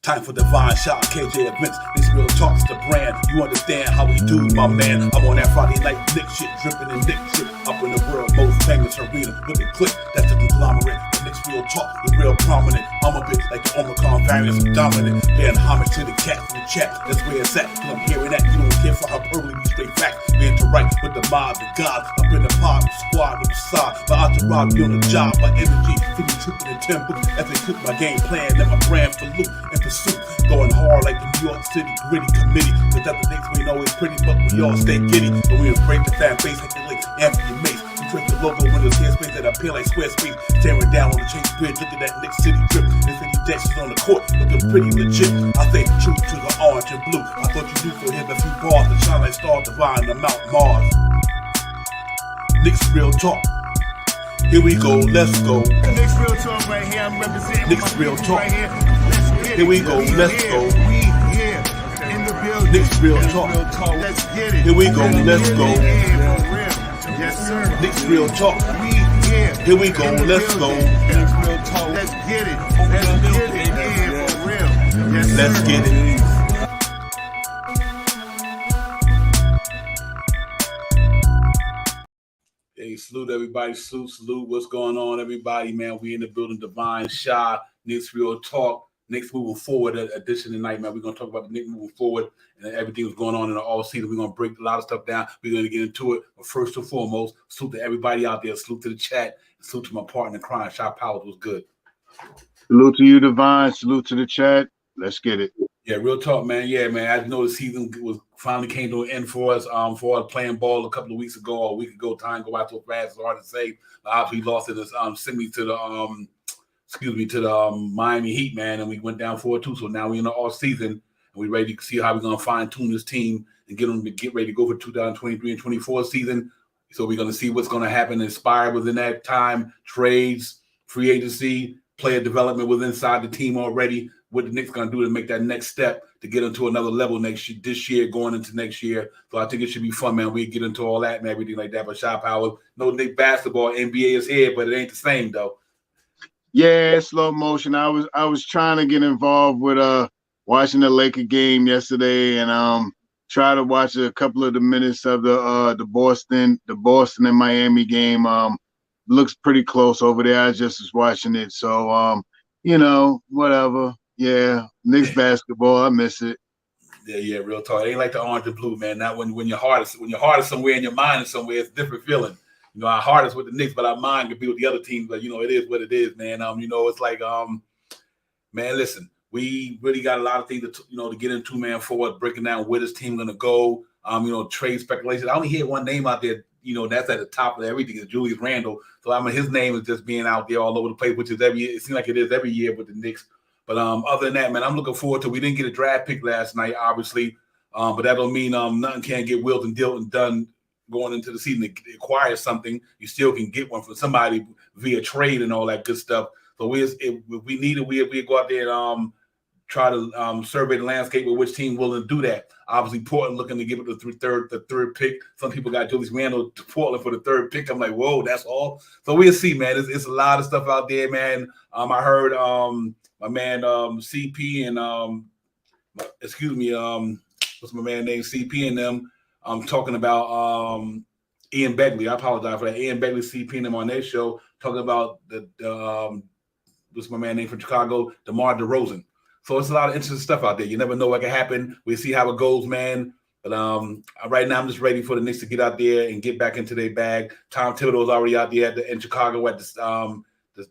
Time for divine shot, KJ events. This real talk's the brand. You understand how we do, my man. I'm on that Friday night Knicks shit, dripping in Knicks shit. Up in the world, most famous arena with the click. That's the conglomerate. The Knicks real talk is real prominent. I'm a bit like the Omicron variants of dominant. Paying homage to the cat in the chat. That's where it's at. Cause I'm hearing that. You don't care for how early we straight facts. We interact with the mob, the gods. Up in the pod, the squad, with the side. My entourage be on the job. My energy, feeling tripping in tempo. As they cook my game plan, and my brand for loot and pursuit. Going hard like the New York City gritty committee. Cause that the Knicks ain't always pretty, but we all stay giddy. And we embrace the fan base, like the links, Anthony Mace. We drink the logo when there's airspace that appear like square space. Staring down on the Chase Bridge, look at that Knicks City drip. There's any Dexys on the court, looking pretty legit. I stay true to the orange and blue. I thought you knew, so here's a few bars to shine like stars divine to Mount Mars. Knicks real talk. Here we go, let's go. The Knicks real talk right here. I'm representing Knicks real talk. right here. Let's get it. Here we go, let's go. We here in the building. Knicks real talk. Let's get it. Here we go, let's go. Yeah, for real. Yes, sir. Knicks real talk. We here. Here we go, in the let's go. building. Knicks real talk. Let's get it. Let's get it. Yeah, for real. Yes, sir. Let's get it. Hey, salute everybody. Salute. What's going on, everybody, man? We in the building, Divine Shy, Knicks Real Talk, Knicks Moving Forward edition tonight, man. We're going to talk about the Knicks moving forward and everything that's going on in the all season. We're going to break a lot of stuff down. We're going to get into it. But first and foremost, salute to everybody out there. Salute to the chat. Salute to my partner in crime, Shy Powers. Was good. Salute to you, Divine. Salute to the chat. Let's get it. Yeah, real talk, man. Yeah, man. I know the season was finally came to an end for us. For us playing ball a couple of weeks ago or a week ago. Time go by so fast. It's hard to say. But obviously, we lost in this semi to the Miami Heat, man, and we went down 4-2. So now we're in the off season, and we're ready to see how we're gonna fine tune this team and get them to get ready to go for 2023 and 24 season. So we're gonna see what's gonna happen, inspire within that time, trades, free agency, player development within inside the team already. What the Knicks gonna do to make that next step to get into another level this year, going into next year. So I think it should be fun, man. We get into all that and everything like that. But Shy Power, no Knicks basketball, NBA is here, but it ain't the same though. Yeah, slow motion. I was trying to get involved with watching the Laker game yesterday and try to watch a couple of the minutes of the Boston and Miami game. Looks pretty close over there. I just was watching it. So whatever. Yeah, Knicks basketball, I miss it. Yeah, real talk. It ain't like the orange and blue, man. Not when your heart is somewhere and your mind is somewhere, it's a different feeling. You know, our heart is with the Knicks, but our mind could be with the other teams. But it is what it is, man. It's like, man, listen, we really got a lot of things to get into, man, forward, breaking down where this team gonna go. Trade speculation. I only hear one name out there, that's at the top of everything is Julius Randle. So his name is just being out there all over the place, which is every year. It seems like it is every year with the Knicks. But other than that, man, I'm looking forward to. We didn't get a draft pick last night, obviously, but that don't mean nothing can't get willed and dealt and done going into the season to acquire something. You still can get one from somebody via trade and all that good stuff. So if we need it, we go out there and try to survey the landscape with which team willing to do that. Obviously, Portland looking to give it the third pick. Some people got Julius Randle to Portland for the third pick. I'm like, whoa, that's all. So we'll see, man. It's a lot of stuff out there, man. I heard my man CP and what's my man named CP and them talking about Ian Begley. I apologize for that. Ian Begley, CP and them on their show talking about what's my man named from Chicago, DeMar DeRozan. So it's a lot of interesting stuff out there. You never know what can happen. We'll see how it goes, man. But right now I'm just ready for the Knicks to get out there and get back into their bag. Tom Thibodeau's already out there in Chicago at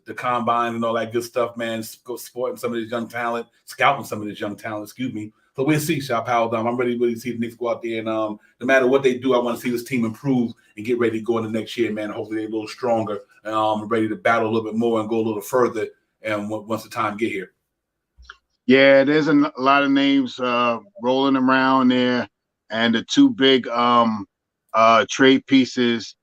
the combine and all that good stuff, man. Sporting some of this young talent, scouting some of this young talent, excuse me. So we'll see, Shy Powell. I'm ready to see the Knicks go out there. And no matter what they do, I want to see this team improve and get ready to go into next year, man. Hopefully they're a little stronger and ready to battle a little bit more and go a little further and once the time get here. Yeah, there's a lot of names rolling around there. And the two big trade pieces,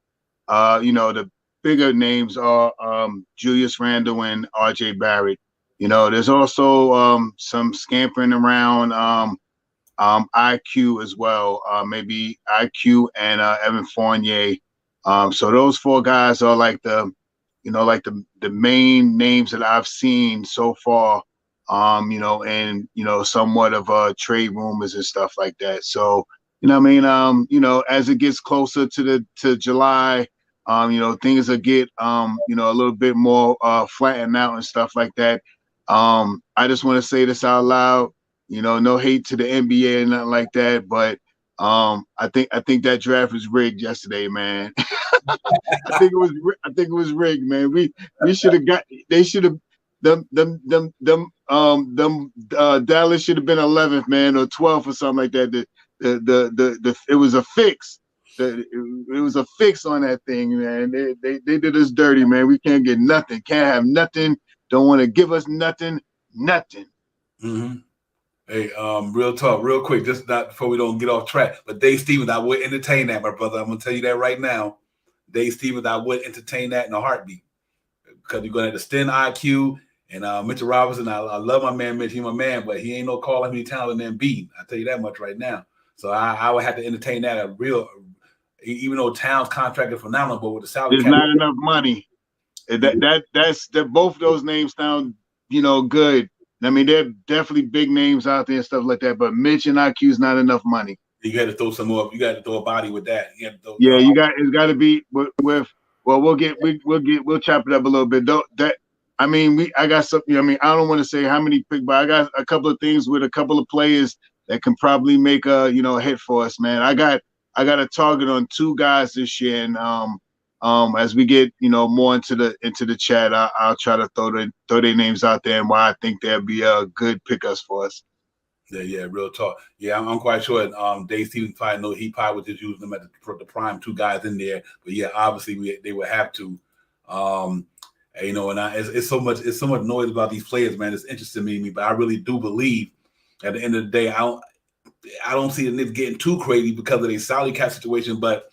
the bigger names are Julius Randle and R.J. Barrett. There's also some scampering around IQ as well, maybe IQ and Evan Fournier. So those four guys are like the main names that I've seen so far and somewhat of trade rumors and stuff like that. So, as it gets closer to July, things will get a little bit more flattened out and stuff like that. I just want to say this out loud. No hate to the NBA and nothing like that, but I think that draft was rigged yesterday, man. I think it was rigged, man. We should have got. They should have. Dallas should have been 11th, man, or 12th or something like that. It was a fix. It was a fix on that thing, man. They did us dirty, man. We can't get nothing. Can't have nothing. Don't want to give us nothing. Nothing. Mm-hmm. Hey, real talk, real quick, just not before we don't get off track. But Dave Stevens, I would entertain that, my brother. I'm gonna tell you that right now. Dave Stevens, I would entertain that in a heartbeat because you're gonna have to extend IQ. And Mitchell Robinson, I love my man Mitch. He's my man, but he ain't no call any talent than Embiid. I tell you that much right now. So I would have to entertain that even though Towns' contract is phenomenal, but with the salary there's not enough money. That's both of those names sound good. I mean, they're definitely big names out there and stuff like that, but Mitch and IQ is not enough money. You got to throw some more. You got to throw a body with that. It's got to be with. Well, we'll chop it up a little bit. I got something. I mean, I don't want to say how many pick, but I got a couple of things with a couple of players that can probably make a hit for us, man. I got a target on 2 guys this year, and as we get more into the chat, I'll try to throw their names out there and why I think they'll be a good pickers for us. Yeah, real talk. Yeah, I'm quite sure. Dave Stevens he probably would just use them at the prime 2 guys in there. But yeah, obviously they would have to. It's so much noise about these players, man. It's interesting to me, but I really do believe at the end of the day, I don't see the Knicks getting too crazy because of their salary cap situation, but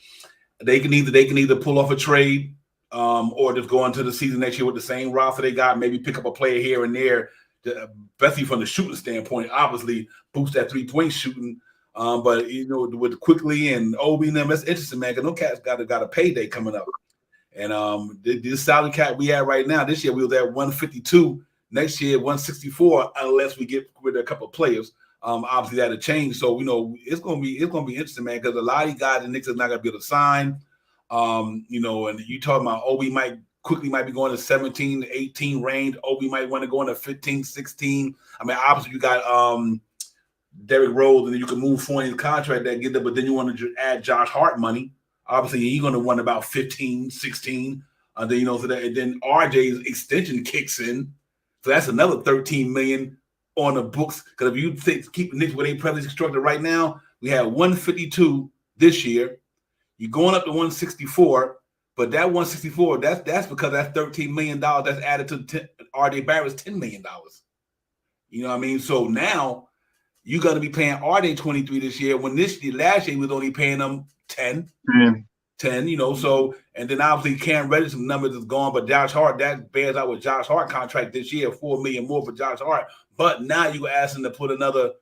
they can either pull off a trade or just go into the season next year with the same roster they got, maybe pick up a player here and there, especially from the shooting standpoint, obviously boost that 3-point shooting. But with Quickly and Obi and them, that's interesting, man, because no cats got a payday coming up. And this salary cap we have right now, this year we was at 152, next year 164, unless we get rid of a couple of players. Obviously that'll change. So it's gonna be interesting, man, because a lot of these guys the Knicks are not gonna be able to sign. And you talking about Obi might be going to 17, 18 range. Obi might want to go into 15, 16. I mean, obviously you got Derrick Rose, and then you can move forward in the contract that get there, but then you want to add Josh Hart money. Obviously, you're going to want about 15, 16. So then RJ's extension kicks in. So that's another $13 million on the books. Because if you keep the Knicks where they presently constructed right now, we have 152 this year. You're going up to 164, but that 164, that's because that's $13 million that's added to RJ Barrett's $10 million. You know what I mean? So now you're going to be paying RJ 23 this year when last year we was only paying them 10, so, and then obviously Cam Reddish, some numbers is gone, but Josh Hart, that bears out with Josh Hart contract this year, $4 million more for Josh Hart. But now you ask him to put another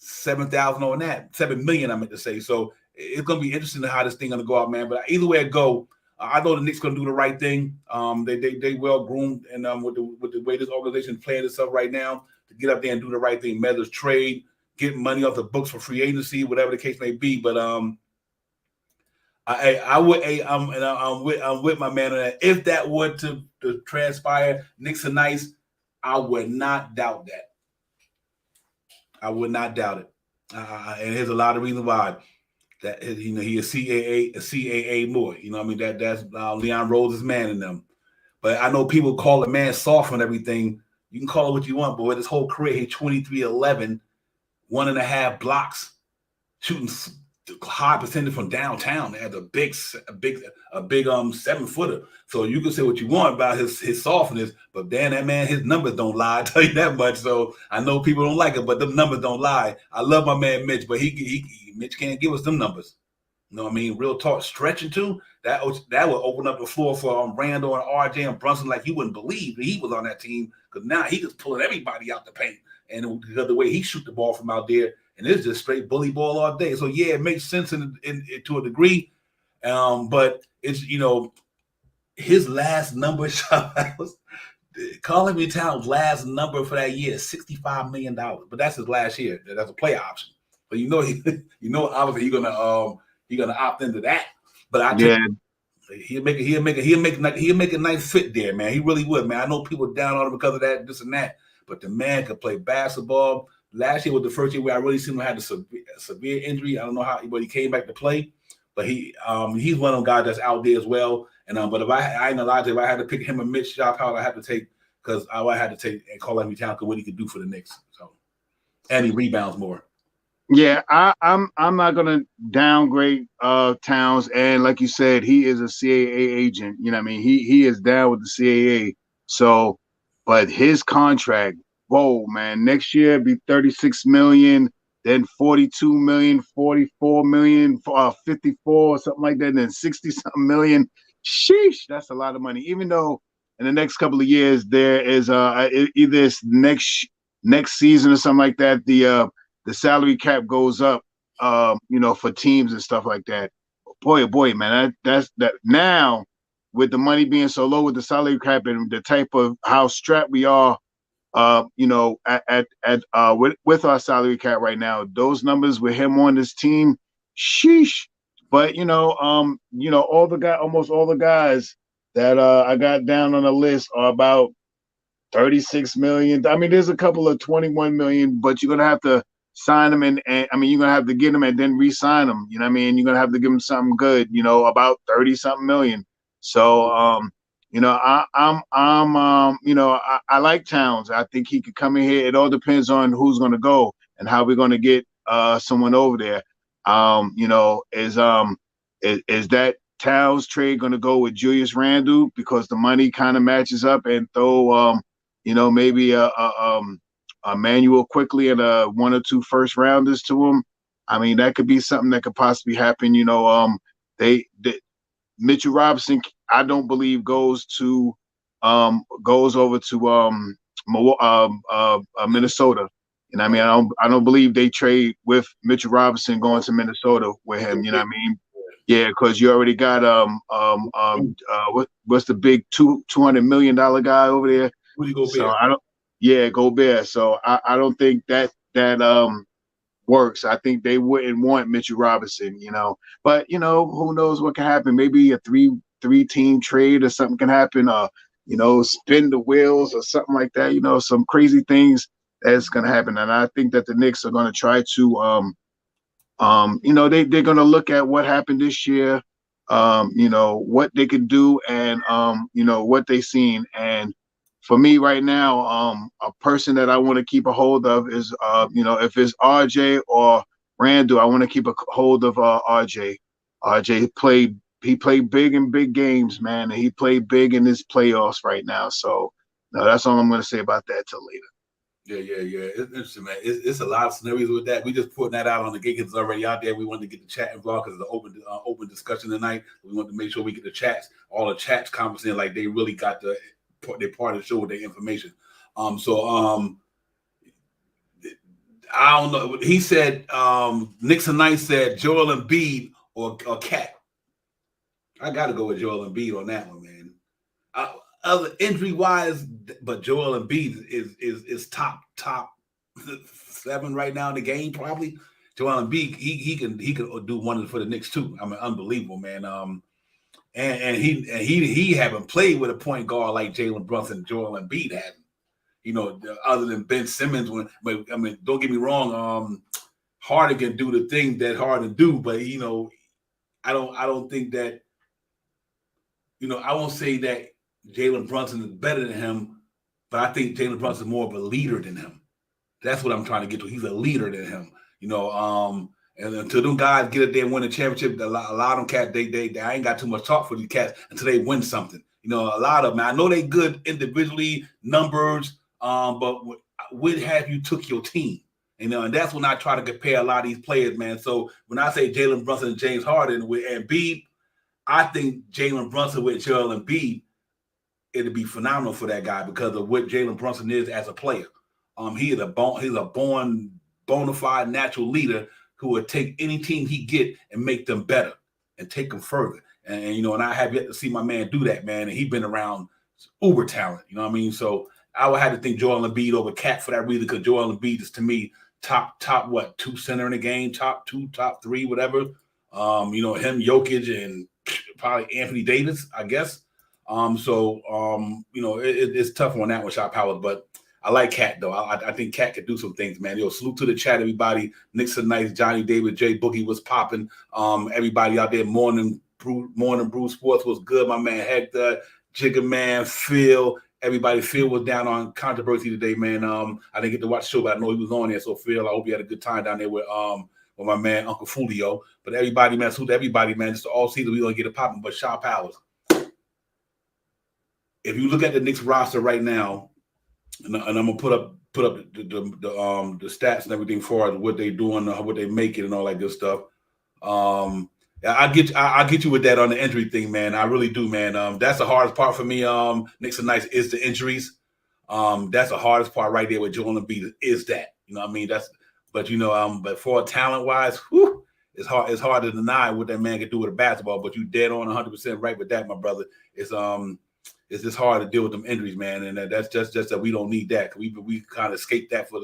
$7,000 on that, $7 million, I meant to say. So it's going to be interesting how this thing going to go out, man. But either way it go, I know the Knicks going to do the right thing. They well groomed, and with the way this organization is playing itself right now, to get up there and do the right thing, measures trade, get money off the books for free agency, whatever the case may be. But I'm with my man on that. If that were to transpire, Knicks are nice, I would not doubt that. I would not doubt it. And there's a lot of reasons why. That he is CAA more. That's Leon Rose's man in them. But I know people call the man soft and everything. You can call it what you want, but with his whole career, he 23-11, 1.5 blocks, shooting high percentage from downtown. They had a big 7-footer. So you can say what you want about his softness, but damn, that man, his numbers don't lie. I tell you that much. So I know people don't like it, but them numbers don't lie. I love my man Mitch, but Mitch can't give us them numbers. You know what I mean? Real talk, stretching too. That would open up the floor for Randall and RJ and Brunson like you wouldn't believe he was on that team, because now he just pulling everybody out the paint, and because the way he shoot the ball from out there. And it's just straight bully ball all day. So, yeah, it makes sense to a degree. But it's, his last number Carl Towns' last number for that year is $65 million, but that's his last year. That's a play option. But obviously he's gonna opt into that. But I tell you, he'll make a nice fit there, man. He really would, man. I know people down on him because of that, this and that, but the man could play basketball. Last year was the first year where I really seen him have a severe injury. I don't know how, but he came back to play. But he's one of them guys that's out there as well. And but if I ain't gonna lie to you, if I had to pick him and Mitch Sharp, I had to take because I had to take Carl Anthony Towns because what he could do for the Knicks. So and he rebounds more. Yeah, I'm not gonna downgrade Towns, and like you said, he is a CAA agent. You know what I mean? He is down with the CAA. So, but his contract, whoa, man, next year it'd be 36 million, then 42 million, 44 million, 54 or something like that, and then 60 something million. Sheesh, that's a lot of money. Even though in the next couple of years there is either it's next season or something like that, the salary cap goes up, for teams and stuff like that. Boy, oh boy, man, that's now with the money being so low with the salary cap and the type of how strapped we are, with our salary cap right now, those numbers with him on this team, sheesh. But almost all the guys that I got down on the list are about 36 million. I mean, there's a couple of 21 million, but you're gonna have to sign them and I mean, you're gonna have to get them and then re-sign them. You know what I mean? You're gonna have to give them something good. About 30 something million. So, I like Towns. I think he could come in here. It all depends on who's gonna go and how we're gonna get someone over there. Is that Towns trade gonna go with Julius Randle because the money kind of matches up and throw maybe Manuel quickly and one or two first rounders to him. I mean, that could be something that could possibly happen. Mitchell Robinson, I don't believe goes over to Minnesota. And I mean, I don't believe they trade with Mitchell Robinson going to Minnesota with him. You know what I mean? Yeah, because you already got what's the big $200 million guy over there? So Gobert. So I don't think that works. I think they wouldn't want Mitchell Robinson, But who knows what can happen? Maybe a three-team trade or something can happen. Spin the wheels or something like that. Some crazy things that's gonna happen. And I think that the Knicks are gonna try to they're gonna look at what happened this year, what they can do and what they seen. And for me right now, a person that I want to keep a hold of is, if it's RJ or Randall, I want to keep a hold of RJ. RJ played big in big games, man, and he played big in his playoffs right now. So, no, that's all I'm going to say about that till later. Yeah. It's interesting, man. It's a lot of scenarios with that. We just putting that out on the gig. It's already out there. We wanted to get the chat involved because it's an open discussion tonight. We want to make sure we get the chats, all the chats conversing like they really got their part of the show with their information. I don't know. He said Nixon Knight said Joel Embiid or Cat. I got to go with Joel Embiid on that one, man. Other injury wise, but Joel Embiid is top 7 right now in the game probably. Joel Embiid he can do wonders for the Knicks too. I mean, unbelievable, man. And he haven't played with a point guard like Jalen Brunson. Joel Embiid hasn't. Other than Ben Simmons. But I mean, don't get me wrong. Harden can do the thing that Harden do, but I don't think that. I won't say that Jalen Brunson is better than him, but I think Jalen Brunson is more of a leader than him. That's what I'm trying to get to. He's a leader than him. And until them guys get up there and win a championship, a lot of them cats, they I ain't got too much talk for these cats until they win something. A lot of them. I know they good individually, numbers, but what have you took your team? And that's when I try to compare a lot of these players, man. So when I say Jalen Brunson and James Harden with Embiid, I think Jalen Brunson with Joel Embiid, it'd be phenomenal for that guy because of what Jalen Brunson is as a player. He's a born bona fide natural leader who would take any team he get and make them better and take them further. And I have yet to see my man do that, man. And he's been around uber talent. You know what I mean? So I would have to think Joel Embiid over Cat for that reason, because Joel Embiid is, to me, top what, 2 center in the game, top 2, top 3, whatever. Him, Jokic, and probably Anthony Davis, I guess. It's tough on that one, Shot Powers, but I like Cat though. I think Cat could do some things, man. Salute to the chat, everybody. Knicks are nice. Johnny Davis, Jay Boogie was popping. Everybody out there, morning brew sports was good. My man Hector, Jigga Man, Phil. Everybody, Phil was down on controversy today, man. I didn't get to watch the show, but I know he was on there. So Phil, I hope you had a good time down there with my man Uncle Fulio. But everybody, man, salute to everybody, man. Just all season we gonna get it popping. But Shot Powers, if you look at the Knicks roster right now, and I'm gonna put up the stats and everything for what they doing, what they making, and all that good stuff. I get you with that on the injury thing, man. I really do, man. That's the hardest part for me. Knicks are nice is the injuries. That's the hardest part right there with Joel Embiid is that. You know what I mean? But for talent wise, it's hard to deny what that man can do with a basketball. But you dead on 100% right with that, my brother. It's just hard to deal with them injuries, man, and that's just that we don't need that. We kind of escaped that for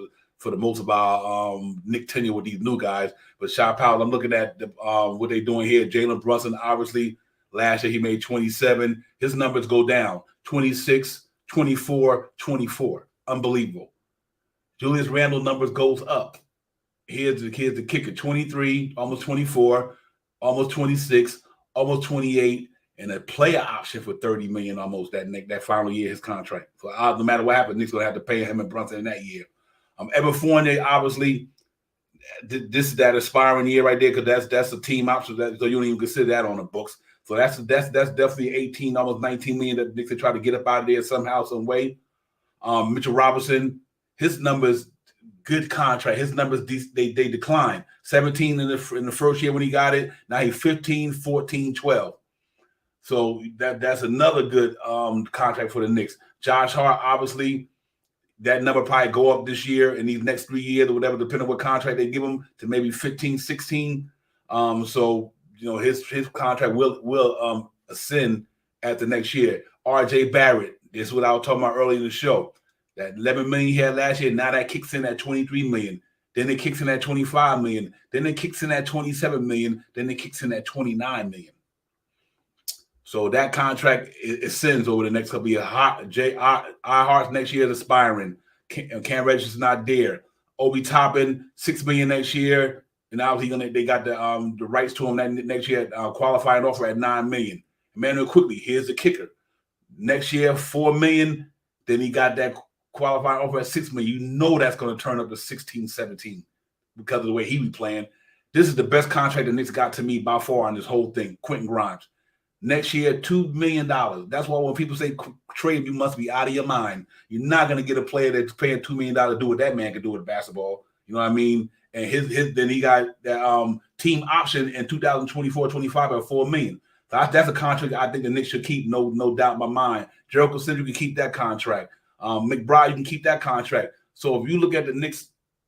the most of our Nick tenure with these new guys. But Shot Powell, I'm looking at what they're doing here. Jalen Brunson, obviously, last year he made 27. His numbers go down, 26, 24, 24. Unbelievable. Julius Randle numbers goes up. Here's the kicker, 23, almost 24, almost 26, almost 28. And a player option for $30 million almost that final year of his contract. So no matter what happens, Knicks gonna have to pay him and Brunson in that year. Evan Fournier, obviously, this is that aspiring year right there, because that's a team option. So you don't even consider that on the books. So that's definitely 18, almost 19 million that Knicks try to get up out of there somehow, some way. Mitchell Robinson, his numbers, good contract. His numbers they decline. 17 in the first year when he got it. Now he's 15, 14, 12. So that's another good contract for the Knicks. Josh Hart, obviously, that number probably go up this year in these next 3 years or whatever, depending on what contract they give him, to maybe 15, 16. His contract will ascend at the next year. RJ Barrett, this is what I was talking about earlier in the show. That $11 million he had last year, now that kicks in at $23 million. Then it kicks in at $25 million. Then it kicks in at $27 million. Then it kicks in at $29 million. So that contract ascends over the next couple of years. Hart's next year is aspiring. Cam Reddish is not there. Obi Toppin, $6 million next year, and obviously they got the rights to him that next year. Qualifying offer at $9 million. Emmanuel Quickly, here's the kicker. Next year, $4 million. Then he got that qualifying offer at $6 million. You know that's going to turn up to 16, 17 because of the way he be playing. This is the best contract the Knicks got to me by far on this whole thing. Quentin Grimes. Next year, $2 million. That's why when people say trade, you must be out of your mind. You're not going to get a player that's paying $2 million to do what that man can do with basketball. You know what I mean? And then he got that team option in 2024-25 at $4 million. So that's a contract I think the Knicks should keep, no doubt in my mind. Gerald Consider, you can keep that contract. McBride, you can keep that contract. So if you look at the Knicks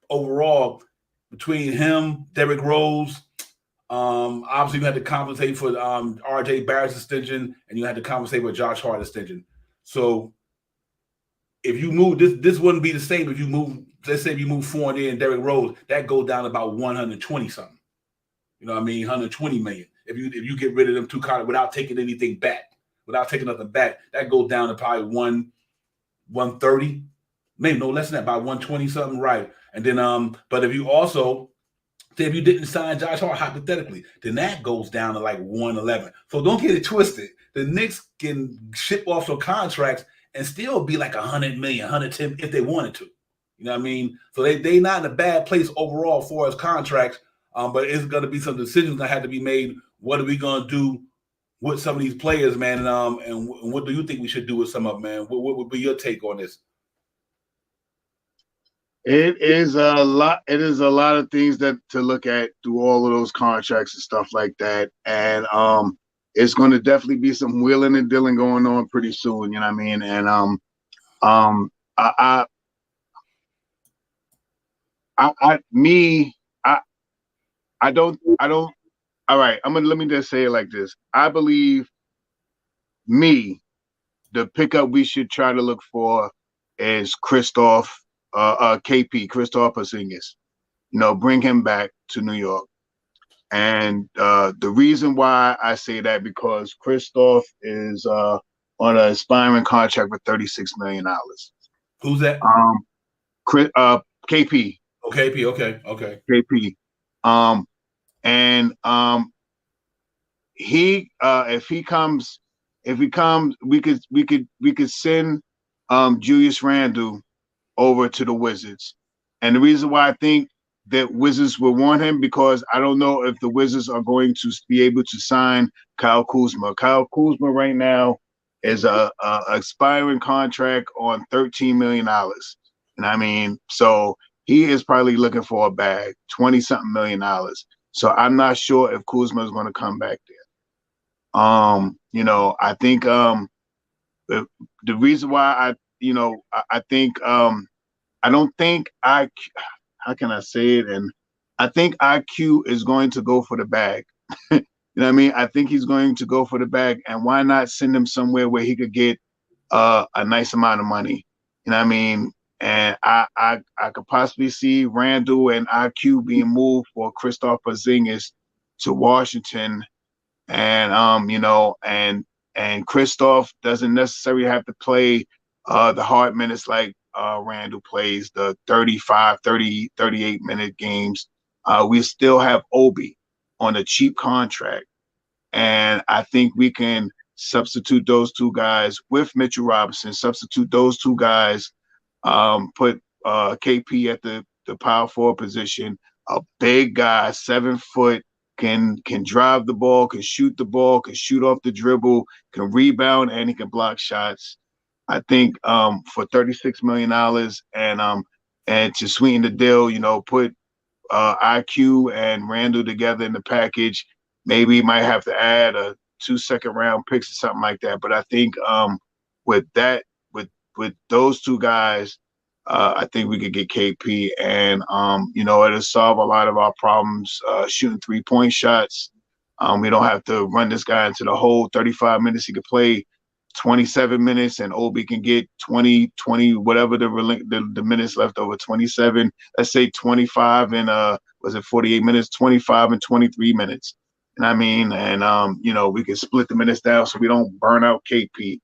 overall, between him, Derrick Rose, obviously you had to compensate for RJ Barrett's extension, and you had to compensate for Josh Hart's extension. So if you move this wouldn't be the same if you move. Let's say if you move Fournier and Derrick Rose, that goes down to about 120 something. You know what I mean? 120 million. If you get rid of them two contracts without taking anything back, without taking nothing back, that goes down to probably 130, maybe no less than that, about 120 something, right? And then but if you also say if you didn't sign Josh Hart hypothetically, then that goes down to like 111. So don't get it twisted. The Knicks can ship off some contracts and still be like 100 million, 110 if they wanted to. You know what I mean? So they not in a bad place overall for his contracts. But it's going to be some decisions that have to be made. What are we going to do with some of these players, man? And what do you think we should do with some of them, man? What would be your take on this? It is a lot. It is a lot of things that to look at through all of those contracts and stuff like that. And it's going to definitely be some wheeling and dealing going on pretty soon. You know what I mean? And I don't. All right. Let me just say it like this. I believe me the pickup we should try to look for is Kristoff, Kristoff Porzingis. Bring him back to New York. And the reason why I say that because Kristoff is on an expiring contract with $36 million. Who's that? KP. Oh, KP. Okay. KP. He if he comes, we could send Julius Randle over to the Wizards. And the reason why I think that Wizards will want him because I don't know if the Wizards are going to be able to sign Kyle Kuzma. Kyle Kuzma right now is a expiring contract on $13 million. And I mean, so he is probably looking for a bag, $20-something million. So I'm not sure if Kuzma is going to come back there. I think the reason why I think I don't think how can I say it? And I think IQ is going to go for the bag. You know what I mean? I think he's going to go for the bag. And why not send him somewhere where he could get a nice amount of money? You know what I mean? And I could possibly see Randall and IQ being moved for Kristoff Porzingis to Washington. And and Kristoff doesn't necessarily have to play the hard minutes like Randall plays, the 35, 30, 38-minute games. We still have Obi on a cheap contract. And I think we can substitute those two guys with Mitchell Robinson, substitute those two guys, put KP at the power forward position, a big guy, 7 foot, can drive the ball, can shoot the ball, can shoot off the dribble, can rebound, and he can block shots. I think for $36 million and to sweeten the deal, put IQ and Randall together in the package. Maybe you might have to add 2 second-round picks or something like that. But I think with those two guys, I think we could get KP, and it'll solve a lot of our problems shooting 3-point shots. We don't have to run this guy into the hole 35 minutes. He could play 27 minutes, and Obi can get 20, whatever the minutes left over, 27. Let's say 25 and 48 minutes, 25 and 23 minutes. And I mean, and we can split the minutes down so we don't burn out KP.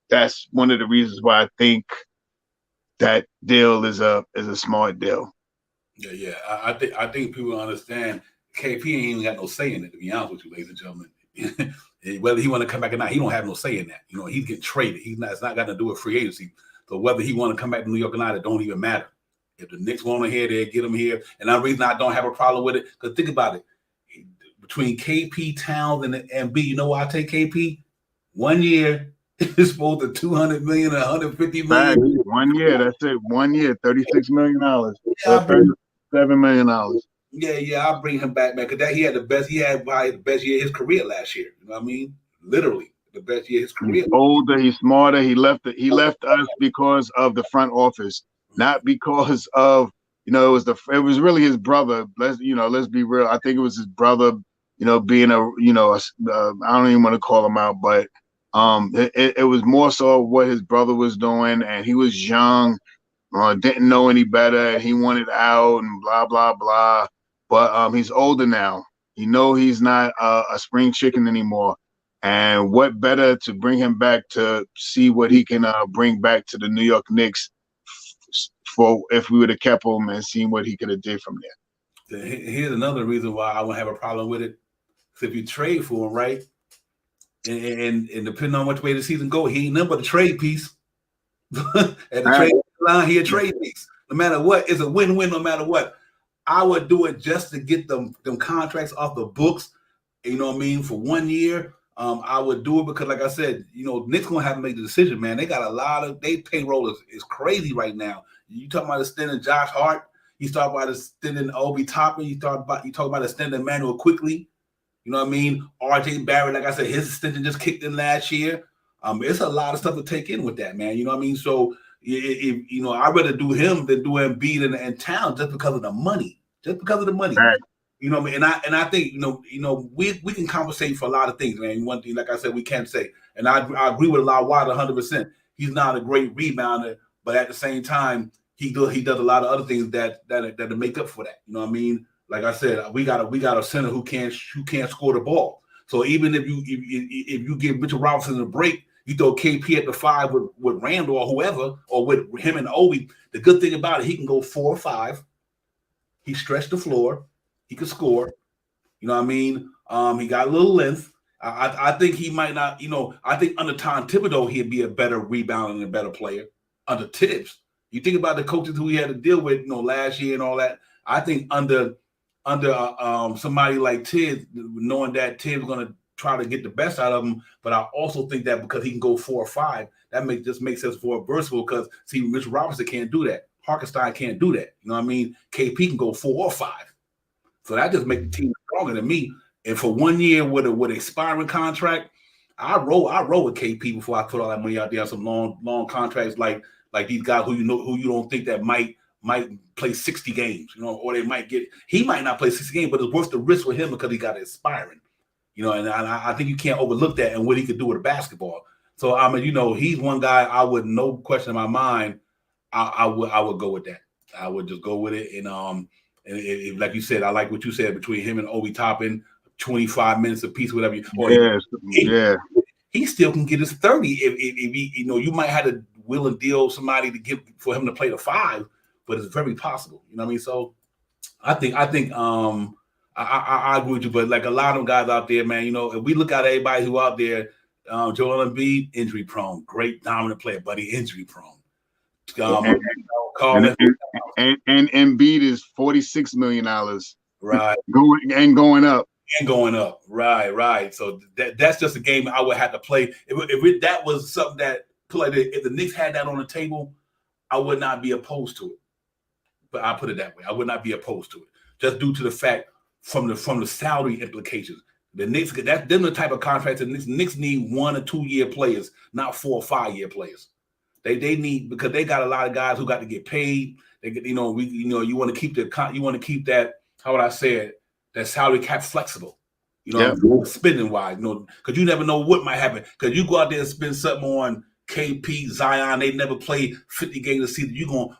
That's one of the reasons why I think that deal is a smart deal. Yeah. I think people understand KP ain't even got no say in it, to be honest with you, ladies and gentlemen. Whether he want to come back or not, he don't have no say in that. He's getting traded. It's not got to do with free agency. So whether he want to come back to New York or not, it don't even matter. If the Knicks want him here, they get him here. And the reason I don't have a problem with it, because think about it. Between KP, Towns, and B, you know why I take KP? 1 year, it's supposed to $200 million, $150 million. 1 year, that's it. 1 year, $36 million. $37 million. Yeah, I'll bring him back, man. Because he had probably the best year of his career last year. You know what I mean? Literally, the best year of his career. He's older, he's smarter. He left us because of the front office, not because of it was really his brother. Let's be real. I think it was his brother. Being I don't even want to call him out, but it was more so what his brother was doing, and he was young, didn't know any better, and he wanted out and blah blah blah. But he's older now. He's not a spring chicken anymore. And what better to bring him back to see what he can bring back to the New York Knicks for if we would have kept him and seen what he could have did from there. Here's another reason why I won't have a problem with it. So if you trade for him, right, and depending on which way the season go, he ain't nothing but a trade piece. At the trade line, he a trade piece. No matter what, it's a win-win no matter what. I would do it just to get them contracts off the books, you know what I mean, for 1 year. I would do it because, like I said, Knicks going to have to make the decision, man. They got a lot of – they payroll is crazy right now. You talking about extending Josh Hart. You talk about extending Obi Toppin. You talk about extending Emmanuel Quickly. You know what I mean? RJ Barrett, like I said, his extension just kicked in last year. It's a lot of stuff to take in with that, man. You know what I mean? So, I'd rather do him than do Embiid and Towns just because of the money. Just because of the money. Right. You know what I mean? And I think we can compensate for a lot of things, man. One thing, like I said, we can't say, and I agree with Lawad 100%. He's not a great rebounder, but at the same time, he does a lot of other things that make up for that. You know what I mean? Like I said, we got a center who can't score the ball. So even if you give Mitchell Robinson a break, you throw KP at the 5 with Randall or whoever, or with him and Obi. The good thing about it, he can go 4 or 5. He stretched the floor. He could score. You know what I mean? He got a little length. I think he might not, I think under Tom Thibodeau, he'd be a better rebounder and a better player. Under Tibbs, you think about the coaches who he had to deal with, last year and all that. I think under somebody like Tibbs, knowing that Tibbs is going to try to get the best out of him, but I also think that because he can go 4 or 5, that makes sense for versatile. Because see, Mitchell Robinson can't do that. Harkenstein can't do that. You know what I mean? KP can go 4 or 5. So that just makes the team stronger than me. And for 1 year with an expiring contract, I roll with KP before I put all that money out there on some long contracts like these guys who you don't think that might play 60 games, or they might get. He might not play 60 games, but it's worth the risk for him because he got it expiring, And I think you can't overlook that and what he could do with a basketball. So I mean, he's one guy I would, no question in my mind, I would go with that. I would just go with it, and if, like you said, I like what you said between him and Obi Toppin, 25 minutes apiece, whatever. He still can get his 30 if he, you might have to will and deal somebody to give for him to play the 5, but it's very possible. You know what I mean? So I think I agree with you, but like a lot of them guys out there, man, if we look at everybody who out there, Joel Embiid, injury prone, great dominant player, but he injury prone. And Embiid is $46 million, right? Going up. And going up, right. So that's just a game I would have to play. If that was something that, like, if the Knicks had that on the table, I would not be opposed to it. But I put it that way, I would not be opposed to it, just due to the fact from the salary implications. The Knicks, that's them the type of contracts that Knicks need 1 or 2 year players, not 4 or 5 year players. They need, because they got a lot of guys who got to get paid. They get, you want to keep that, how would I say it, that salary cap flexible, spending wise, because you never know what might happen. Because you go out there and spend something on KP, Zion, they never play 50 games a season.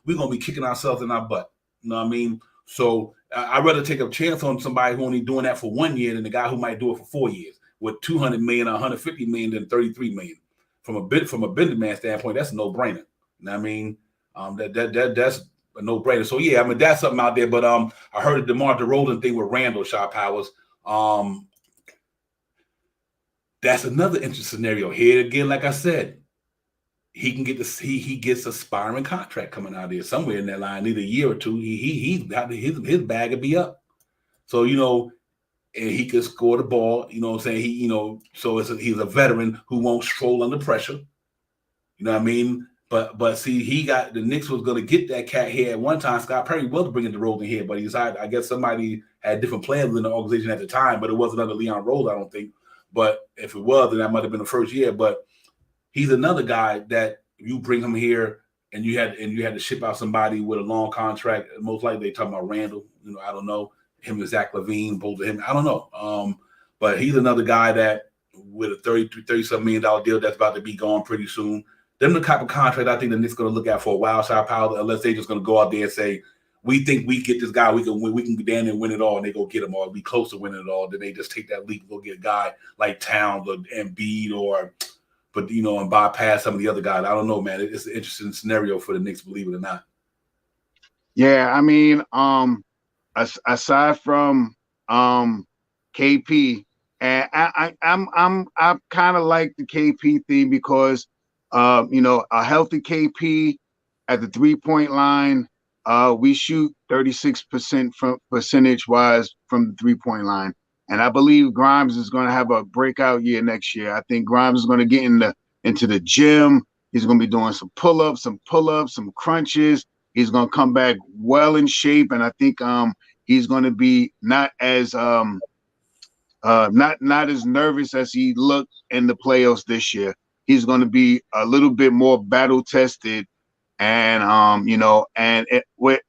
We're gonna be kicking ourselves in our butt. You know what I mean? So I'd rather take a chance on somebody who only doing that for 1 year than the guy who might do it for 4 years with $200 million, $150 million, than $33 million. From a business man standpoint, that's a no-brainer. You know what I mean? That's a no-brainer. So yeah, I mean, that's something out there. But I heard the DeMar DeRozan thing with Randall Shaw Powers. That's another interesting scenario. Here again, like I said, he can get he gets a aspiring contract coming out there somewhere in that line, either a year or two. His bag will be up. So and he can score the ball. You know what I'm saying? So he's a veteran who won't stroll under pressure. You know what I mean? But see, the Knicks was going to get that cat here at one time. Scott Perry was bringing the Rose in here, but he decided, I guess somebody had different plans in the organization at the time, but it wasn't under Leon Rose, I don't think. But if it was, then that might have been the first year. But he's another guy that you bring him here and you had to ship out somebody with a long contract. Most likely they talking about Randall. I don't know. Him and Zach LaVine, both of him. I don't know. But he's another guy that with a $30-something million deal that's about to be gone pretty soon. Them the type of contract I think the Knicks going to look at for a while, Shot Powell, unless they just going to go out there and say, we think we get this guy, we can go down and win it all, and they go get him, or be close to winning it all. Then they just take that leap and go get a guy like Towns or Embiid and bypass some of the other guys. I don't know, man. It's an interesting scenario for the Knicks, believe it or not. Yeah, I mean, aside from KP, and I kind of like the KP thing because a healthy KP at the 3-point line, we shoot 36% from percentage wise from the 3-point line. And I believe Grimes is going to have a breakout year next year. I think Grimes is going to get into the gym. He's going to be doing some pull-ups, some crunches. He's going to come back well in shape. And I think he's going to be not as nervous as he looked in the playoffs this year. He's going to be a little bit more battle tested, and with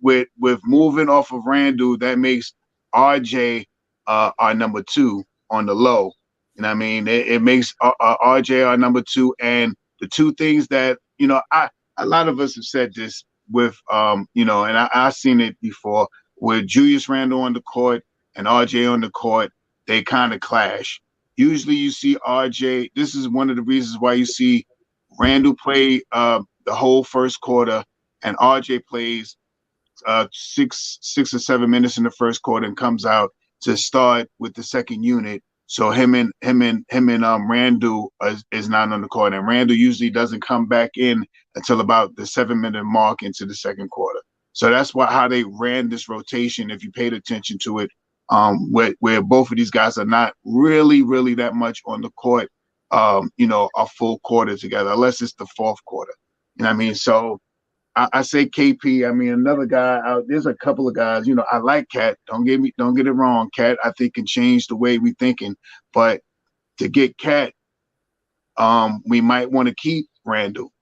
moving off of Randall, that makes RJ our number 2 on the low. You know what I mean? It makes RJ our number 2. And the two things that, a lot of us have said this with, and I've seen it before with Julius Randle on the court and RJ on the court, they kind of clash. Usually you see RJ, this is one of the reasons why you see Randle play the whole first quarter and RJ plays 6 or 7 minutes in the first quarter and comes out to start with the second unit. So him and Randle is not on the court, and Randle usually doesn't come back in until about the 7-minute mark into the second quarter. So that's how they ran this rotation. If you paid attention to it, where both of these guys are not really that much on the court, a full quarter together, unless it's the fourth quarter. You know what I mean? So I say KP. I mean, another guy out. There's a couple of guys. I like Cat. Don't get it wrong. Cat, I think, can change the way we thinking. But to get Cat, we might want to keep Randle.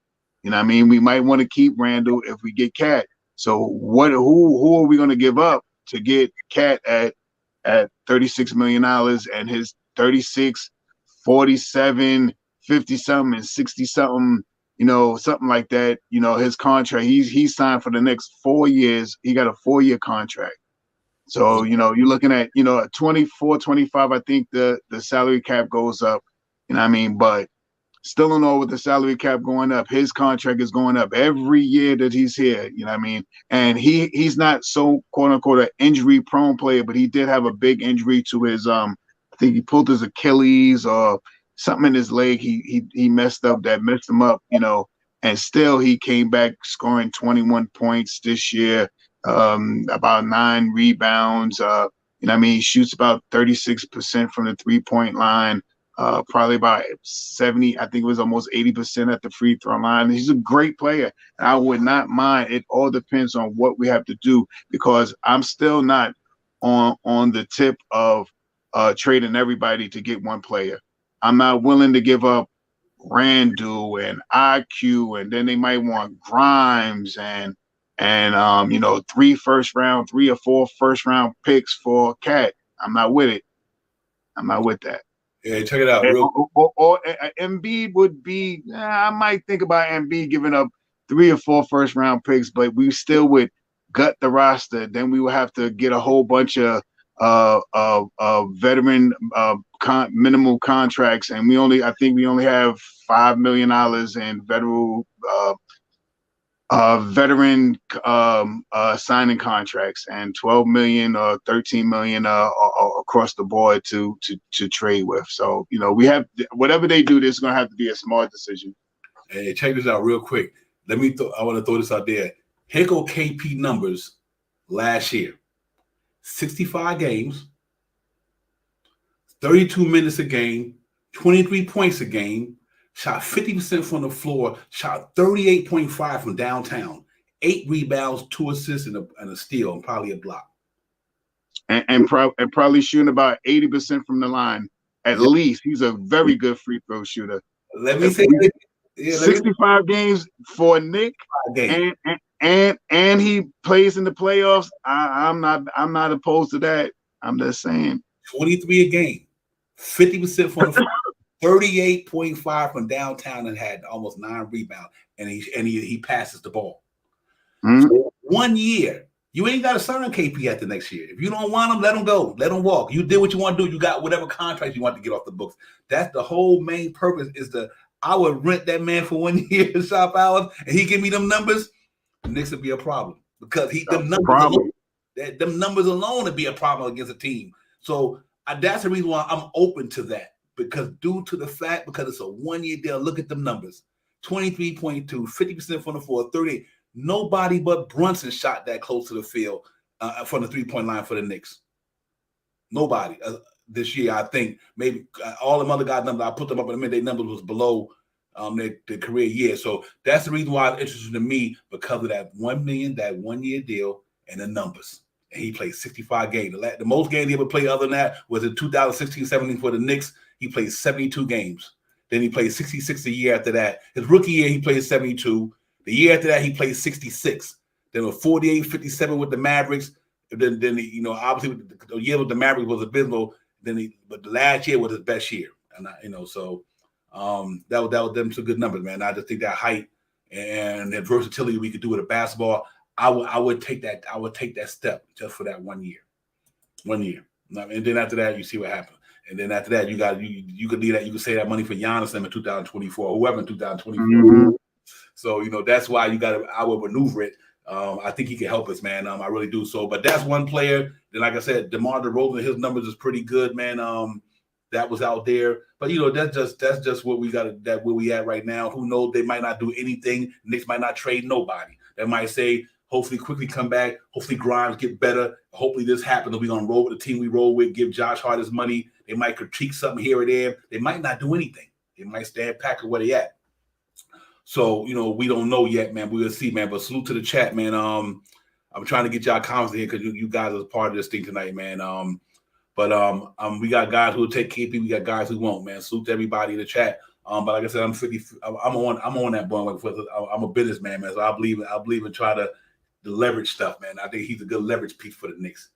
You know what I mean? We might want to keep Randle if we get Cat. So who are we going to give up to get Cat at $36 million and his 36, 47, 50 something, and 60 something? Something like that. His contract, he's signed for the next 4 years. He got a 4-year contract. So, you're looking at, at 24, 25, I think the salary cap goes up. You know what I mean? But still in all, with the salary cap going up, his contract is going up every year that he's here. You know what I mean? And he's not so quote unquote an injury prone player, but he did have a big injury to his I think he pulled his Achilles or something in his leg. He messed up that messed him up, and still he came back scoring 21 points this year, about 9 rebounds. He shoots about 36% from the 3-point line, probably about 70, I think it was almost 80% at the free throw line. He's a great player. I would not mind. It all depends on what we have to do, because I'm still not on the tip of trading everybody to get one player. I'm not willing to give up Randle and IQ, and then they might want Grimes and 3 or 4 first round picks for Cat. I'm not with it. I'm not with that. Yeah, check it out. Or Embiid would be. I might think about Embiid giving up 3 or 4 first round picks, but we still would gut the roster. Then we would have to get a whole bunch of veteran minimal contracts, and I think we only have $5 million in veteran signing contracts, and 12 million or 13 million across the board to trade with. So we have, whatever they do, this is going to have to be a smart decision. Hey, check this out real quick. I want to throw this out there. Here go KP numbers last year. 65 games, 32 minutes a game, 23 points a game, shot 50% from the floor, shot 38.5 from downtown, 8 rebounds, 2 assists, and a steal, and probably a block. And probably shooting about 80% from the line, at least. He's a very good free throw shooter. Let me say 65 games for Nick, and he plays in the playoffs. I'm not opposed to that. I'm just saying. 23 a game, 50% from the floor, 38.5 from downtown, and had almost 9 rebounds, and he passes the ball. Mm-hmm. So 1 year. You ain't got to sign KP at the next year. If you don't want him, let him go. Let him walk. You did what you want to do. You got whatever contract you want to get off the books. That's the whole main purpose. I would rent that man for 1 year shop hours, and he give me them numbers. The Knicks would be a problem, because them numbers alone would be a problem against a team. So that's the reason why I'm open to that, because because it's a 1 year deal. Look at them numbers: 23.2, 50% from the floor, 38. Nobody but Brunson shot that close to the field from the 3-point line for the Knicks. Nobody this year. I think maybe all them other guys' numbers, I put them up in a minute, their numbers was below their career year. So that's the reason why it's interesting to me, because of that $1 million, that 1 year deal, and the numbers. And he played 65 games. The most games he ever played other than that was in 2016-17 for the Knicks. He played 72 games. Then he played 66 a year after that. His rookie year, he played 72. The year after that, he played 66. Then with 48, 57 with the Mavericks. Then you know, obviously the year with the Mavericks was abysmal. But the last year was his best year, and so that was them some good numbers, man. I just think that height and that versatility we could do with a basketball. I would take that. I would take that step just for that 1 year. 1 year. And then after that, you see what happens. And then after that, you could leave that. You could save that money for Giannis in 2024, whoever in 2024. Mm-hmm. So you know that's why I would maneuver it. I think he can help us, man. I really do. So, but that's one player. Then, like I said, DeMar DeRozan, his numbers is pretty good, man. That was out there, but you know that's just what we got. That where we at right now. Who knows? They might not do anything. Knicks might not trade nobody. They might say, hopefully, quickly come back. Hopefully, Grimes get better. Hopefully, this happens. We're gonna roll with the team we roll with. Give Josh Hart his money. They might critique something here or there. They might not do anything. They might stand back at where they at. So, you know, we don't know yet, man. We'll see, man. But salute to the chat, man. I'm trying to get y'all comments in here because you guys are part of this thing tonight, man. We got guys who will take KP. We got guys who won't, man. Salute to everybody in the chat. But like I said, I'm on that boy. I'm a businessman, man. So I believe in trying to leverage stuff, man. I think he's a good leverage piece for the Knicks.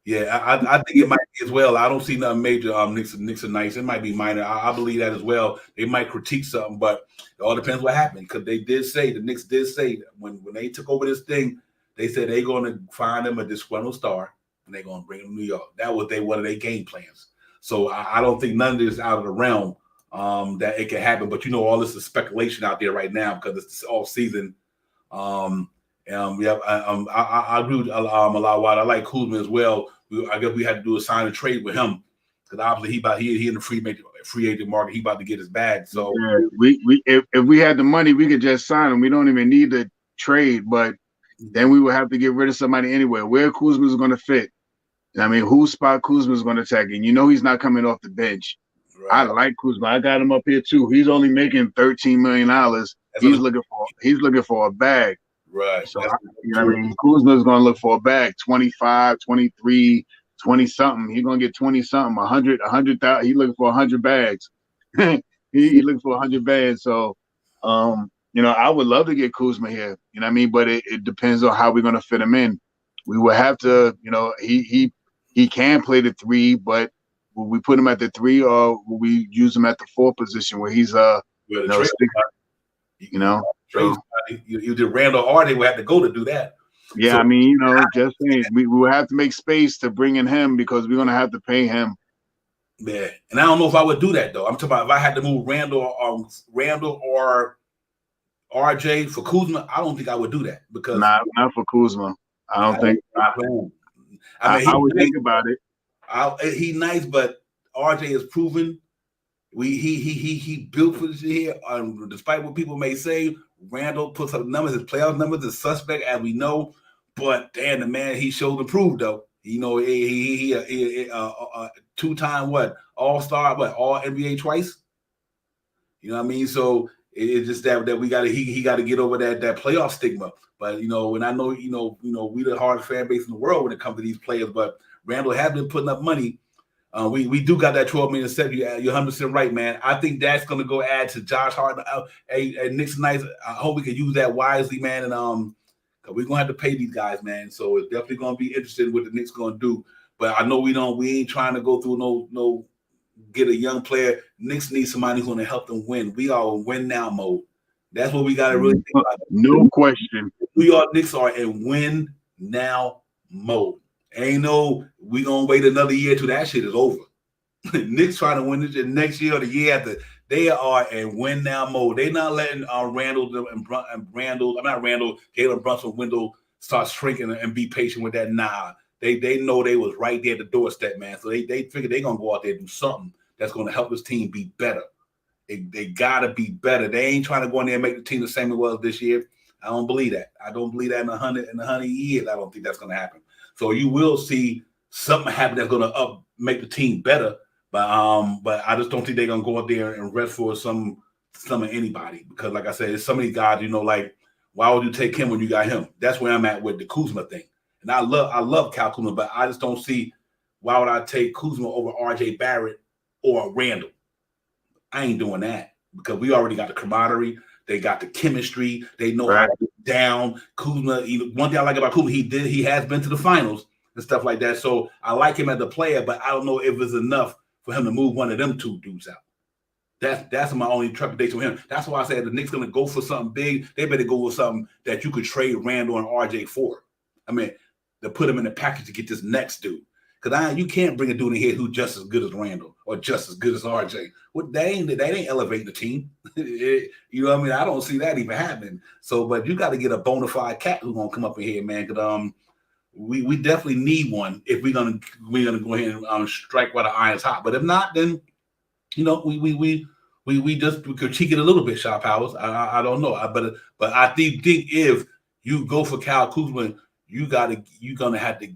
Yeah, I think it might be as well. I don't see nothing major. Knicks are nice. It might be minor. I believe that as well. They might critique something, but it all depends what happened. Because the Knicks did say that when they took over this thing, they said they're going to find them a disgruntled star and they're going to bring them to New York. That was one of their game plans. So I don't think none of this is out of the realm that it can happen. But you know, all this is speculation out there right now because it's off season. I agree with a lot. I like Kuzma as well. I guess we had to do a sign and trade with him because obviously he in the free agent market. He about to get his bag. So yeah, if we had the money, we could just sign him. We don't even need to trade, but then we would have to get rid of somebody anyway. Where Kuzma is going to fit? I mean, whose spot Kuzma is going to take? And you know he's not coming off the bench. Right. I like Kuzma. I got him up here too. He's only making $13 million. He's looking for a bag. Right. So, you know what I mean? Kuzma's going to look for a bag, 25, 23, 20-something. He's going to get 20-something, 100,000. He's looking for 100 bags. He's looking for 100 bags. So, you know, I would love to get Kuzma here. You know what I mean? But it depends on how we're going to fit him in. We will have to, you know, he can play the 3, but will we put him at the 3 or will we use him at the 4 position where he's you know, so, you did Randall Hardy would have to go to do that. Yeah, so, I mean, you know, just saying, we will have to make space to bring in him because we're gonna have to pay him. Yeah, and I don't know if I would do that though. I'm talking about if I had to move Randall or RJ for Kuzma. I don't think I would do that because not for Kuzma. I mean, I would think about it. He's nice, but RJ is proven. He built for this here. Despite what people may say, Randall puts up numbers. His playoff numbers is suspect, as we know. But damn, the man, he showed and proved though. You know, he 2-time All-Star, All NBA twice. You know what I mean? So it's just that we got to he got to get over that playoff stigma. But you know, and I know you know we the hardest fan base in the world when it comes to these players. But Randall has been putting up money. We do got that 12 million set. You're 100% right, man. I think that's going to go add to Josh Hart and Knicks nice. I hope we can use that wisely, man. And we're gonna have to pay these guys, man. So it's definitely gonna be interesting what the Knicks gonna do. But I know we ain't trying to go through no get a young player. Knicks need somebody who's gonna help them win. We are in win now mode. That's what we gotta really think about. No question. Knicks are in win now mode. Ain't no we gonna wait another year till that shit is over. Knicks trying to win this next year or the year after. They are in win now mode. They're not letting Jalen Brunson window start shrinking and be patient with that. Nah, they know they was right there at the doorstep, man. So they figure they're gonna go out there and do something that's gonna help this team be better. They gotta be better. They ain't trying to go in there and make the team the same it was this year. I don't believe that. I don't believe that in 100 years. I don't think that's gonna happen. So you will see something happen that's gonna make the team better. But I just don't think they're gonna go out there and rest for some of anybody because, like I said, there's so many guys. You know, like why would you take him when you got him? That's where I'm at with the Kuzma thing. And I love Cal Kuzma, but I just don't see why would I take Kuzma over RJ Barrett or Randall. I ain't doing that because we already got the camaraderie. They got the chemistry. They know Right. how to get down. Kuzma, one thing I like about Kuzma, he has been to the finals and stuff like that. So I like him as a player, but I don't know if it's enough for him to move one of them two dudes out. That's my only trepidation with him. That's why I said the Knicks gonna go for something big. They better go with something that you could trade Randall and RJ for. I mean, to put them in the package to get this next dude. Because you can't bring a dude in here who's just as good as Randall or just as good as RJ. That ain't elevating the team. You know what I mean? I don't see that even happening. So, but you got to get a bona fide cat who's gonna come up in here, man. Because we definitely need one if we're gonna go ahead and strike while the iron's hot. But if not, then we just critique it a little bit, Shop Powers. I don't know, but I think if you go for Kyle Kuzma, you're gonna have to.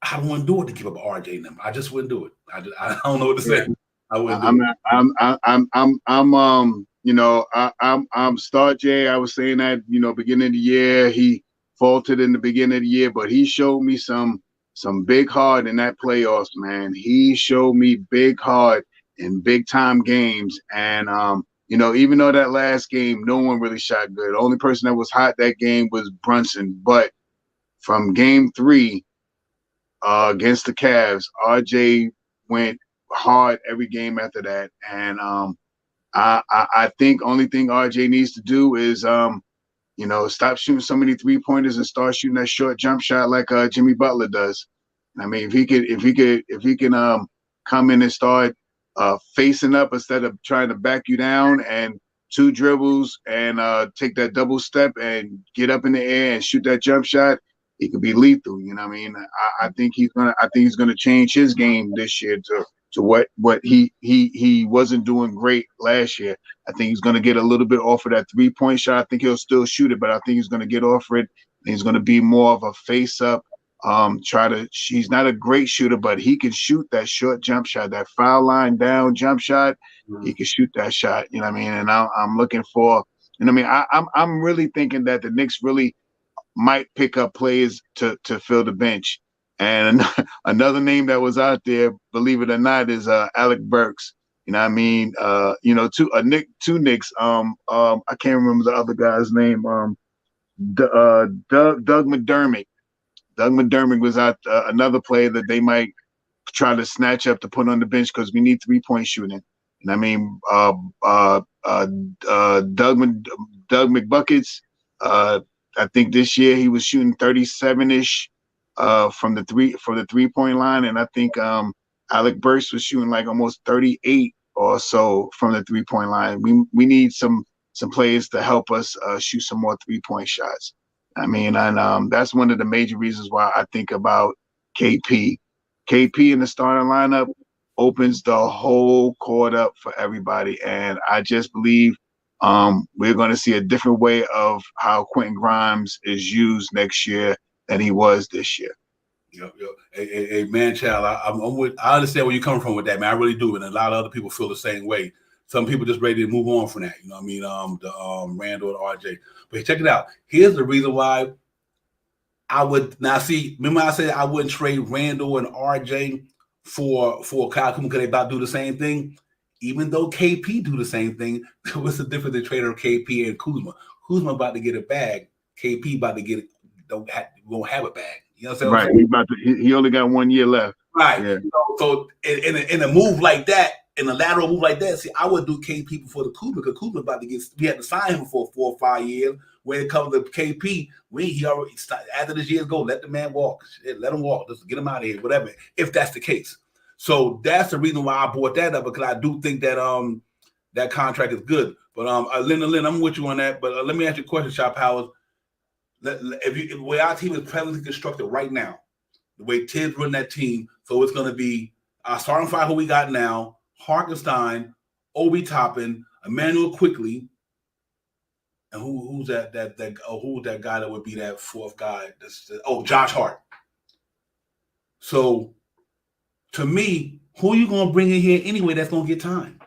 I don't want to do it to give up RJ and them. I just wouldn't do it. I don't know what to say. I wouldn't do it. I'm Star J. I was saying that, beginning of the year, he faltered in the beginning of the year, but he showed me some big heart in that playoffs, man. He showed me big heart in big time games. And, even though that last game, no one really shot good. The only person that was hot that game was Brunson. But from game 3, against the Cavs, RJ went hard every game after that, and I think only thing RJ needs to do is stop shooting so many 3-pointers and start shooting that short jump shot like Jimmy Butler does. I mean, if he can come in and start facing up instead of trying to back you down and 2 dribbles and take that double step and get up in the air and shoot that jump shot, he could be lethal. You know what I mean? I think he's gonna change his game this year to what he wasn't doing great last year. I think he's gonna get a little bit off of that 3-point shot. I think he'll still shoot it, but I think he's gonna get off it. He's gonna be more of a face up. He's not a great shooter, but he can shoot that short jump shot, that foul line down jump shot. He can shoot that shot. You know what I mean? And I'm looking for. You know what I mean? I'm really thinking that the Knicks really might pick up players to fill the bench. And another name that was out there, believe it or not, is Alec Burks. You know what I mean? Two Knicks. I can't remember the other guy's name. Doug McDermott. Doug McDermott was out, another player that they might try to snatch up to put on the bench because we need 3-point shooting. And I mean, Doug McBuckets. I think this year he was shooting 37-ish from the 3-point line, and I think Alec Burks was shooting like almost 38 or so from the 3-point line. We need some players to help us shoot some more 3-point shots. I mean, and that's one of the major reasons why I think about KP. KP in the starting lineup opens the whole court up for everybody, and I just believe we're going to see a different way of how Quentin Grimes is used next year than he was this year. Yep. Hey, man, child, I understand where you're coming from with that, man. I really do, and a lot of other people feel the same way. Some people just ready to move on from that. You know what I mean? The Randall and RJ. But check it out. Here's the reason why I would now see. Remember, I said I wouldn't trade Randall and RJ for Kyle Kuzma because they about to do the same thing. Even though KP do the same thing, what's the difference in trading KP and Kuzma? Kuzma about to get a bag. KP about to get it. Won't have a bag. You know what I'm saying? Right. He only got 1 year left. Right. Yeah. So in a move like that, in a lateral move like that, see, I would do KP before the Kuzma because Kuzma about to get. We had to sign him for 4 or 5 years. When it comes to KP, he already started, after this year's go, let the man walk. Let him walk. Just get him out of here, whatever. If that's the case. So that's the reason why I brought that up, because I do think that that contract is good. But Lynn, I'm with you on that. But let me ask you a question, Shop Howard. If the way our team is presently constructed right now, the way Tibbs run that team, so it's going to be our starting five who we got now: Hartenstein, Obi Toppin, Emmanuel Quickly, and who's that guy that would be that fourth guy? Josh Hart. So, to me, who are you going to bring in here anyway that's going to get time?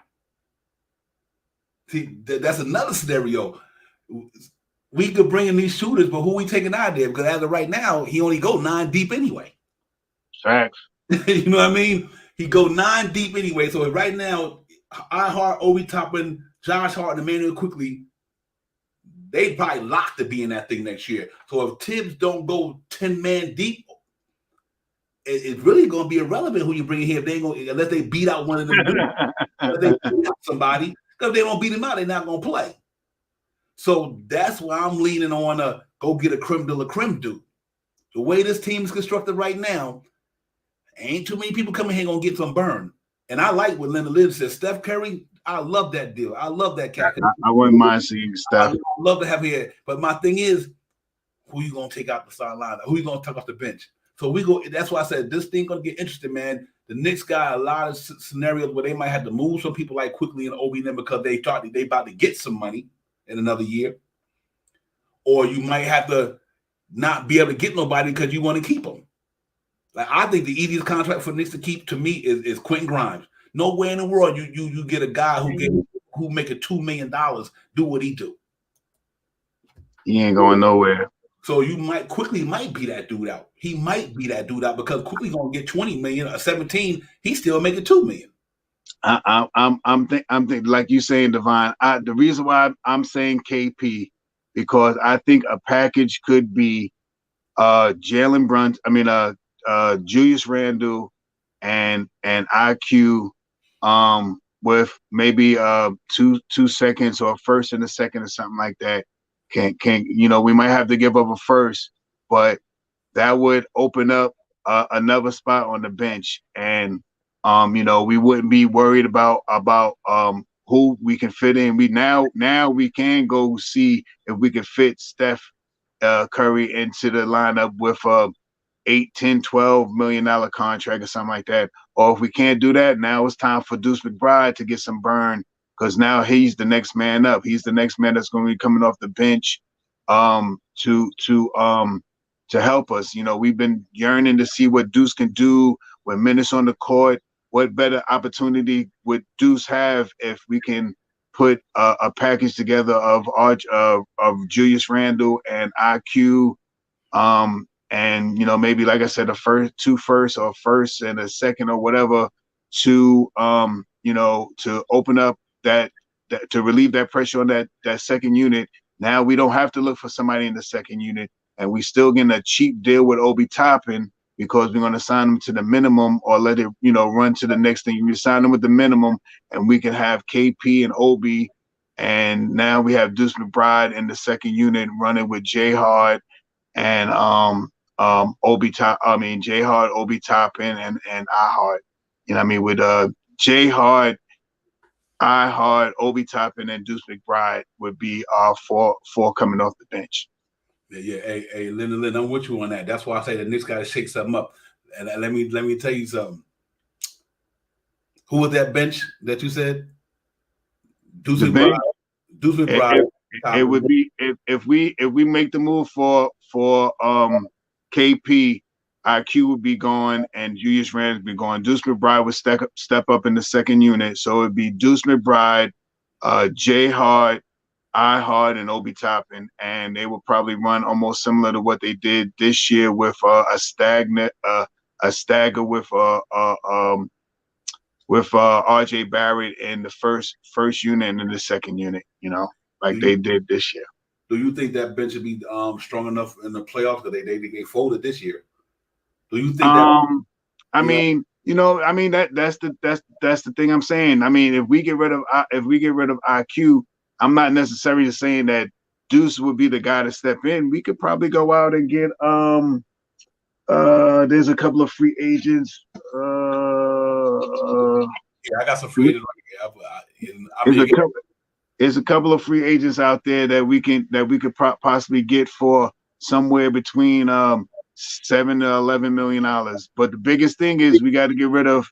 See, that's another scenario. We could bring in these shooters, but who we taking out there? Because as of right now, he only go 9 deep anyway. Facts. You know what I mean? He go 9 deep anyway. So right now, Hart, Obi Toppin, Josh Hart, and Emmanuel Quickly, they probably locked to be in that thing next year. So if Tibbs don't go 10-man deep, it's really going to be irrelevant who you bring in here if they ain't gonna, unless they beat out one of them dudes. If they beat out somebody, because if they don't beat them out, they're not going to play. So that's why I'm leaning on go get a creme de la creme dude. The way this team is constructed right now, ain't too many people coming here going to get some burn. And I like what Leonard Lynn said. Steph Curry, I love that deal. I love that cat. I wouldn't mind seeing Steph. I love to have here. But my thing is, who you going to take out the sideline? Who you going to take off the bench? So we go. That's why I said this thing gonna get interesting, man. The Knicks got a lot of scenarios where they might have to move some people like quickly and Obi them because they thought they about to get some money in another year, or you might have to not be able to get nobody because you want to keep them. Like I think the easiest contract for Knicks to keep to me is Quentin Grimes. Nowhere in the world you get a guy who making $2 million do what he do. He ain't going nowhere. So you might be that dude out. He might be that dude out because quickly gonna get 20 million or 17. He's still making 2 million. I'm thinking like you saying, Divine. The reason why I'm saying KP because I think a package could be Jalen Brunson. I mean, Julius Randle and IQ with maybe 2 seconds or a first and a second or something like that. Can we might have to give up a first, but that would open up another spot on the bench, and we wouldn't be worried about who we can fit in. Now we can go see if we can fit Steph Curry into the lineup with $8, $10, $12 million contract or something like that. Or if we can't do that, now it's time for Deuce McBride to get some burn. Because now he's the next man up. He's the next man that's going to be coming off the bench to help us. We've been yearning to see what Deuce can do with minutes on the court. What better opportunity would Deuce have if we can put a package together of Julius Randle and IQ, and maybe like I said, two firsts or first and a second or whatever to to open up that to relieve that pressure on that second unit. Now we don't have to look for somebody in the second unit, and we still getting a cheap deal with Obi Toppin because we're going to sign him to the minimum or let it run to the next thing. We sign him with the minimum, and we can have KP and Obi, and now we have Deuce McBride in the second unit running with J Hard and J Hard, Obi Toppin, and I Hard. With J Hard, I Hard, Obi Toppin, and Deuce McBride would be our four coming off the bench. Yeah. Hey, Lynn, I'm with you on that. That's why I say the Knicks got to shake something up. And let me tell you something. Who was that bench that you said? Deuce McBride. It would be if we make the move for KP. IQ would be gone and Julius Randle would be gone. Deuce McBride would step up in the second unit. So it would be Deuce McBride, J Hard, I Hard, and Obi Toppin. And they would probably run almost similar to what they did this year with a stagger with RJ Barrett in the first unit and in the second unit, like they did this year. Do you think that bench would be strong enough in the playoffs? Because they folded this year. Do you think that? That's the thing I'm saying. I mean, if we get rid of IQ, I'm not necessarily saying that Deuce would be the guy to step in. We could probably go out and get there's a couple of free agents. I got some free agents right here. There's a couple of free agents out there that we could possibly get for somewhere between $7 to $11 million. But the biggest thing is we got to get rid of.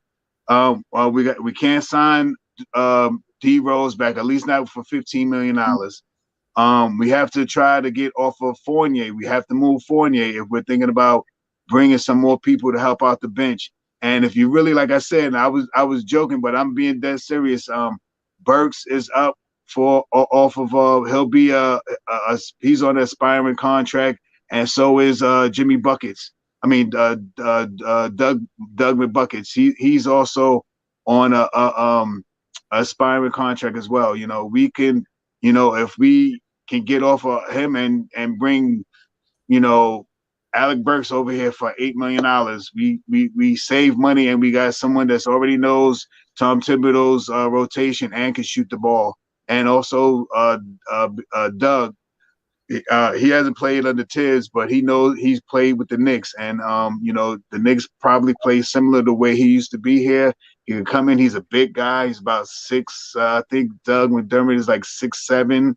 We can't sign D Rose back, at least not for $15 million. We have to try to get off of Fournier. We have to move Fournier if we're thinking about bringing some more people to help out the bench. And if you really, like I said, I was joking, but I'm being dead serious. Burks is up off of he'll be he's on an aspiring contract, and so is Jimmy Buckets. I mean Doug McBuckets. He's also on a aspiring contract as well. We can, if we can get off of him and bring, Alec Burks over here for $8 million. We save money, and we got someone that's already knows Tom Thibodeau's rotation and can shoot the ball. And also Doug. He hasn't played under Tibbs, but he knows he's played with the Knicks, and the Knicks probably play similar to the way he used to be here. He can come in. He's a big guy. He's about 6. I think Doug McDermott is like 6'7",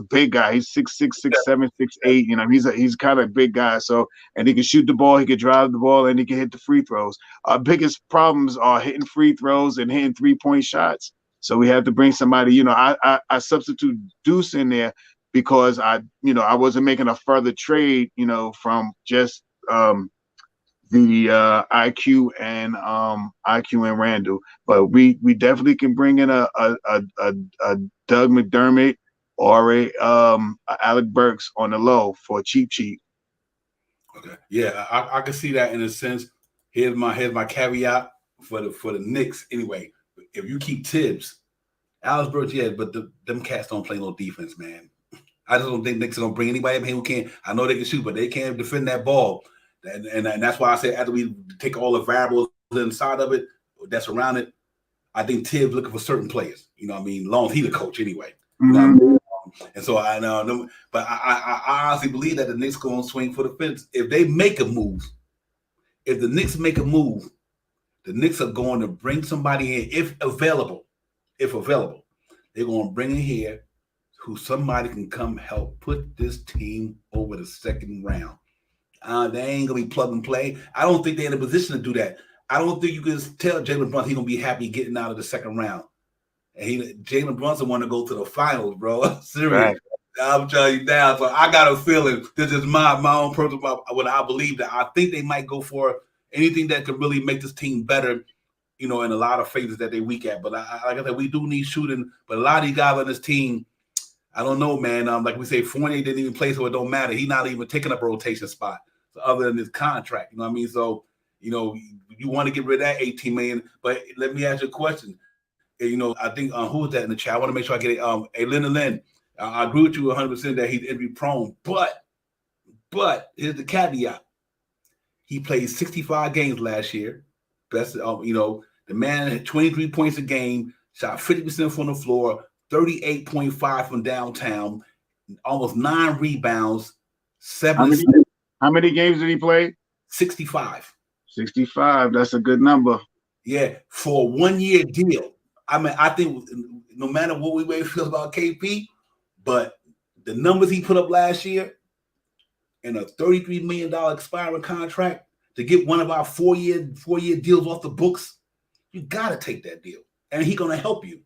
big guy. He's 6'6", 6'7", 6'8". He's kind of a big guy. So, and he can shoot the ball. He can drive the ball, and he can hit the free throws. Our biggest problems are hitting free throws and hitting 3-point shots. So we have to bring somebody. I substitute Deuce in there, because I wasn't making a further trade, from just the IQ and Randall, but we definitely can bring in a Doug McDermott or a Alec Burks on the low for cheap. Okay, yeah, I can see that in a sense. Here's my caveat for the Knicks anyway. If you keep Tibbs, Alex Burks, yeah, but them cats don't play no defense, man. I just don't think Knicks are going to bring anybody up here who can. I know they can shoot, but they can't defend that ball. And that's why I say after we take all the variables inside of it, that's around it, I think Tibbs looking for certain players. You know what I mean? Long as he's the coach anyway. Mm-hmm. You know what I mean? And so I know, but I honestly believe that the Knicks going to swing for the fence. If they make a move, if the Knicks make a move, the Knicks are going to bring somebody in, if available. They're going to bring in here who somebody can come help put this team over the second round. They ain't going to be plug and play. I don't think they're in a position to do that. I don't think you can tell Jalen Brunson he's going to be happy getting out of the second round. And Jalen Brunson want to go to the finals, bro. Seriously. Right. I'm telling you now. So I got a feeling, this is my own personal, what I believe, that I think they might go for anything that could really make this team better, in a lot of phases that they weak at. But like I said, we do need shooting. But a lot of these guys on this team, I don't know, man. Like we say, Fournier didn't even play, so it don't matter. He's not even taking up a rotation spot, other than his contract. You know what I mean? So, you want to get rid of that $18 million. But let me ask you a question. I think who was that in the chat? I want to make sure I get it. Hey, Lynn. I agree with you 100% that he's injury prone. But here's the caveat. He played 65 games last year. Best, the man had 23 points a game, shot 50% from the floor, 38.5 from downtown, almost 9 rebounds, 7. How many games did he play? 65. 65. That's a good number. Yeah, for a 1-year deal. I mean, I think no matter what we may feel about KP, but the numbers he put up last year and a $33 million expiring contract to get one of our 4-year deals off the books, you got to take that deal. And he's going to help you.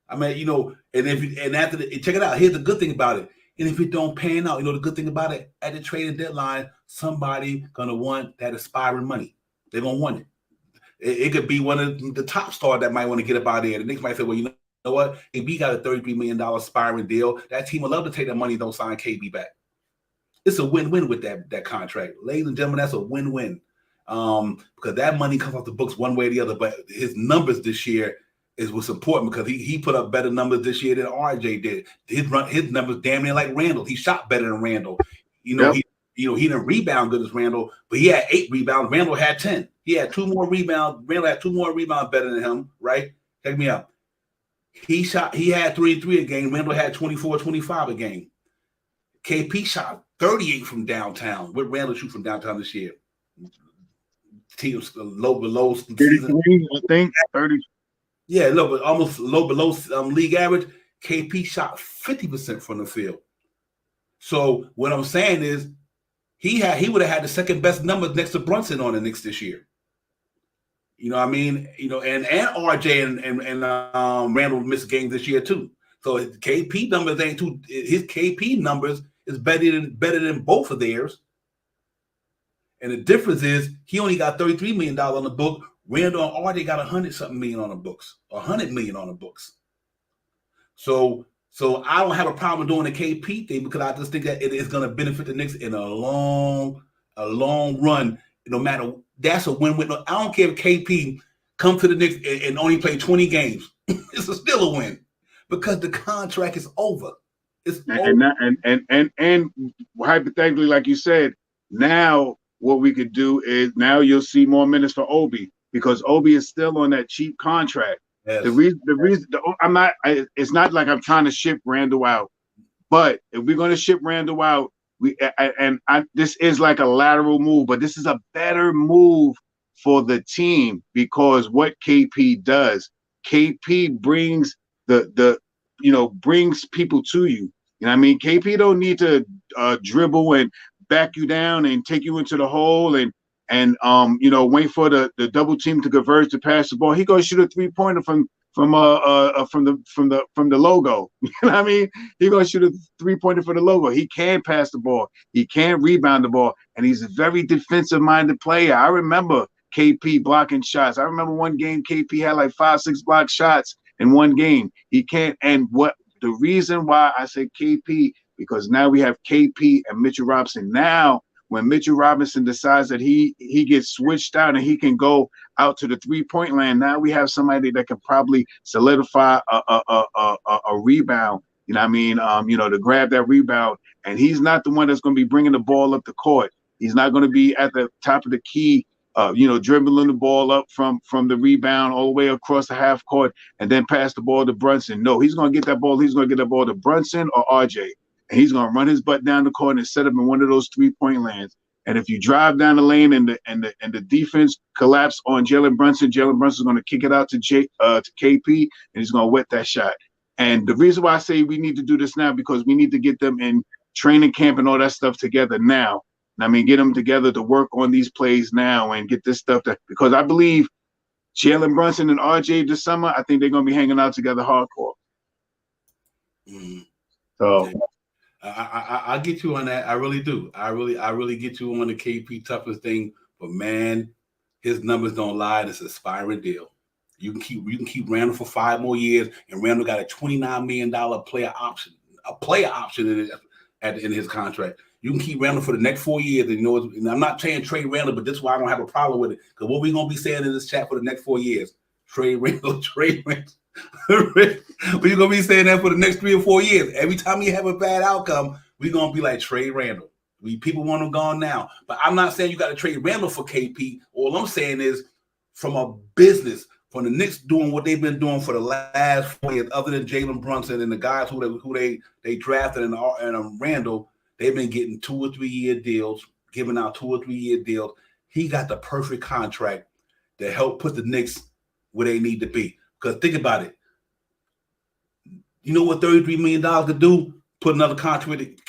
I mean, check it out. Here's the good thing about it. And if it don't pan out, the good thing about it, at the trading deadline, somebody going to want that expiring money. They're going to want it. It could be one of the top stars that might want to get up out there. The Knicks might say, well, you know what? If we got a $33 million expiring deal, that team would love to take that money and don't sign KB back. It's a win-win with that contract. Ladies and gentlemen, that's a win-win. Because that money comes off the books one way or the other. But his numbers this year is what's important, because he put up better numbers this year than RJ did. His numbers damn near like Randall. He shot better than Randall. Yep. He didn't rebound good as Randall, but he had 8 rebounds. Randall had 10. He had 2 more rebounds. Randall had 2 more rebounds better than him, right? Check me out. He had 3 a game. Randall had 24, 25 a game. KP shot 38 from downtown. What Randall shoot from downtown this year? Teams below 33, I think. 30. Yeah, almost low below league average. KP shot 50% from the field. So what I'm saying is, he would have had the second best numbers next to Brunson on the Knicks this year. You know what I mean? And RJ and Randall missed games this year too. So his KP numbers ain't too. His KP numbers is better than both of theirs. And the difference is he only got $33 million on the book. Randall and RJ got 100-something million on the books, $100 million on the books. So I don't have a problem doing the KP thing, because I just think that it is going to benefit the Knicks in a long run. No matter, that's a win-win. I don't care if KP come to the Knicks and only play 20 games. It's still a win, because the contract is over. It's and and hypothetically, like you said, now what we could do is now you'll see more minutes for Obi because Obi is still on that cheap contract. yes. I'm not. It's not like I'm trying to ship Randall out, but if we're going to ship Randall out, this is like a lateral move, but this is a better move for the team because what KP does, KP brings brings people to you. You know what I mean? KP don't need to dribble and back you down and take you into the hole and wait for the double team to converge to pass the ball. He goes shoot a 3-pointer from the logo. You know what I mean? He gonna shoot a 3-pointer for the logo. He can pass the ball. He can rebound the ball, and he's a very defensive-minded player. I remember KP blocking shots. I remember one game KP had like 5-6 block shots in one game. He can't. And what the reason why I say KP because now we have KP and Mitchell Robinson. Now, when Mitchell Robinson decides that he gets switched out and he can go out to the 3-point land, now we have somebody that can probably solidify a rebound. You know what I mean? To grab that rebound. And he's not the one that's going to be bringing the ball up the court. He's not going to be at the top of the key, dribbling the ball up from the rebound all the way across the half court and then pass the ball to Brunson. No, he's going to get that ball. He's going to get that ball to Brunson or RJ. And he's going to run his butt down the court and set up in one of those 3-point lands. And if you drive down the lane and the defense collapse on Jalen Brunson's going to kick it out to KP, and he's going to wet that shot. And the reason why I say we need to do this now because we need to get them in training camp and all that stuff together now. I mean, get them together to work on these plays now and get this stuff because I believe Jalen Brunson and RJ this summer, I think they're going to be hanging out together hardcore. So. I get you on that. I really do. I really get you on the KP toughest thing. But man, his numbers don't lie. It's an aspiring deal. You can keep Randall for 5 more years, and Randall got a $29 million player option in his contract. You can keep Randall for the next 4 years. And I'm not saying trade Randall, but this is why I don't have a problem with it. Because what we're gonna be saying in this chat for the next 4 years, trade Randall. We're gonna be saying that for the next 3 or 4 years. Every time you have a bad outcome, we're gonna be like trade Randall. People want him gone now. But I'm not saying you got to trade Randall for KP. All I'm saying is from a business, from the Knicks doing what they've been doing for the last 4 years, other than Jalen Brunson and the guys who they drafted and Randall, they've been getting 2 or 3 year deals, giving out 2 or 3 year deals. He got the perfect contract to help put the Knicks where they need to be. Because think about it. You know what $33 million could do? Put another contract with it,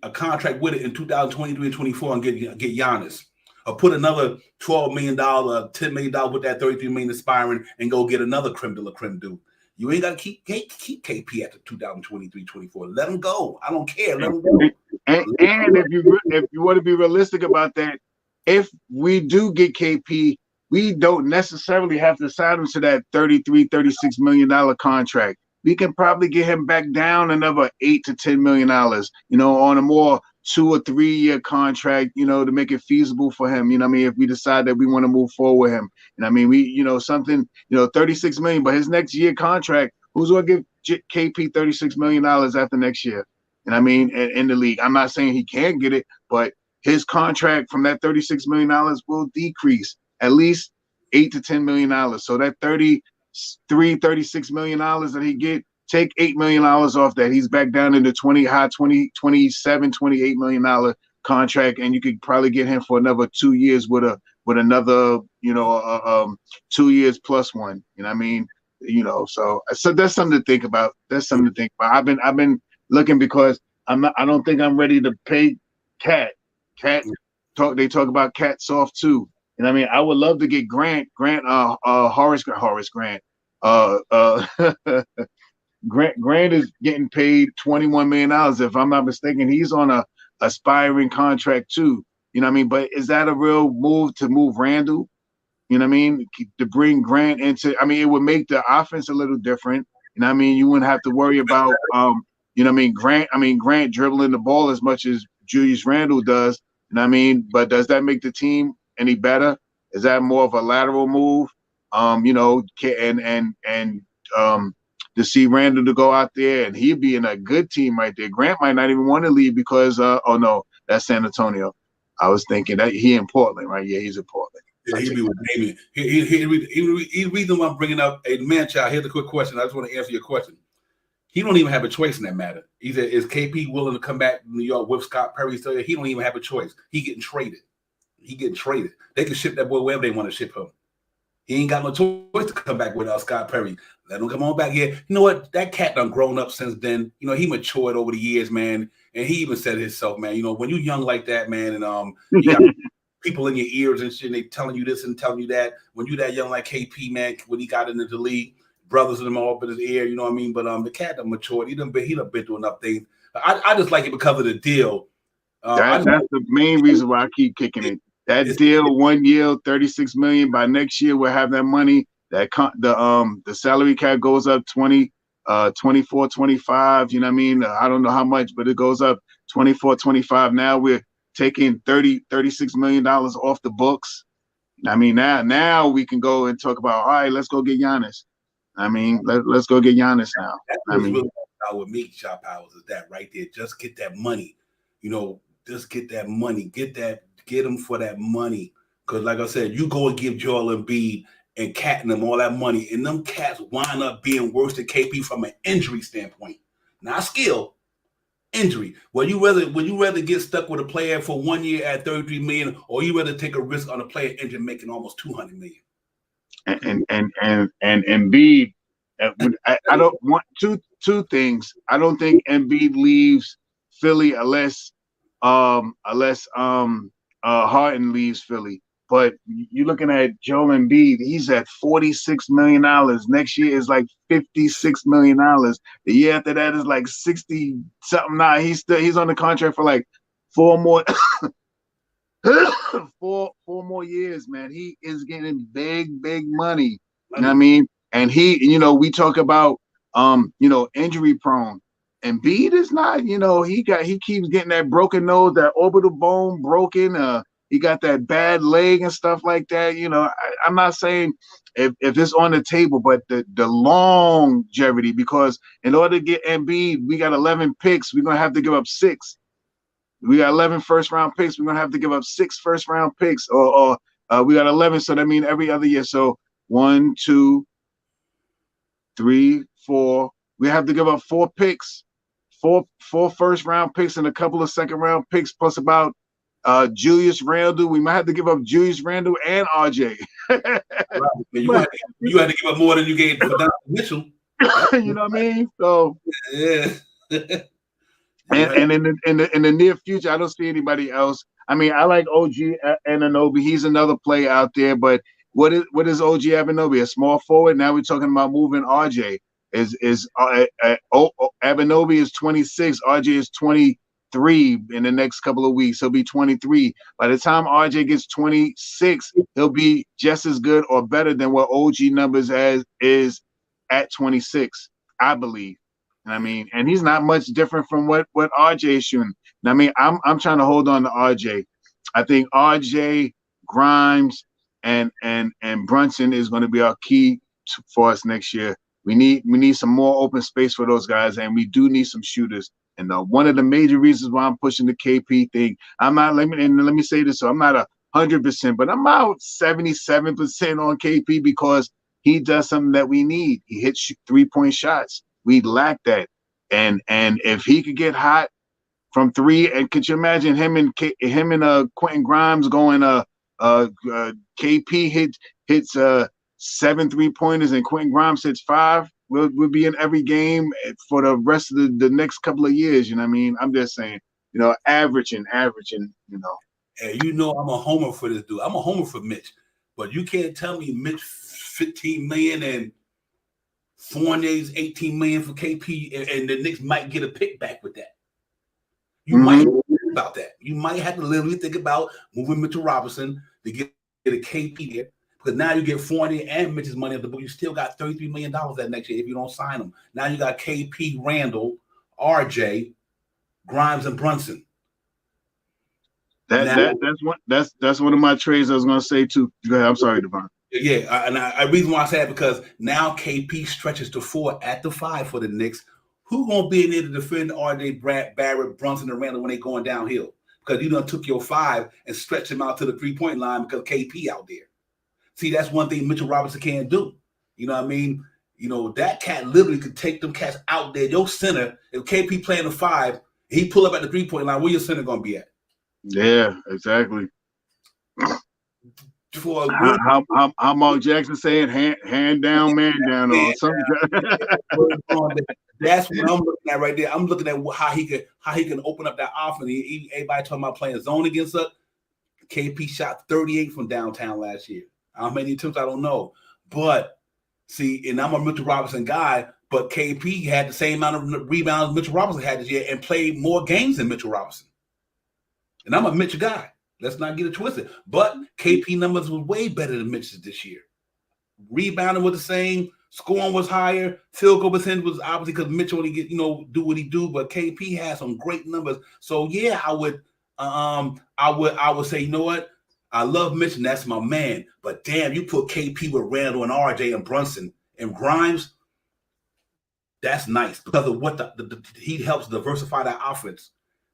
a contract with it in 2023 and 24 and get Giannis. Or put another $12 million, $10 million with that $33 million aspiring and go get another creme de la creme dude. You ain't got to keep KP at the 2023-24. Let him go. I don't care. Let him go. And if you want to be realistic about that, if we do get KP, we don't necessarily have to sign him to that $36 million contract. We can probably get him back down another $8 to $10 million, on a more 2 or 3 year contract, to make it feasible for him. You know what I mean? If we decide that we want to move forward with him. And I mean, $36 million, but his next year contract, who's going to give KP $36 million after next year? And I mean, in the league, I'm not saying he can't get it, but his contract from that $36 million will decrease at least $8 to $10 million. So that $36 million that he get, take $8 million off that. He's back down in the 27, $28 million contract, and you could probably get him for another 2 years with another 2 years plus one. You know what I mean? So that's something to think about. I've been looking because I don't think I'm ready to pay Cat. They talk about Cat soft too. And I mean, I would love to get Horace Grant. Grant is getting paid $21 million. If I'm not mistaken, he's on a aspiring contract too. You know what I mean? But is that a real move to move Randall? You know what I mean? To bring Grant into, I mean, it would make the offense a little different. You know what I mean? You wouldn't have to worry about, Grant dribbling the ball as much as Julius Randle does. You know what I mean? But does that make the team any better? Is that more of a lateral move? to see Randall to go out there, and he'd be in a good team right there. Grant might not even want to leave because oh no, that's San Antonio. I was thinking that he in Portland, right? Yeah, he's in Portland. Yeah, he'd be with Damian. He reason why I'm bringing up a man child. Here's a quick question. I just want to answer your question. He don't even have a choice in that matter. Either is KP willing to come back to New York with Scott Perry? So he don't even have a choice. He getting traded. They can ship that boy wherever they want to ship him. He ain't got no choice to come back with Scott Perry. Let him come on back here. You know what? That cat done grown up since then. You know, he matured over the years, man. And he even said himself, man, you know, when you young like that, man, and you got people in your ears and shit, and they telling you this and telling you that. When you that young like KP, man, when he got into the league, brothers and them all up in his ear, you know what I mean? But the cat done matured. He done been through enough things. I just like it because of the deal. That's the main reason why I keep kicking it. That deal, 1 year, $36 million. By next year, we'll have that money. The salary cap goes up 24, 25. You know what I mean? I don't know how much, but it goes up 24, 25. Now we're taking $36 million off the books. I mean, now we can go and talk about, all right, let's go get Giannis. I mean, let's go get Giannis now. That's really about with me, Shot Powers, is that right there. Just get that money. You know, just get that money. Get them for that money. Because like I said, you go and give Joel Embiid and Cat and them all that money, and them cats wind up being worse than KP from an injury standpoint. Not skill, injury. Would you rather get stuck with a player for 1 year at $33 million, or you rather take a risk on a player injured making almost $200 million? And Embiid, I don't want two things. I don't think Embiid leaves Philly unless Harden leaves Philly. But you're looking at Joel Embiid, he's at $46 million. Next year is like $56 million. The year after that is like 60 something. Now he's on the contract for like 4 more 4 more years, man. He is getting big money. You know what I mean? And we talk about injury prone. Embiid is not, he keeps getting that broken nose, that orbital bone broken. He got that bad leg and stuff like that. I'm not saying if it's on the table, but the longevity, because in order to get Embiid, we got 11 picks. We're going to have to give up 6. We got 11 first-round picks. We're going to have to give up 6 first-round picks. Or we got 11, so that means every other year. So 1, 2, 3, 4. We have to give up 4 picks, 4 first-round picks and a couple of second-round picks, plus about Julius Randle. We might have to give up Julius Randle and RJ. Right. You had to give up more than you gave for Donovan Mitchell. You know what I mean? So yeah. and in the near future, I don't see anybody else. I mean, I like OG Anunoby. He's another player out there, but what is OG Anunoby? A small forward. Now we're talking about moving RJ. Anunoby is 26. RJ is 23 in the next couple of weeks. He'll be 23. By the time RJ gets 26, he'll be just as good or better than what OG numbers is at 26, I believe. I mean, and he's not much different from what RJ is shooting. I mean, I'm trying to hold on to RJ. I think RJ, Grimes, and Brunson is going to be our key for us next year. We need some more open space for those guys, and we do need some shooters. And one of the major reasons why I'm pushing the KP thing, let me say this, so I'm not 100%, but I'm about 77% on KP because he does something that we need. He hits 3-point shots. We lack that, and if he could get hot from 3, and could you imagine him and Quentin Grimes going? KP hits 7 3-pointers and Quentin Grimes hits 5. We'll be in every game for the rest of the next couple of years. You know what I mean? I'm just saying, averaging. Hey, I'm a homer for this dude. I'm a homer for Mitch, but you can't tell me Mitch $15 million and Fournier's $18 million for KP, and the Knicks might get a pick back with that. You might think about that. You might have to literally think about moving Mitchell Robinson to get a KP there, because now you get Fournier and Mitch's money at the book. You still got $33 million that next year if you don't sign them. Now you got KP, Randall, RJ, Grimes, and Brunson. That's one of my trades I was going to say too. Go ahead. I'm sorry, Devon. Yeah, and reason why I say that because now KP stretches to 4 at the 5 for the Knicks. Who gonna be in there to defend RJ Barrett, Brunson, and Randall when they going downhill? Because you done took your 5 and stretched him out to the 3-point line because KP out there. See, that's one thing Mitchell Robinson can't do. You know what I mean? You know, that cat literally could take them cats out there. Your center, if KP playing the 5, he pull up at the 3-point line, where your center gonna be at? Yeah, exactly. For a real How Mark Jackson saying hand down, man down, or something. That's what I'm looking at right there. I'm looking at how he can open up that offense. Everybody talking about playing zone against us. KP shot 38 from downtown last year. How many attempts I don't know, but see, and I'm a Mitchell Robinson guy, but KP had the same amount of rebounds Mitchell Robinson had this year and played more games than Mitchell Robinson. And I'm a Mitchell guy. Let's not get it twisted. But KP numbers was way better than Mitch's this year. Rebounding was the same. Scoring was higher. Field goal percentage was obviously because Mitchell only get do what he do. But KP has some great numbers. So yeah, I would say, you know what? I love Mitch, and that's my man. But damn, you put KP with Randall and RJ and Brunson and Grimes. That's nice because of what he helps diversify that offense.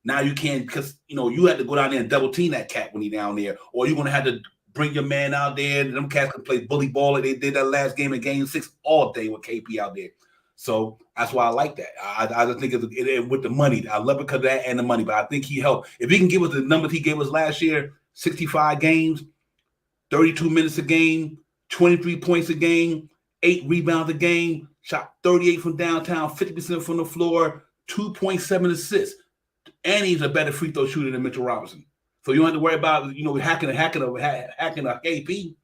Now you can't, because you had to go down there and double team that cat when he down there, or you're gonna have to bring your man out there. And them cats can play bully ball. They did that last game in Game 6 all day with KP out there. So that's why I like that. I just think it with the money. I love it because of that and the money. But I think he helped. If he can give us the numbers he gave us last year, 65 games, 32 minutes a game, 23 points a game, 8 rebounds a game, shot 38 from downtown, 50% from the floor, 2.7 assists. And he's a better free throw shooter than Mitchell Robinson. So you don't have to worry about, hacking a KP.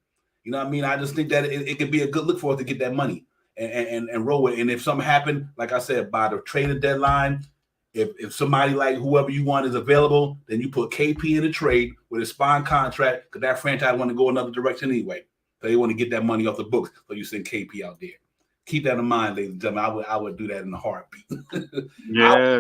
You know what I mean? I just think that it could be a good look for us to get that money and roll it. And if something happened, like I said, by the trade deadline, if somebody like whoever you want is available, then you put KP in the trade with a spine contract because that franchise want to go another direction anyway. So they want to get that money off the books. So you send KP out there. Keep that in mind, ladies and gentlemen. I would do that in a heartbeat. Yeah.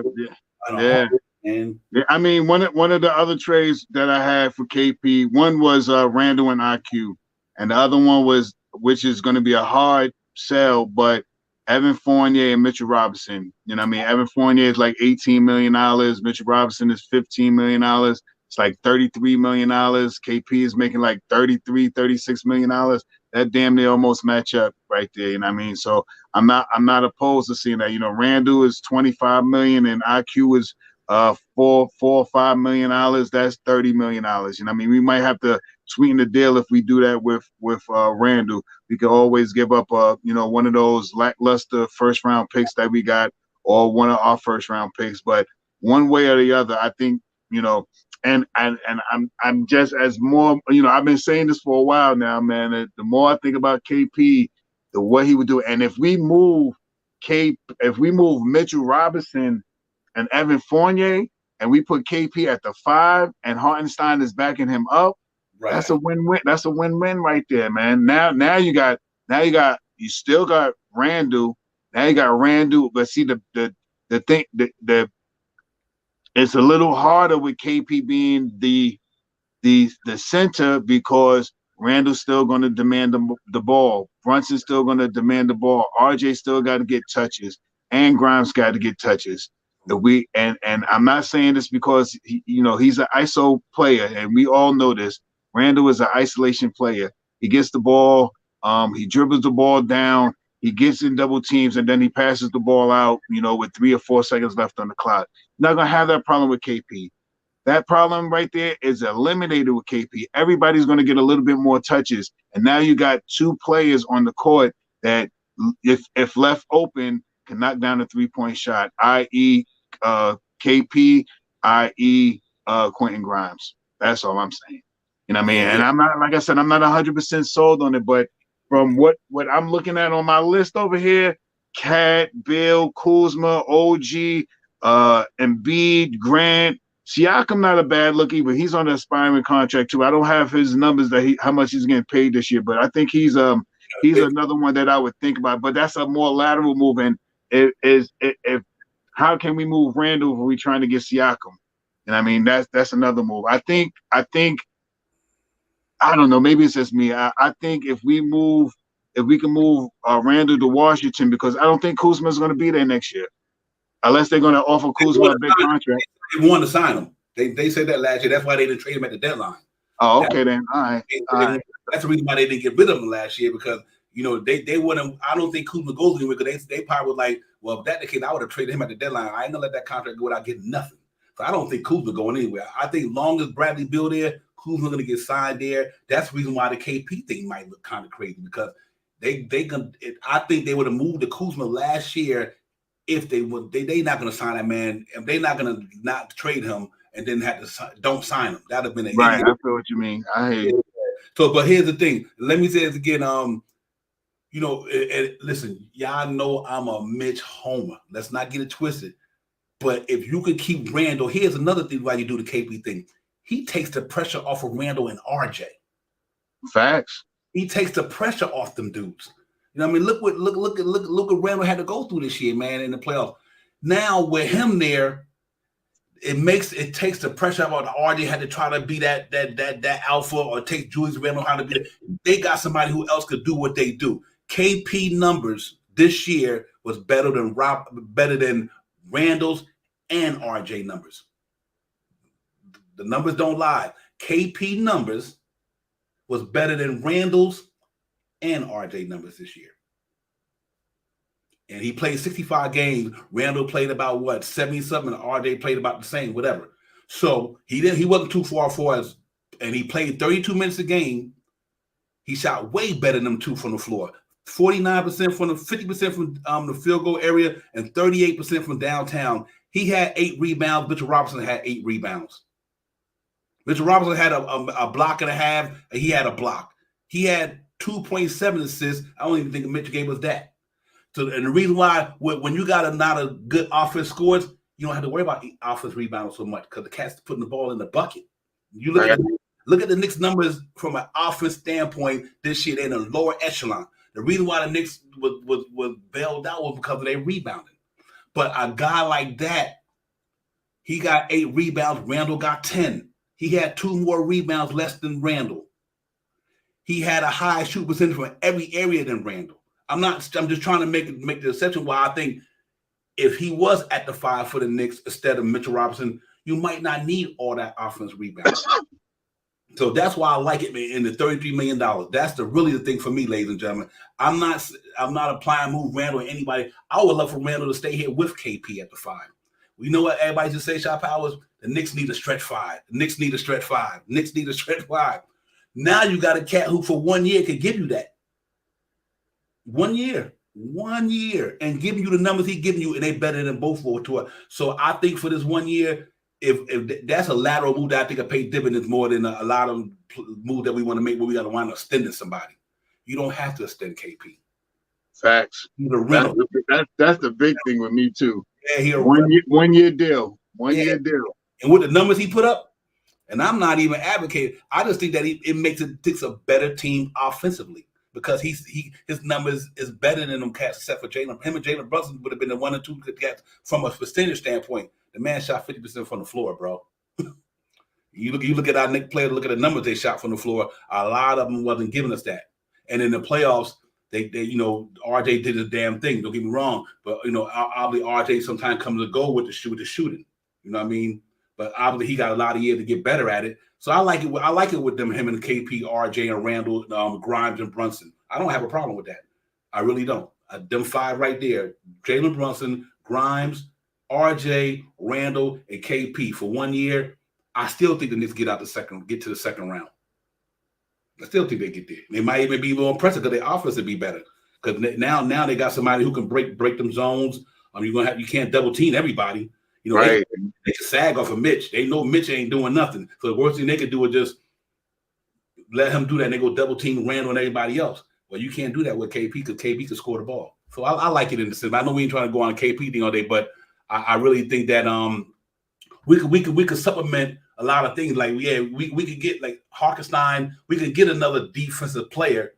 And I mean, one of the other trades that I had for KP, one was Randall and IQ, and the other one was, which is going to be a hard sell, but Evan Fournier and Mitchell Robinson. You know what I mean? Evan Fournier is like $18 million. Mitchell Robinson is $15 million. It's like $33 million. KP is making like $33, $36 million. That damn near almost match up right there. You know what I mean? So I'm not opposed to seeing that. Randall is $25 million and IQ is $4 or $5 million. That's $30 million. You know what I mean? We might have to sweeten the deal if we do that with Randall. We could always give up one of those lackluster first round picks that we got, or one of our first round picks. But one way or the other, I think, and I'm just as more, I've been saying this for a while now, man. The more I think about KP, the what he would do, and if we move Mitchell Robinson and Evan Fournier, and we put KP at the 5, and Hartenstein is backing him up, right. That's a win-win. That's a win-win right there, man. Now you still got Randall. Now you got Randall, but see the thing it's a little harder with KP being the center because Randall's still going to demand the ball. Brunson's still going to demand the ball. RJ still got to get touches, and Grimes got to get touches. And I'm not saying this because he's an ISO player, and we all know this. Randall is an isolation player. He gets the ball, he dribbles the ball down, he gets in double teams, and then he passes the ball out, with 3 or 4 seconds left on the clock. Not gonna have that problem with KP. That problem right there is eliminated with KP. Everybody's gonna get a little bit more touches, and now you got 2 players on the court that, if left open, can knock down a 3-point shot, i.e. KP, i.e. Quentin Grimes. That's all I'm saying. You know what I mean? And I'm not, like I said, I'm not 100% sold on it, but from what I'm looking at on my list over here, Cat, Bill, Kuzma, OG, Embiid, Grant, Siakam, not a bad look either. He's on an aspiring contract too. I don't have his numbers how much he's getting paid this year, but I think he's another one that I would think about. But that's a more lateral move. And if how can we move Randall if we're trying to get Siakam? And I mean that's another move. I think I don't know. Maybe it's just me. I think if we can move Randall to Washington, because I don't think Kuzma's going to be there next year, unless they're going to offer Kuzma a big contract. They wanted to sign him. They said that last year. That's why they didn't trade him at the deadline. Oh, okay then. All right. That's the reason why they didn't get rid of him last year, because they wouldn't. I don't think Kuzma goes anywhere, because they probably were like, well, if that's the case, I would have traded him at the deadline. I ain't gonna let that contract go without getting nothing. So I don't think Kuzma going anywhere. I think long as Bradley Beal there, Kuzma gonna get signed there. That's the reason why the KP thing might look kind of crazy, because I think they would have moved to Kuzma last year if they would. They not gonna sign that man. If they not gonna not trade him and then have to don't sign him. That'd have been right. I feel what you mean. I hear you. So, but here's the thing. Let me say this again. Listen, y'all know I'm a Mitch homer. Let's not get it twisted. But if you could keep Randall, here's another thing why you do the KP thing. He takes the pressure off of Randall and RJ. Facts. He takes the pressure off them dudes. You know what I mean? Look what Randall had to go through this year, man, in the playoffs. Now with him there, it takes the pressure out. RJ had to try to be that alpha, or take Julius Randle how to be. They got somebody who else could do what they do. KP numbers this year was better than Randall's and RJ numbers. The numbers don't lie. KP numbers was better than Randall's and RJ numbers this year. And he played 65 games. Randall played about 70-something, and RJ played about the same, whatever. So he wasn't too far for us. And he played 32 minutes a game. He shot way better than them two from the floor. 49% from 50% from the field goal area, and 38% from downtown. He had 8 rebounds. Mitchell Robinson had 8 rebounds. Mitchell Robinson had a block and a half, and he had a block. He had 2.7 assists. I don't even think Mitchell gave us that. So, and the reason why, when you got not a good offense scores, you don't have to worry about offense rebounds so much, because the cat's putting the ball in the bucket. You look at the Knicks numbers from an offense standpoint this year. They're in a lower echelon. The reason why the Knicks was bailed out was because of their rebounding. But a guy like that, he got 8 rebounds. Randall got 10. He had 2 more rebounds less than Randall. He had a high shoot percentage from every area than Randall. I'm just trying to make the exception why I think if he was at the 5 for the Knicks instead of Mitchell Robinson, you might not need all that offense rebound. So that's why I like it in the $33 million. That's really the thing for me, ladies and gentlemen. I'm not applying move Randall or anybody. I would love for Randall to stay here with KP at the 5. We know what everybody just say, Shot Powers? The Knicks need a stretch 5. The Knicks need a stretch 5. Knicks need a stretch 5. Now you got a cat who for 1 year could give you that. 1 year, and giving you the numbers he's giving you, and they better than both for tour. So I think for this 1 year, if that's a lateral move that I think I pay dividends more than a lot of moves that we want to make where we got to wind up extending somebody. You don't have to extend KP. Facts. That's the big thing with me too. Yeah, one year deal. One year deal. And with the numbers he put up, and I'm not even advocating, I just think that it makes it takes a better team offensively. Because his numbers is better than them cats except for Jalen. Him and Jalen Brunson would have been the 1 or 2 cats from a percentage standpoint. The man shot 50% from the floor, bro. You look at our Knicks players, look at the numbers they shot from the floor. A lot of them wasn't giving us that. And in the playoffs, they RJ did his damn thing. Don't get me wrong, but obviously RJ sometimes comes to go with the shooting. You know what I mean? But obviously he got a lot of years to get better at it. So I like it. I like it with them, him and KP, RJ, and Randall, Grimes, and Brunson. I don't have a problem with that. I really don't. Them 5 right there: Jalen Brunson, Grimes, RJ, Randall, and KP for 1 year. I still think the Knicks get to the second round. I still think they get there. They might even be a little impressive because their offense would be better. Because now they got somebody who can break them zones. You can't double team everybody. Right. They can sag off of Mitch. They know Mitch ain't doing nothing. So the worst thing they could do is just let him do that and they go double team Randall and everybody else. Well, you can't do that with KP because KP can score the ball. So I like it in the sense. I know we ain't trying to go on a KP thing all day, but I really think that we could supplement a lot of things. Like, we could get like Harkenstein. We could get another defensive player.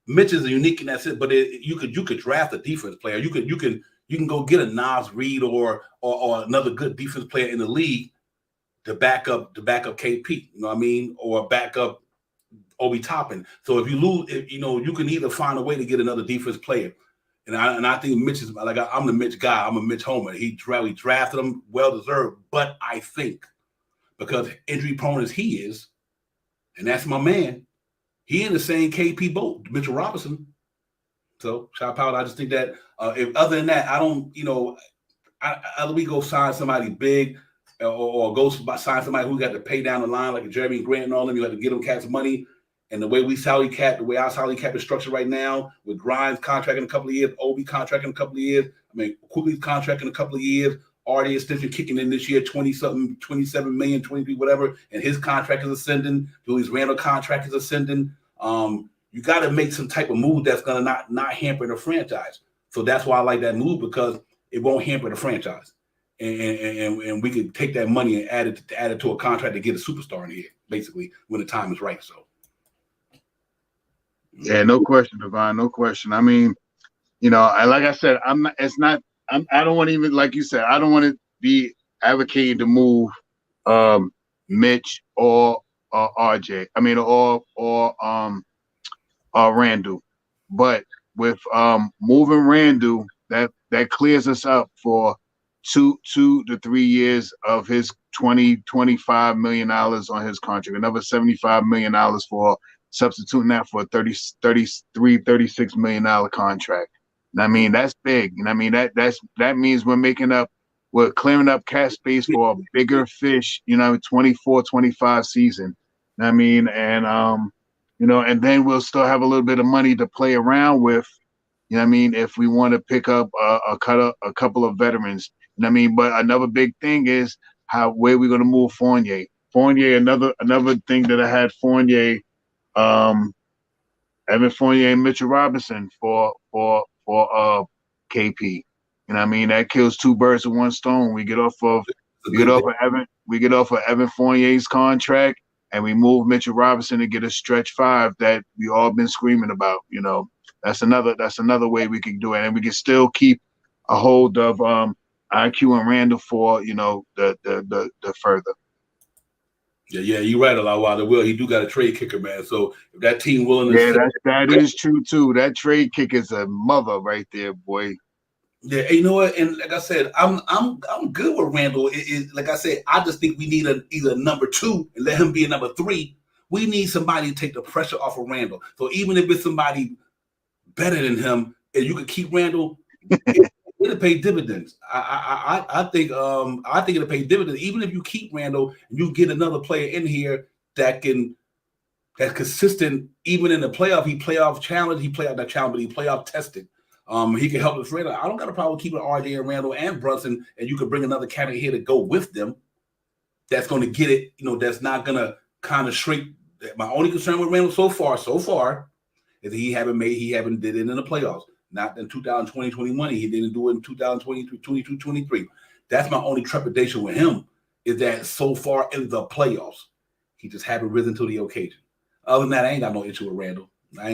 Mitch is unique in that sense, but you could draft a defense player. You can go get a Nas Reed or another good defense player in the league to back up KP. You know what I mean? Or back up Obi Toppin. So if you lose, you can either find a way to get another defense player. And I think Mitch is like I'm the Mitch guy. I'm a Mitch homer. He drafted him, well deserved. But I think because injury prone as he is, and that's my man, he in the same KP boat, Mitchell Robinson. So shout out. I just think that if other than that, I don't, either we go sign somebody big or go sign somebody who got to pay down the line like a Jeremy Grant and all them. You got to give them cats money. And the way our salary cap is structured right now, with Grimes contract in a couple of years, Obi contract in a couple of years, Quigley's contract in a couple of years, RD extension kicking in this year, 20-something, 27 million, 23, whatever, and his contract is ascending. Julius Randle contract is ascending. You got to make some type of move that's going to not hamper the franchise. So that's why I like that move, because it won't hamper the franchise. And we could take that money and add it to a contract to get a superstar in here, basically, when the time is right. So. Yeah, no question, Devon. No question. I mean, like I said, I don't want to even, like you said, I don't want to be advocating to move Mitch or RJ. I mean, or Randall. But with moving Randall, that clears us up for 2 to 3 years of his $25 million on his contract, another $75 million for substituting that for a $36 million contract. And I mean, that's big. And I mean, that means we're clearing up cap space for a bigger fish, 24-25 season. I mean, and and then we'll still have a little bit of money to play around with, if we want to pick up a couple of veterans. I mean, but another big thing is where we're going to move Fournier. Fournier, another thing that I had Fournier, Evan Fournier and Mitchell Robinson for KP. And I mean, that kills two birds with one stone. We get off of Evan Fournier's contract, and we move Mitchell Robinson to get a stretch 5 that we all been screaming about. That's another way we can do it, and we can still keep a hold of IQ and Randall for the further. Yeah, you're right, Alawada. Will, he do got a trade kicker, man. So if that team willing to that is true too. That trade kick is a mother right there, boy. Yeah, you know what? And like I said, I'm good with Randall. Like I said, I just think we need either a number 2 and let him be a number 3. We need somebody to take the pressure off of Randall. So even if it's somebody better than him, and you can keep Randall, it'll pay dividends. I think it'll pay dividends. Even if you keep Randall and you get another player in here that's consistent, even in the playoff, he playoff tested. He can help us. Randall. I don't got a problem keeping RJ and Randall and Brunson, and you could bring another candidate here to go with them. That's going to get it. That's not going to kind of shrink. My only concern with Randall so far, is that he haven't did it in the playoffs. Not in 2020-21. He didn't do it in 2022-23. That's my only trepidation with him, is that so far in the playoffs, he just haven't risen to the occasion. Other than that, I ain't got no issue with Randall. I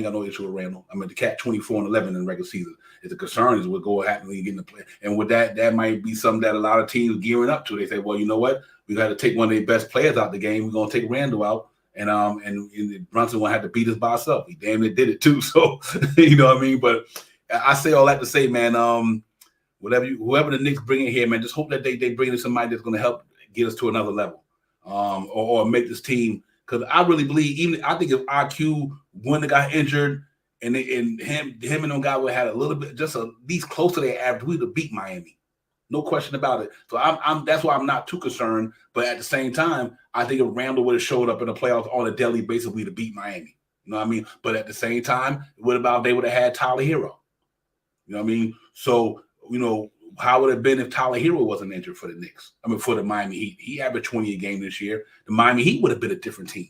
mean, the cat 24-11 in the regular season. If the concern is what go happen when you get in the play. And with that might be something that a lot of teams are gearing up to. They say, well, you know what? We got to take one of their best players out the game. We're going to take Randall out. And Brunson won't have to beat us by himself. He damn near did it too. So, you know what I mean? But I say all that to say, man, whoever the Knicks bring in here, man, just hope that they bring in somebody that's going to help get us to another level, or make this team. Because I really believe, I think if IQ wouldn't have got injured and him and them guys would have had a little bit, just at least close to their average, we'd have beat Miami. No question about it. So that's why I'm not too concerned. But at the same time, I think if Randall would have showed up in the playoffs on a daily basis, we'd have beat Miami. You know what I mean? But at the same time, what about they would have had Tyler Hero? You know what I mean? So, how would it have been if Tyler Hero wasn't injured for the Knicks? I mean, for the Miami Heat. He averaged 20 a game this year. The Miami Heat would have been a different team.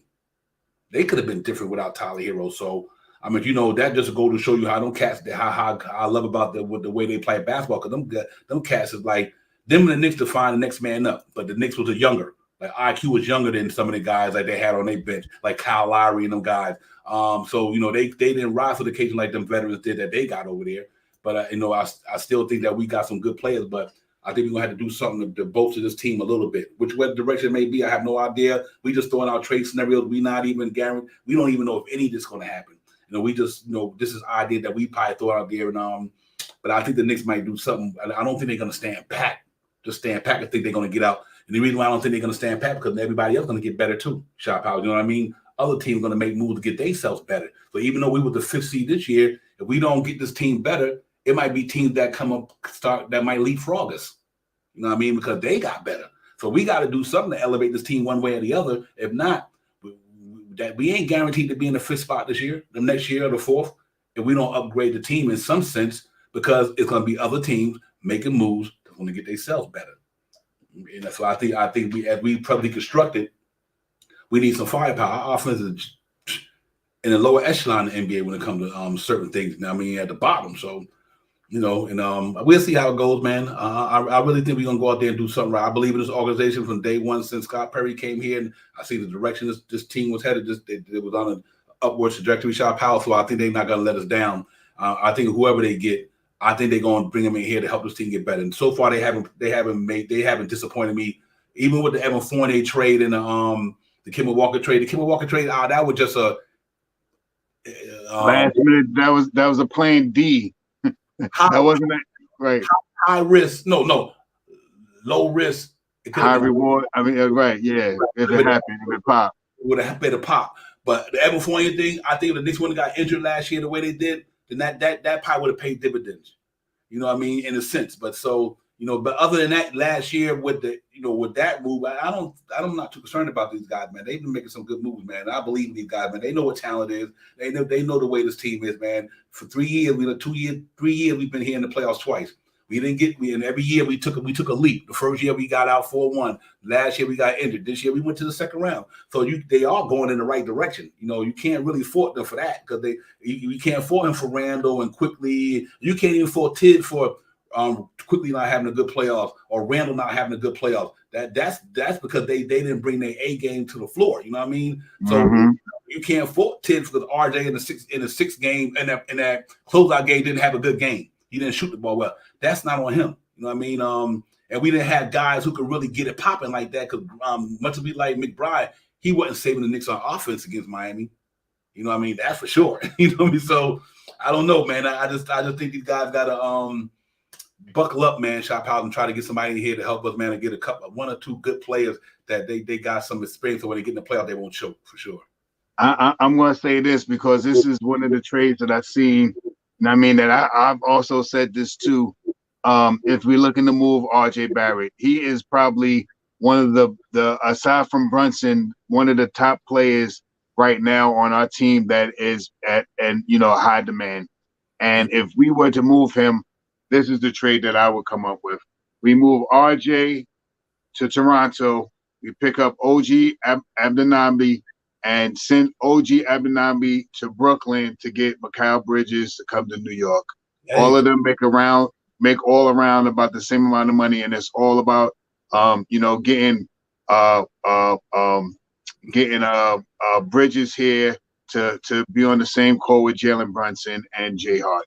They could have been different without Tyler Hero. So, I mean, that just go to show you how them cats, how I love about the way they play basketball. Because them cats is like, them and the Knicks to find the next man up. But the Knicks was a younger. Like, IQ was younger than some of the guys like they had on their bench, like Kyle Lowry and them guys. So, they didn't rise to the occasion like them veterans did that they got over there. But, I still think that we got some good players. But I think we're gonna have to do something to bolster this team a little bit. Which way the direction it may be, I have no idea. We just throwing out trade scenarios. We not even guaranteed. We don't even know if any of this is gonna happen. We just this is idea that we probably throw out there, and but I think the Knicks might do something. I don't think they're gonna stand pat. Just stand pat and think they're gonna get out. And the reason why I don't think they're gonna stand pat because everybody else is gonna get better too. Shot power, you know what I mean? Other teams are gonna make moves to get themselves better. So even though we were the 5th seed this year, if we don't get this team better, it might be teams that come up that might leapfrog us. You know what I mean? Because they got better. So we got to do something to elevate this team one way or the other. If not, we ain't guaranteed to be in the 5th spot this year, the next year, or the 4th, if we don't upgrade the team in some sense, because it's going to be other teams making moves that's going to get themselves better. And so I think we, as we probably constructed, we need some firepower. Our offense is in the lower echelon of the NBA when it comes to certain things. I mean, at the bottom. So, and we'll see how it goes, man. I really think we're gonna go out there and do something right. I believe in this organization from day one since Scott Perry came here, and I see the direction this team was headed. It was on an upward trajectory. Shot power, so I think they're not gonna let us down. I think whoever they get, I think they're gonna bring them in here to help this team get better. And so far, they haven't disappointed me. Even with the Evan Fournier trade and the Kemba Walker trade, that was just a last minute. That was a plan D. That wasn't right. High risk, no, low risk. High reward. I mean, right, yeah. If it happened, if it popped, it would have better pop. But the Evan Fournier thing, I think if the Knicks wouldn't have got injured last year the way they did, then that probably would have paid dividends. You know what I mean, in a sense. But so but other than that, last year with with that move, I'm not too concerned about these guys, man. They've been making some good moves, man. I believe in these guys, man. They know what talent is. They know the way this team is, man. For 3 years, 3 years, we've been here in the playoffs twice. And every year we took a leap. The first year we got out 4-1. Last year we got injured. This year we went to the second round. So they are going in the right direction. You can't really fault them for that because you can't fault him for Randall and Quickly. You can't even fault Tidd for Quickly not having a good playoffs or Randall not having a good playoffs. That's because they didn't bring their A game to the floor. You know what I mean? So you can't fault Tidd because RJ in the sixth game and that closeout game didn't have a good game. He didn't shoot the ball well. That's not on him. You know what I mean? And we didn't have guys who could really get it popping like that because much as we like McBride, he wasn't saving the Knicks on offense against Miami. You know what I mean? That's for sure. You know what I mean? So I don't know, man. I just think these guys gotta buckle up, man. Shop out and try to get somebody in here to help us, man, and get one or two good players that they got some experience. So when they get in the playoff, they won't choke for sure. I'm going to say this because this is one of the trades that I've seen. And I mean that I've also said this too. If we're looking to move RJ Barrett, he is probably one of the aside from Brunson, one of the top players right now on our team that is at high demand. And if we were to move him, this is the trade that I would come up with. We move RJ to Toronto. We pick up OG Abdinabi and send OG Abdinabi to Brooklyn to get Mikal Bridges to come to New York. Hey. All of them make all around about the same amount of money, and it's all about getting Bridges here to be on the same court with Jalen Brunson and Jay Hart.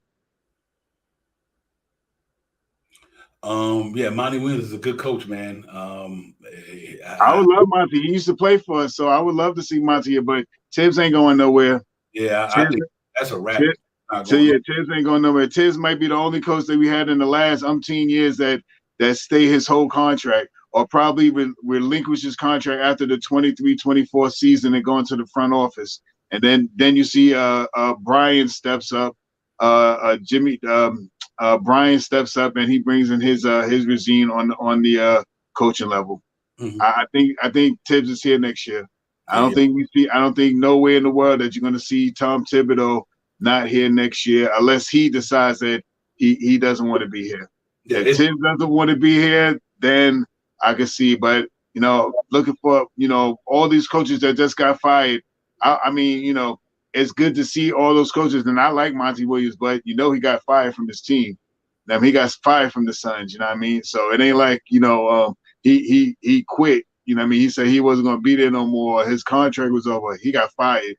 Monty Williams is a good coach, man. I would love Monty. He used to play for us, so I would love to see Monty here, but Tibbs ain't going nowhere. Yeah, I think that's a wrap. Tibbs ain't going nowhere. Tibbs might be the only coach that we had in the last umpteen years that stay his whole contract, or probably relinquish his contract after the 23-24 season and go into the front office. And then you see Brian steps up, Brian steps up and he brings in his regime on the coaching level. Mm-hmm. I think Tibbs is here next year. I don't think nowhere in the world that you're going to see Tom Thibodeau not here next year unless he decides that he doesn't want to be here. Yeah, if Tibbs doesn't want to be here, then I can see. But looking for all these coaches that just got fired. I mean, it's good to see all those coaches, and I like Monty Williams, but he got fired from his team. I mean, he got fired from the Suns. You know what I mean? So it ain't like he quit. You know what I mean? He said he wasn't going to be there no more. His contract was over. He got fired.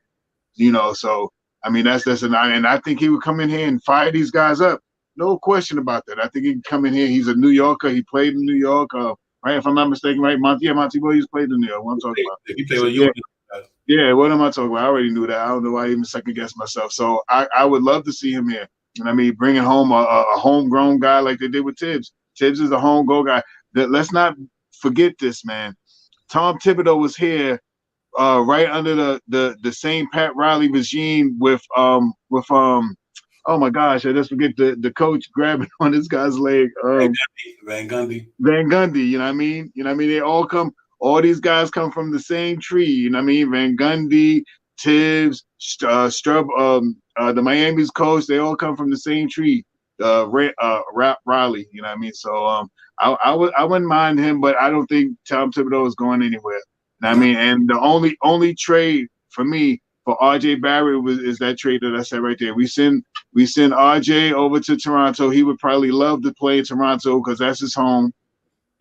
So I mean, and I think he would come in here and fire these guys up. no question about that. I think he can come in here. He's a New Yorker. He played in New York. Right, if I'm not mistaken, right? Monty Williams played in New York. What I'm talking about. He played with you. Yeah, what am I talking about? I already knew that. I don't know why I even second guess myself. So I would love to see him here. And I mean, bringing home a homegrown guy like they did with Tibbs. Tibbs is a homegrown guy. Let's not forget this, man. Tom Thibodeau was here right under the same Pat Riley regime with oh my gosh, I just forget the coach grabbing on this guy's leg. Van Gundy. Van Gundy, you know what I mean? You know what I mean? They all these guys come from the same tree, you know what I mean? Van Gundy, Tibbs, Strub, the Miami's coach, they all come from the same tree. Riley, you know what I mean? So I wouldn't mind him, but I don't think Tom Thibodeau is going anywhere. You know what I mean? And the only trade for me for RJ Barrett is that trade that I said right there. We send RJ over to Toronto. He would probably love to play in Toronto because that's his home.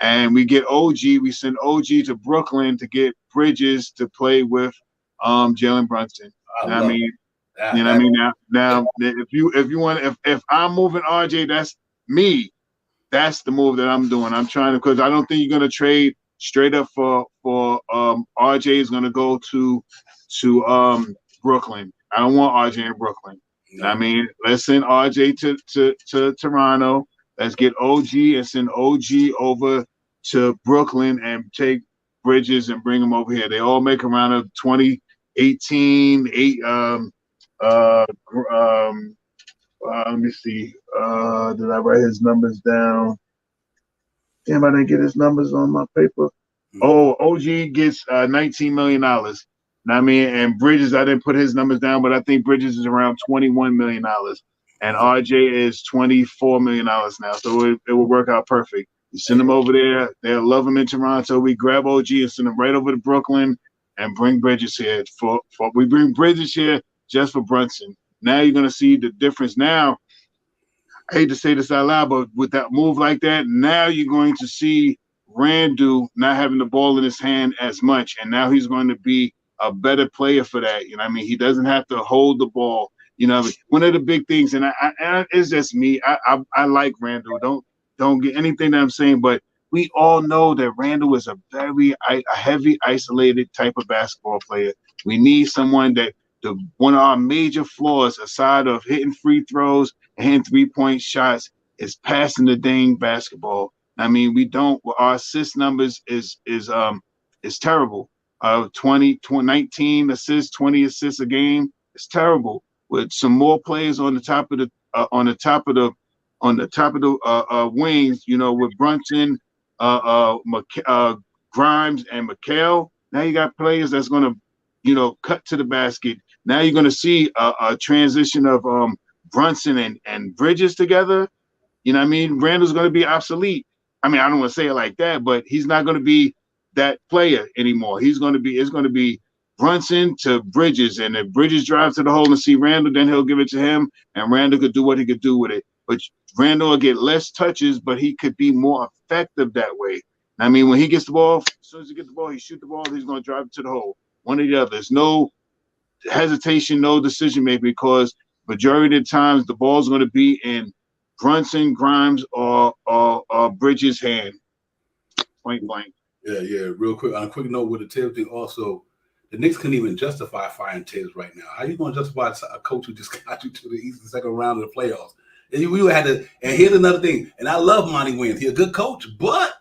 And we get OG. We send OG to Brooklyn to get Bridges to play with Jalen Brunson. You know what I mean? You know what I mean? Now if I'm moving RJ, that's me. That's the move that I'm doing. I'm trying to, because I don't think you're gonna trade straight up for RJ is gonna go to Brooklyn. I don't want RJ in Brooklyn. No. I mean, let's send RJ to Toronto. Let's get OG and send OG over to Brooklyn and take Bridges and bring him over here. They all make around a 2018, let me see. Did I write his numbers down? Damn, I didn't get his numbers on my paper. Oh, OG gets $19 million. I mean, and Bridges, I didn't put his numbers down, but I think Bridges is around $21 million. And RJ is $24 million now. So it will work out perfect. You send them over there. They'll love him in Toronto. We grab OG and send him right over to Brooklyn and bring Bridges here. We bring Bridges here just for Brunson. Now you're going to see the difference. Now, I hate to say this out loud, but with that move like that, now you're going to see Randle not having the ball in his hand as much. And now he's going to be a better player for that. You know what I mean? He doesn't have to hold the ball. You know, one of the big things, and it's just me. I like Randle. Don't get anything that I'm saying, but we all know that Randle is a heavy, isolated type of basketball player. We need someone that one of our major flaws, aside of hitting free throws and hitting 3-point shots, is passing the dang basketball. I mean, we don't. Our assist numbers is terrible. 19 assists, 20 assists a game. It's terrible. With some more players on the top of the wings, you know, with Brunson, Grimes, and McHale. Now you got players that's going to, you know, cut to the basket. Now you're going to see a transition of Brunson and Bridges together. You know what I mean? Randall's going to be obsolete. I mean, I don't want to say it like that, but he's not going to be that player anymore. It's going to be Brunson to Bridges, and if Bridges drives to the hole and see Randall, then he'll give it to him, and Randall could do what he could do with it. But Randall will get less touches, but he could be more effective that way. I mean, when he gets the ball, as soon as he gets the ball, he shoots the ball, he's going to drive it to the hole. One or the other. There's no hesitation, no decision making, because majority of the times the ball's going to be in Brunson, Grimes, or Bridges' hand. Point blank. Yeah. Real quick, on a quick note with the Tibbs thing, also, the Knicks couldn't even justify firing Tibbs right now. How are you going to justify a coach who just got you to the Eastern second round of the playoffs? And we had to. And here's another thing. And I love Monty Williams. He's a good coach, but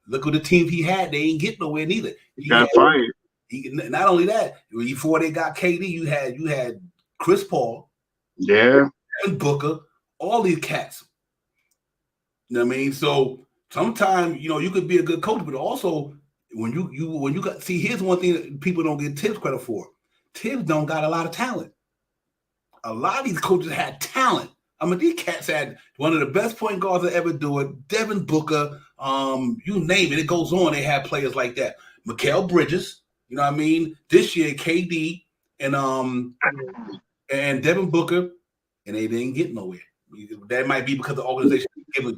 look at the team he had. They ain't get nowhere neither. He got fired. Not only that, before they got KD, you had Chris Paul, yeah, and Booker, all these cats. You know what I mean? So sometimes, you know, you could be a good coach, but also when you got, see, here's one thing that people don't get Tibbs credit for. Tibbs don't got a lot of talent. A lot of these coaches had talent. I mean, these cats had one of the best point guards to ever do it. Devin Booker, you name it. It goes on. They had players like that. Mikal Bridges, you know what I mean? This year, KD and Devin Booker, and they didn't get nowhere. That might be because the organization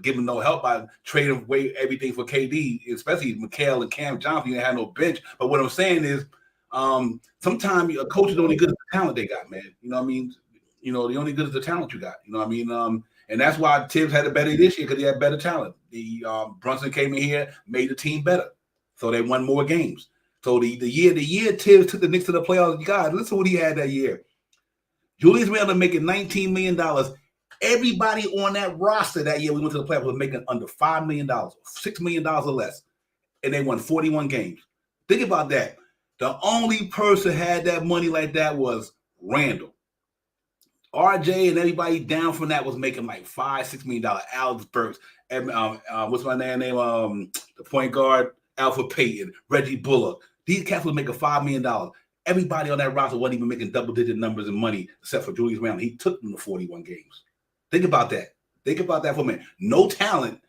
giving no help by trading away everything for KD, especially Mikal and Cam Johnson. They had no bench. But what I'm saying is, sometimes a coach is only good as the talent they got, man. You know what I mean? You know, the only good is the talent you got. You know what I mean? And that's why Tibbs had a better this year because he had better talent. The Brunson came in here, made the team better, so they won more games. So the year Tibbs took the Knicks to the playoffs, guys, listen to what he had that year. Julius Randle making $19 million. Everybody on that roster that year we went to the playoffs was making under $5 million, $6 million or less, and they won 41 games. Think about that. The only person had that money like that was Randall. RJ and everybody down from that was making like $5-6 million. Alex Burks, and what's my name? The point guard, Alfred Payton, Reggie Bullock. These cats was making $5 million. Everybody on that roster wasn't even making double-digit numbers in money except for Julius Randle. He took them to 41 games. Think about that. Think about that for a minute. No talent,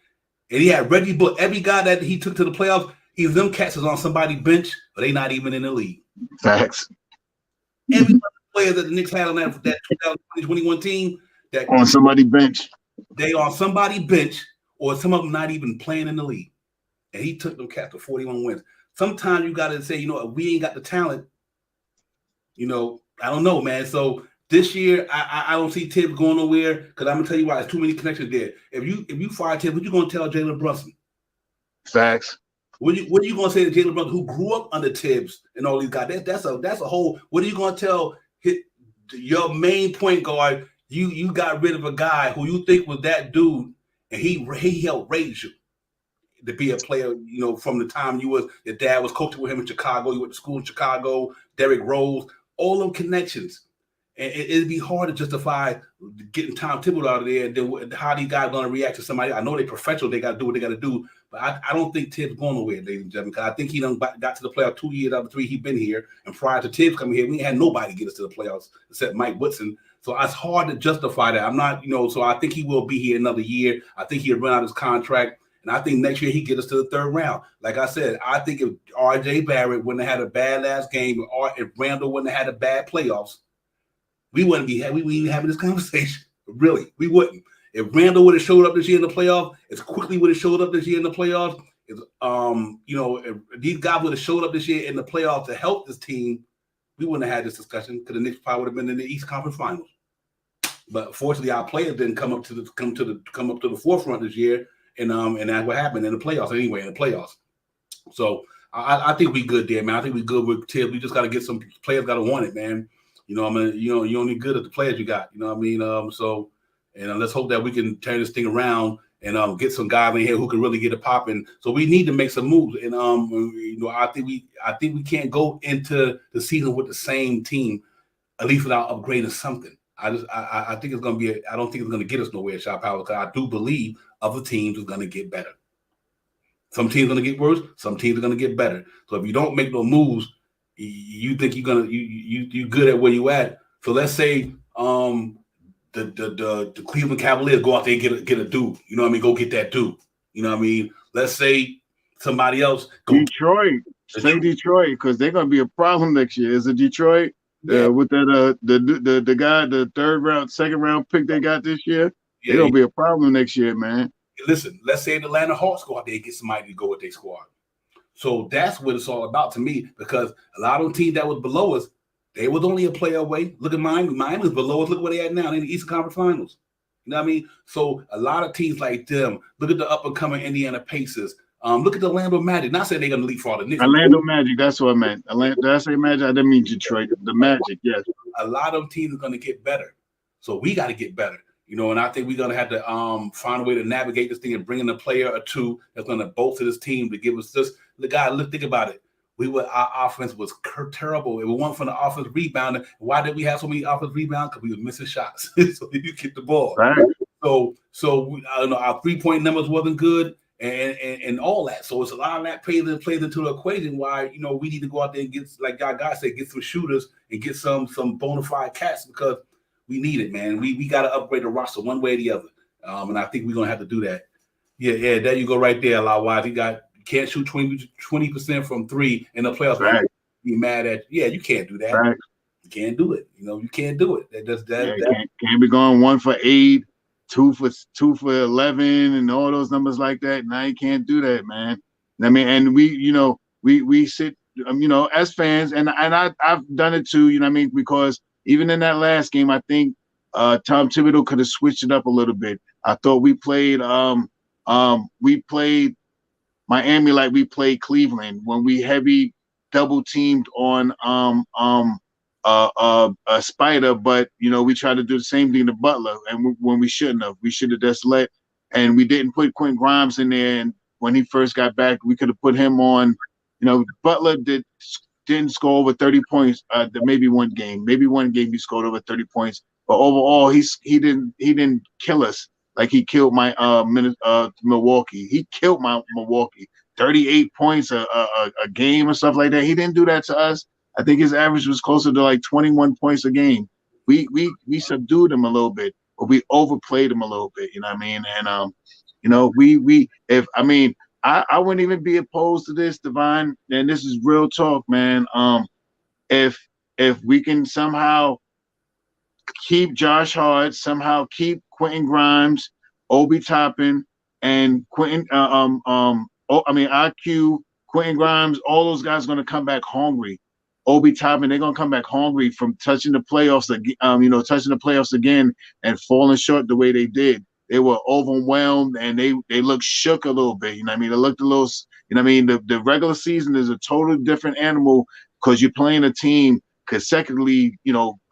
and he had Reggie Bullock. Every guy that he took to the playoffs, either them cats is on somebody's bench or they not even in the league. Facts. Every player that the Knicks had on that 2021 team that on somebody's bench, they on somebody's bench, or some of them not even playing in the league. And he took them cats to 41 wins. Sometimes you got to say, if we ain't got the talent, I don't know, man. So this year, I don't see Tibbs going nowhere because I'm gonna tell you why. There's too many connections there. If you fire Tibbs, what you gonna tell Jalen Brunson? Facts. What are you gonna say to Jalen Brunson, who grew up under Tibbs and all these guys? That's a whole. What are you gonna tell your main point guard? You got rid of a guy who you think was that dude, and he helped raise you to be a player. From the time your dad was coaching with him in Chicago, you went to school in Chicago. Derrick Rose, all them connections. And it'd be hard to justify getting Tom Thibodeau out of there. And then how these guys going to react to somebody? I know they're professional. They got to do what they got to do. But I don't think Tibbs going nowhere, ladies and gentlemen, because I think he done got to the playoffs 2 years out of 3 he's been here. And prior to Tibbs coming here, we ain't had nobody get us to the playoffs except Mike Woodson. So it's hard to justify that. I'm not, so I think he will be here another year. I think he'll run out his contract. And I think next year he get us to the third round. Like I said, I think if R.J. Barrett wouldn't have had a bad last game, or if Randall wouldn't have had a bad playoffs, we wouldn't be having this conversation. Really, we wouldn't. If Randall would have showed up this year in the playoffs, as quickly would have showed up this year in the playoffs, if these guys would have showed up this year in the playoffs to help this team, we wouldn't have had this discussion because the Knicks probably would have been in the East Conference Finals. But fortunately, our players didn't come up to the forefront this year, and that's what happened in the playoffs. Anyway, in the playoffs, so I think we good there, man. I think we good with Tibbs. We just got to get some players got to want it, man. You only good at the players you got. You know what I mean? So, and let's hope that we can turn this thing around and get some guys in here who can really get it popping. So we need to make some moves. And I think we can't go into the season with the same team, at least without upgrading something. I think it's gonna be. I don't think it's gonna get us nowhere, Shop Power. Because I do believe other teams are gonna get better. Some teams are gonna get worse. Some teams are gonna get better. So if you don't make no moves, you think you're gonna you good at where you at. So let's say the Cleveland Cavaliers go out there and get a dude. You know what I mean? Go get that dude. You know what I mean? Let's say somebody else go Detroit. Say Detroit, because they're gonna be a problem next year. Is it Detroit? Yeah. With that the guy, the second round pick they got this year, they're gonna be a problem next year, man. Listen, let's say the Atlanta Hawks go out there and get somebody to go with their squad. So that's what it's all about to me, because a lot of them teams that was below us, they was only a player away. Look at Miami. Miami was below us. Look where they at now. They're in the Eastern Conference Finals. You know what I mean? So a lot of teams like them, look at the up-and-coming Indiana Pacers. Look at the Orlando Magic. Not saying they're going to leap for the Knicks. Orlando Magic, that's what I meant. Did I say Magic? I didn't mean Detroit. The Magic, yes. A lot of teams are going to get better. So we got to get better. And I think we're going to have to find a way to navigate this thing and bring in a player or two that's going to bolster this team to give us this. Look, think about it. Our offense was terrible. It was one from the offense rebounding. Why did we have so many offense rebounds? Because we were missing shots. So you get the ball. Right. So I don't know. Our 3-point numbers wasn't good. And all that. So it's a lot of that plays into the equation why, we need to go out there and get, like God said, get some shooters and get some bona fide cats, because we need it, man. We got to upgrade the roster one way or the other. And I think we're going to have to do that. Yeah, there you go right there, Lawaz. You can't shoot 20% from 3 in the playoffs. Right. Be mad at, you can't do that. Right. You can't do it. You can't do it. Can't be going 1 for 8. 2 for 11 and all those numbers like that. Now you can't do that, man. I mean, and we sit, as fans, and I've done it too. Because even in that last game, I think Tom Thibodeau could have switched it up a little bit. I thought we played Miami like we played Cleveland when we heavy double teamed on Spider, but we tried to do the same thing to Butler, and when we shouldn't have, we should have just let, and we didn't put Quentin Grimes in there. And when he first got back, we could have put him on. Butler didn't score over 30 points. Maybe one game he scored over 30 points, but overall he didn't kill us like he killed my Milwaukee. He killed my Milwaukee. 38 points a game or stuff like that. He didn't do that to us. I think his average was closer to like 21 points a game. We subdued him a little bit, but we overplayed him a little bit. You know what I mean? And I wouldn't even be opposed to this, Divine. And this is real talk, man. If we can somehow keep Josh Hart, somehow keep Quentin Grimes, Obi Toppin, and IQ, Quentin Grimes, all those guys are going to come back hungry. Obi Toppin, they're going to come back hungry from touching the playoffs again and falling short the way they did. They were overwhelmed and they looked shook a little bit. You know what I mean? They looked a little, the regular season is a totally different animal because you're playing a team consecutively,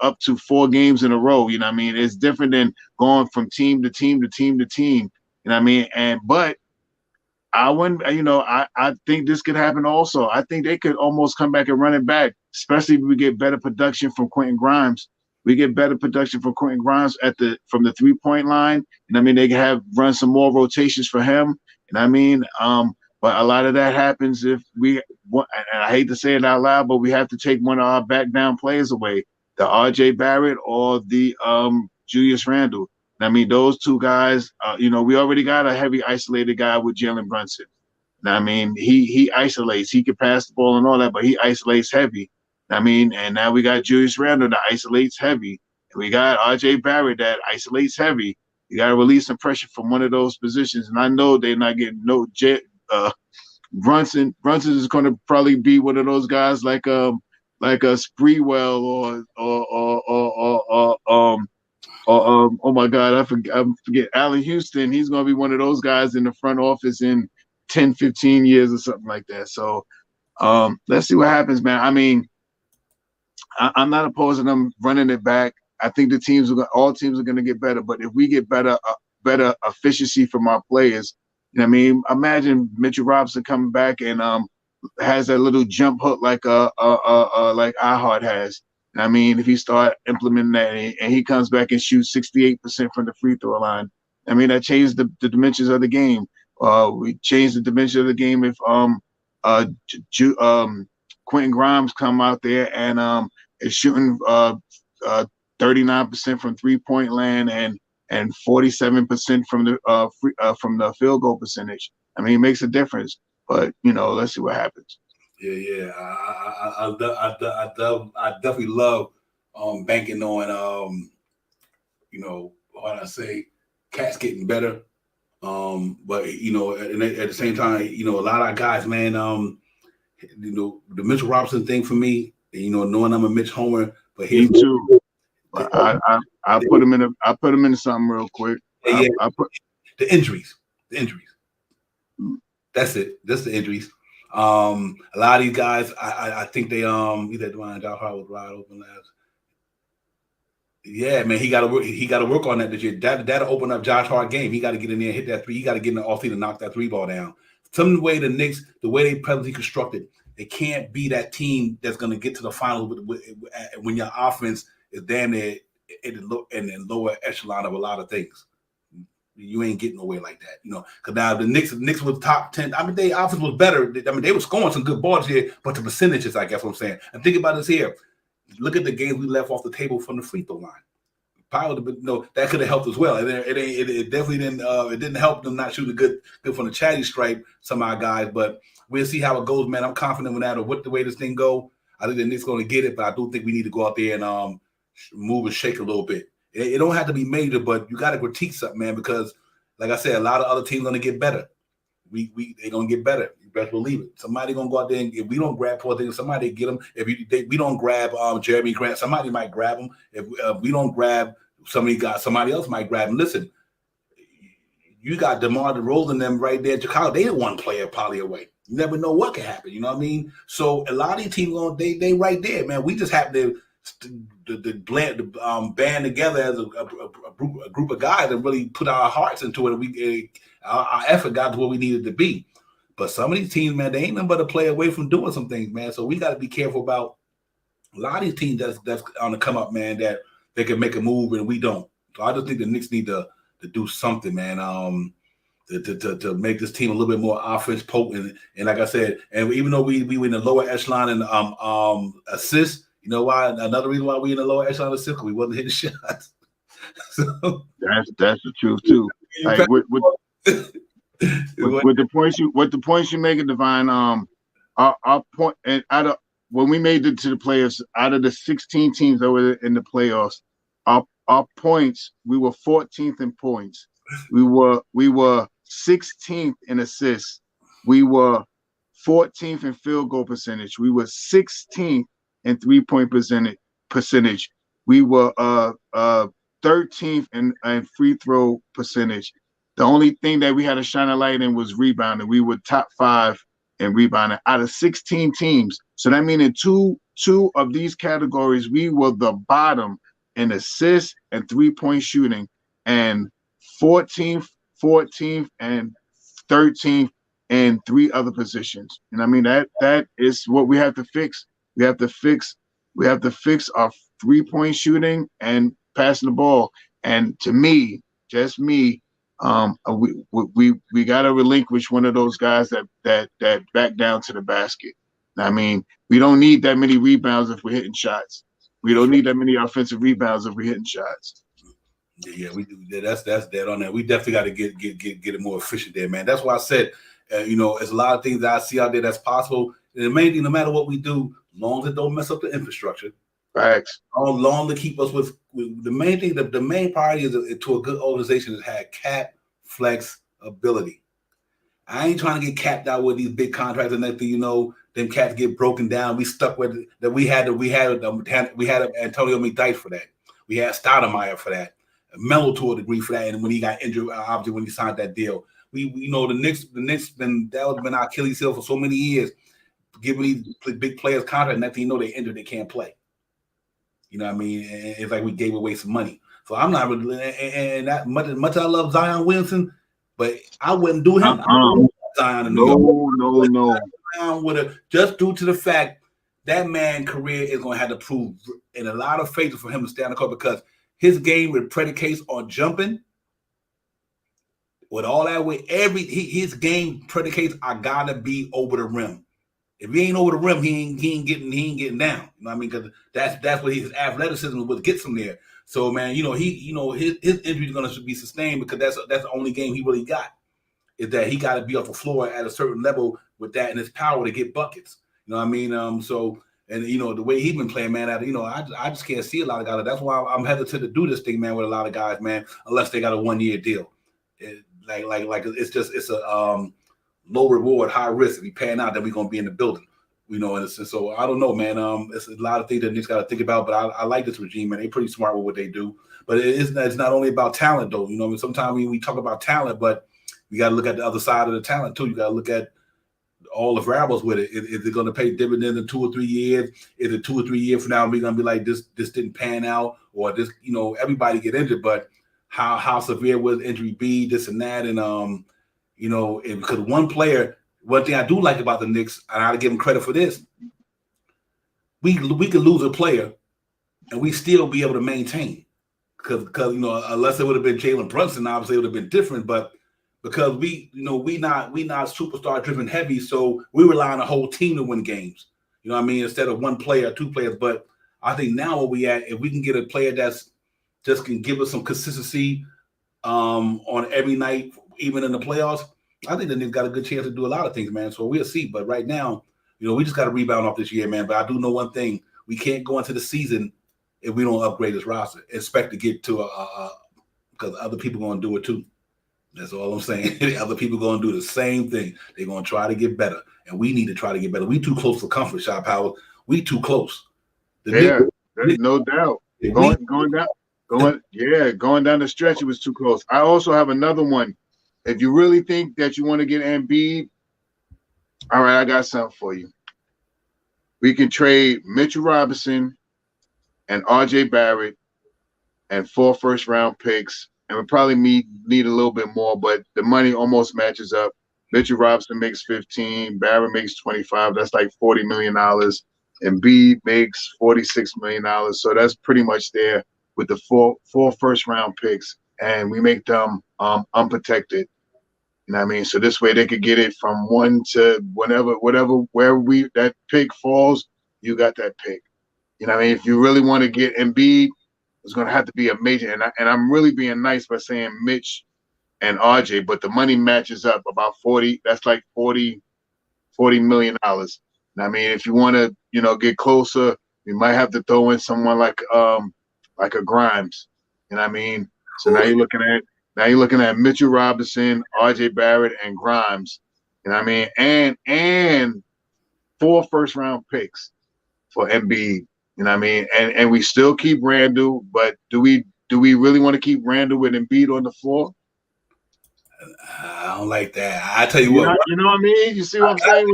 up to 4 games in a row. You know what I mean? It's different than going from team to team to team to team. You know what I mean? But I wouldn't, I think this could happen also. I think they could almost come back and run it back, especially if we get better production from Quentin Grimes. We get better production from Quentin Grimes from the 3-point line. And I mean, they can run some more rotations for him. And I mean, but a lot of that happens if and I hate to say it out loud, but we have to take one of our back down players away, the RJ Barrett or the Julius Randle. And I mean, those two guys, we already got a heavy isolated guy with Jalen Brunson. And I mean, he isolates, he can pass the ball and all that, but he isolates heavy. I mean, and now we got Julius Randle that isolates heavy. And we got RJ Barrett that isolates heavy. You got to release some pressure from one of those positions. And I know they're not getting no Brunson. Brunson is going to probably be one of those guys like a Spreewell or oh my God, I forget Allen Houston. He's going to be one of those guys in the front office in 10, 15 years or something like that. So let's see what happens, man. I mean, I'm not opposed to them running it back. I think all teams are going to get better. But if we get better efficiency from our players, I mean, imagine Mitchell Robinson coming back and has that little jump hook like iHeart has. I mean, if he start implementing that and he comes back and shoots 68% from the free throw line, I mean, that changed the dimensions of the game. We changed the dimension of the game if Quentin Grimes come out there and is shooting 39% from 3-point land and 47% from the field goal percentage. I mean, it makes a difference. But let's see what happens. Yeah. I definitely love banking on what I say, cats getting better. But at the same time, a lot of our guys, man, the Mitchell Robinson thing for me, knowing I'm a Mitch homer, but me too. But I put him into something real quick. Yeah. The injuries. That's it. That's the injuries. A lot of these guys, I think they either Dwayne Josh Hart was wide open last. Yeah, man, he got to work on that this year. That'll open up Josh Hart game. He got to get in there and hit that 3. He got to get in the offseason and knock that 3 ball down. Some way the Knicks, the way they presently constructed, they can't be that team that's going to get to the finals when your offense is damn near in the lower echelon of a lot of things. You ain't getting away like that, because now the Knicks was top 10. I mean, their offense was better. I mean, they were scoring some good balls here, but the percentages, I guess what I'm saying. And think about this here. Look at the games we left off the table from the free throw line. Probably, that could have helped as well. It definitely didn't. It didn't help them not shooting good from the chatty stripe. Some of our guys, but we'll see how it goes, man. I'm confident with that. Or what the way this thing go. I think the Knicks going to get it, but I do think we need to go out there and move and shake a little bit. It don't have to be major, but you got to critique something, man, because like I said, a lot of other teams going to get better. They're going to get better. You best believe it. Somebody going to go out there, and if we don't grab Porzingis, somebody get them. If we don't grab Jeremy Grant, somebody might grab him. If we don't grab somebody else might grab him. Listen, you got DeMar DeRozan them right there in Chicago. They one player probably away. You never know what can happen. You know what I mean? So a lot of these teams, they right there, man. We just have to band together as a group of guys and really put our hearts into it. Our effort got to where we needed to be. But some of these teams, man, they ain't nothing but a play away from doing some things, man. So we got to be careful about a lot of these teams that's on the come up, man, that they can make a move and we don't. So I just think the Knicks need to do something, man, to make this team a little bit more offense potent. And like I said, and even though we were in the lower echelon and assists, you know why? Another reason why we in the lower echelon assists, because we wasn't hitting shots. So that's the truth too. Like with the points you make, Divine. Our point, and when we made it to the playoffs, out of the 16 teams that were in the playoffs, our points, we were 14th in points. We were 16th in assists. We were 14th in field goal percentage. We were 16th in 3-point percentage. We were 13th in free throw percentage. The only thing that we had to shine a light in was rebounding. We were top 5 in rebounding out of 16 teams. So that means in two of these categories, we were the bottom in assists and 3-point shooting, and 14th, and 13th in 3 other positions. And I mean that is what we have to fix. We have to fix our 3-point shooting and passing the ball. And to me, just me, we got to relinquish one of those guys that back down to the basket. I mean, we don't need that many rebounds if we're hitting shots. We don't need that many offensive rebounds if we're hitting shots. Yeah, we do. That's dead on that. We definitely got to get it more efficient there, man. That's why I said, there's a lot of things that I see out there that's possible. And the main thing, no matter what we do, as long as it don't mess up the infrastructure, facts. Long to keep us with the main thing. The main priority is to a good organization that had cap flexibility. I ain't trying to get capped out with these big contracts and nothing. Them cats get broken down. We stuck with that. We had Antonio McDyke for that. We had Stoudemire for that. Melo to a degree for that. And when he got injured, obviously when he signed that deal, the Knicks been our Achilles heel for so many years, giving these big players contracts. Nothing, they injured, they can't play. You know what I mean? And it's like we gave away some money. So I'm not really, and that much I love Zion Williamson, but I wouldn't do him. Zion in New York. No. Just due to the fact that man's career is going to have to prove in a lot of phases for him to stay on the court, because his game with predicates on jumping. With all that way, his game predicates I gotta be over the rim. If he ain't over the rim, he ain't getting down. You know what I mean? Because that's what his athleticism was gets him there. So man, his injury is gonna be sustained, because that's the only game he really got. Is that he got to be off the floor at a certain level with that and his power to get buckets. You know what I mean? So, and the way he's been playing, man, I just can't see a lot of guys. That's why I'm hesitant to do this thing, man, with a lot of guys, man, unless they got a 1-year deal. It's a low reward, high risk. If he pan out, then we're gonna be in the building. And so I don't know, man. It's a lot of things that Knicks got to think about. But I like this regime, man. They're pretty smart with what they do. But it's not only about talent, though. Sometimes we talk about talent, but we got to look at the other side of the talent too. You got to look at all the variables with it. Is it going to pay dividends in 2 or 3 years? Is it 2 or 3 years from now we're going to be like this didn't pan out, or this? Everybody get injured, but how severe will the injury be? This and that, and because one thing I do like about the Knicks, and I got to give them credit for this, we could lose a player and we still be able to maintain, because unless it would have been Jalen Brunson, obviously it would have been different, but. Because we not superstar driven heavy, so we rely on a whole team to win games. You know what I mean? Instead of one player, 2 players. But I think now where we at, if we can get a player that's just can give us some consistency on every night, even in the playoffs, I think that they've got a good chance to do a lot of things, man. So we'll see. But right now, we just got to rebound off this year, man. But I do know one thing: we can't go into the season if we don't upgrade this roster. Expect to get to because other people are going to do it too. That's all I'm saying. Other people going to do the same thing. They're going to try to get better, and we need to try to get better. We too close for comfort, Shop Howard. We too close. There's no doubt. Going down the stretch, it was too close. I also have another one if you really think that you want to get Embiid, all right, I got something for you. We can trade Mitchell Robinson and R.J. Barrett and 4 first-round picks, and we probably need a little bit more, but the money almost matches up. Mitchell Robinson makes 15, Barrett makes 25. That's like $40 million. Embiid makes $46 million. So that's pretty much there with the four first-round picks, and we make them unprotected. You know what I mean? So this way they could get it from 1 to whatever, where that pick falls, you got that pick. You know what I mean? If you really want to get Embiid, it's going to have to be a major. And I'm really being nice by saying Mitch and RJ, but the money matches up about 40. That's like $40 million. You know what I mean? If you want to, get closer, you might have to throw in someone like a Grimes. You know what I mean? So now you're looking at Mitchell Robinson, RJ Barrett, and Grimes. You know what I mean? And 4 first-round picks for Embiid. You know what I mean? And we still keep Randall, but do we really want to keep Randall with Embiid on the floor? I don't like that. I tell you You what. know what I mean? You see what I'm saying?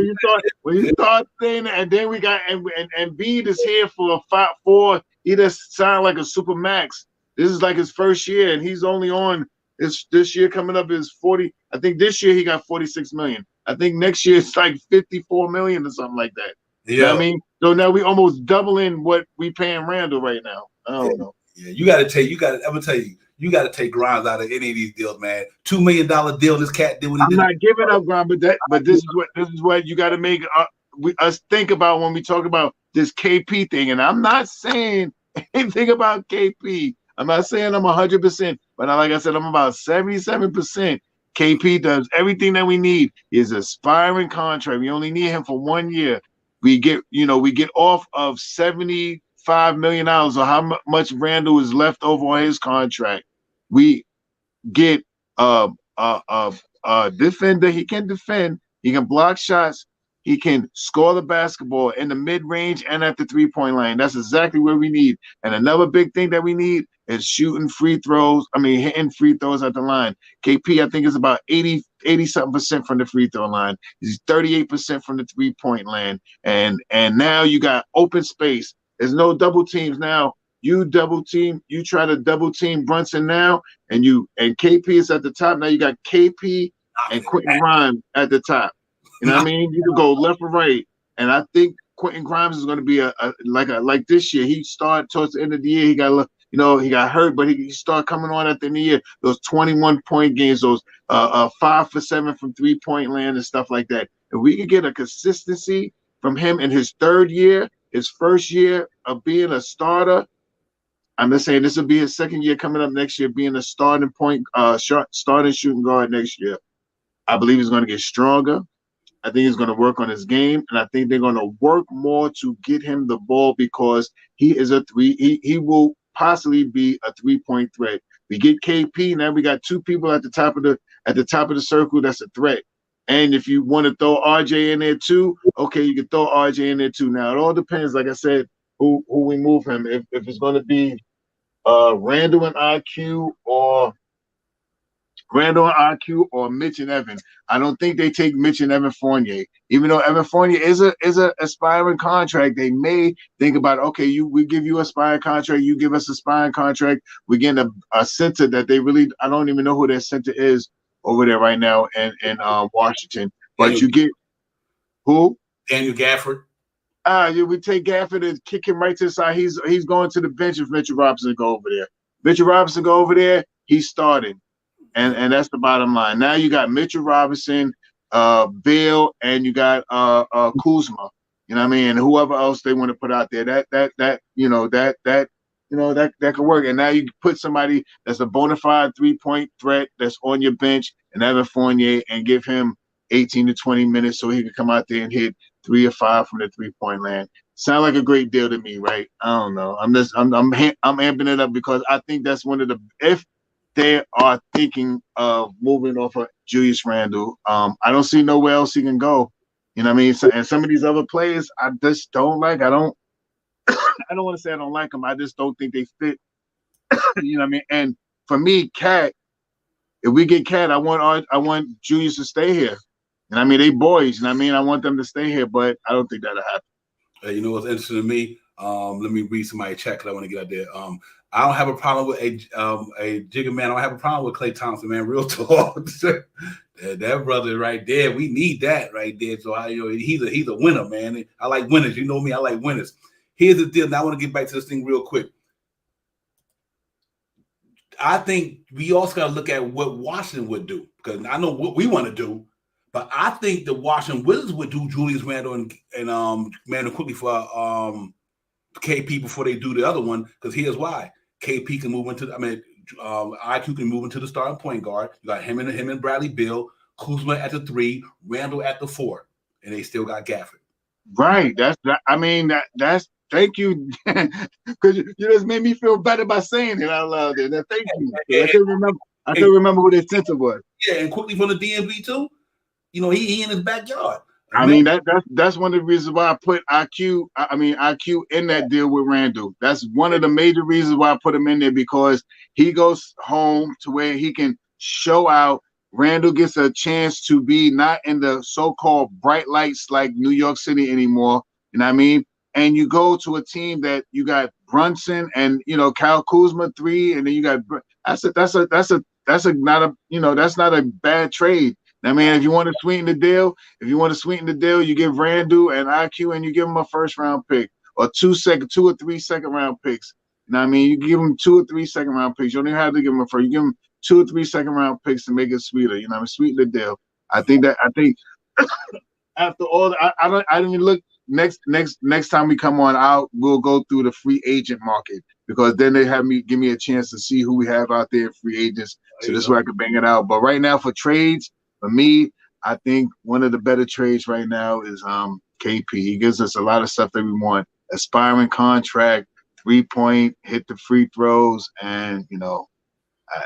When you start saying that, and then we got and Embiid is here for a 5-4. He just signed like a super max. This is like his first year, and he's only on this year coming up is 40. I think this year he got 46 million. I think next year it's like 54 million or something like that. Yeah. You know what I mean? So now we almost doubling what we paying Randall right now. I don't know. Yeah, I'm gonna tell you, you gotta take Grimes out of any of these deals, man. $2 million deal this cat did when he I'm did. not giving up Grimes, but this is what you gotta make us think about when we talk about this KP thing. And I'm not saying anything about KP. I'm not saying I'm 100%, but like I said, I'm about 77%. KP does everything that we need. He's an aspiring contract. We only need him for 1 year. We get off of $75 million or how much Randall is left over on his contract. We get a defender. He can defend. He can block shots. He can score the basketball in the mid-range and at the three-point line. That's exactly what we need. And another big thing that we need is hitting free throws at the line. KP, I think, is about 80-something% from the free throw line. He's 38% from the three-point line. And now you got open space. There's no double teams now. You try to double team Brunson now, and KP is at the top. Now you got KP and Quentin Grimes at the top. You know what I mean? You can go left or right. And I think Quentin Grimes is going to be like this year. He started towards the end of the year. He got hurt, but he started coming on at the end of the year. Those 21-point games, those 5 for 7 from three-point land and stuff like that. If we could get a consistency from him in his third year, his first year of being a starter, I'm just saying this will be his second year coming up next year, being a starting shooting guard next year. I believe he's going to get stronger. I think he's going to work on his game, and I think they're going to work more to get him the ball because he is he will possibly be a three-point threat. We get KP, now we got 2 people at the top of the circle that's a threat. And if you want to throw RJ in there too, okay, you can throw RJ in there too. Now it all depends, like I said, who we move him. If it's going to be Randall and IQ or Mitch and Evan. I don't think they take Mitch and Evan Fournier. Even though Evan Fournier is a aspiring contract, they may think about, okay, we give you a aspiring contract, you give us a aspiring contract. We're getting a center that I don't even know who their center is over there right now in Washington. But you get who? Daniel Gafford. We take Gafford and kick him right to the side. He's going to the bench if Mitchell Robinson go over there. Mitchell Robinson go over there, he's starting. And that's the bottom line. Now you got Mitchell Robinson, Bill, and you got Kuzma. You know what I mean? And whoever else they want to put out there. That could work. And now you put somebody that's a bona fide 3-point threat that's on your bench, and Evan Fournier, and give him 18 to 20 minutes so he can come out there and hit 3 or 5 from the 3-point land. Sound like a great deal to me, right? I don't know. I'm amping it up because I think that's one of the if they are thinking of moving off of Julius Randle. I don't see nowhere else he can go. You know what I mean? So, and some of these other players, I just don't like. I don't want to say I don't like them. I just don't think they fit. You know what I mean? And for me, Cat, if we get Cat, I want Julius to stay here. And I mean, they boys, and I mean, I want them to stay here, but I don't think that'll happen. You know what's interesting to me? Let me read somebody's chat because I want to get out there. I don't have a problem with a Jigger man. I don't have a problem with Klay Thompson, man. Real talk. that brother right there, we need that right there. So he's a winner, man. I like winners. You know me, I like winners. Here's the deal. Now I want to get back to this thing real quick. I think we also got to look at what Washington would do, because I know what we want to do, but I think the Washington Wizards would do Julius Randle and Randle quickly for KP before they do the other one, because here's why. KP can move into IQ can move into the starting point guard. You got him and Bradley Beal, Kuzma at the 3, Randle at the 4, and they still got Gafford. Right. That's thank you, because you just made me feel better by saying it out loud. Thank you. I couldn't remember what the incentive was. Yeah, and quickly from the DMV too. He in his backyard. I mean, that's one of the reasons why I put IQ in that deal with Randle. That's one of the major reasons why I put him in there, because he goes home to where he can show out. Randle gets a chance to be not in the so-called bright lights like New York City anymore. You know what I mean? And you go to a team that you got Brunson and Kyle Kuzma 3, and then you got that's not a bad trade. I mean, if you want to sweeten the deal, you give Randle and IQ and you give him a first round pick or 2 or 3 second round picks. You know what I mean? You give him 2 or 3 second round picks. You don't even have to give him a first. You give him 2 or 3 second round picks to make it sweeter. You know what I mean? Sweeten the deal. I think after all, I didn't even look. Next time we come on, we'll go through the free agent market, because then they give me a chance to see who we have out there in free agents. So this way I can bang it out. But right now for trades, for me, I think one of the better trades right now is KP. He gives us a lot of stuff that we want: aspiring contract, 3-point, hit the free throws, and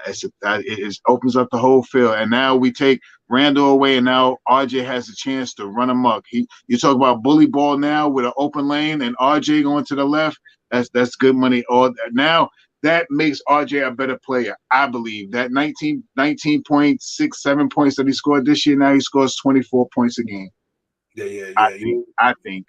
it opens up the whole field. And now we take Randle away, and now RJ has a chance to run amok. You talk about bully ball now with an open lane and RJ going to the left. That's good money. Now that makes RJ a better player. I believe that 19.6, 7 points that he scored this year, now he scores 24 points a game. Yeah. I think.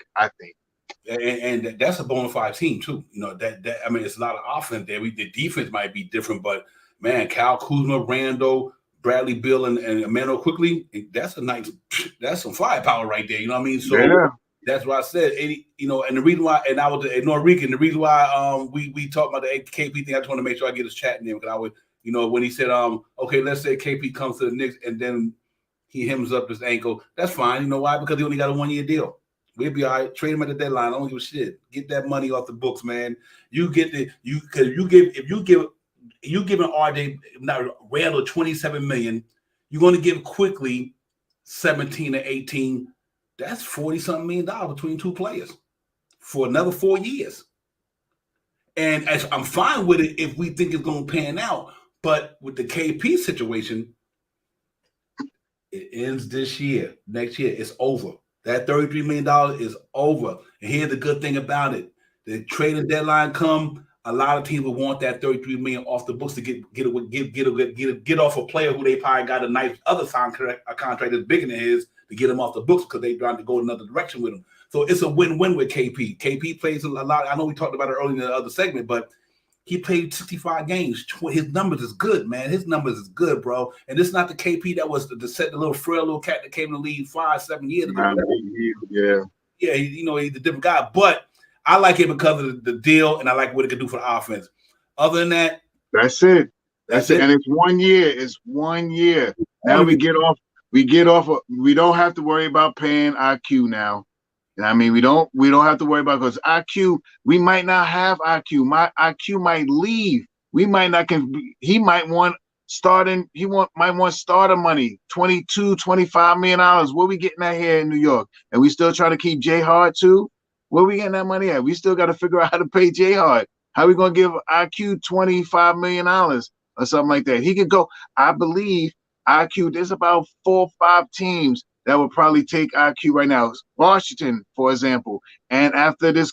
And that's a bona fide team too. It's a lot of offense there. The defense might be different, but man, Kyle Kuzma, Randle, Bradley Beal, and Emmanuel quickly, that's some firepower right there. You know what I mean? So yeah. That's what I said. And the reason why, and I was ignoring Rican, the reason why we talked about the KP thing, I just want to make sure I get his chat in, because I would, when he said, okay, let's say KP comes to the Knicks and then he hems up his ankle, that's fine. You know why? Because he only got a 1-year deal. We'll be all right. Trade him at the deadline. I don't give a shit. Get that money off the books, man. You give an RJ, now Randle $27 million, you're going to give quickly 17 or 18. That's $40-something million between two players for another 4 years. And I'm fine with it if we think it's going to pan out. But with the KP situation, it ends this year. Next year, it's over. That $33 million is over. And here's the good thing about it. The trading deadline come, a lot of teams will want that $33 million off the books to get off a player who they probably got a nice other contract that's bigger than his, to get him off the books because they're trying to go another direction with him. So it's a win-win with KP. KP plays a lot. I know we talked about it earlier in the other segment, but he played 65 games. His numbers is good, man. His numbers is good, bro. And it's not the KP that was the little frail little cat that came in the league 5-7 years ago. Yeah, he's a different guy. But I like it because of the deal, and I like what it can do for the offense. Other than that, that's it. That's it. And it's 1 year. It's 1 year. Now we get off. We don't have to worry about paying IQ now. And I mean, we don't have to worry about, because IQ, we might not have IQ. My IQ might leave. We might not he might want starting, might want starter money, $22-25 million. What are we getting at here in New York? And we still trying to keep Jay Hard too? Where are we getting that money at? We still got to figure out how to pay Jay Hard. How are we going to give IQ $25 million or something like that? He could go, I believe, IQ, there's about 4 or 5 teams that would probably take IQ right now. Washington, for example. And after this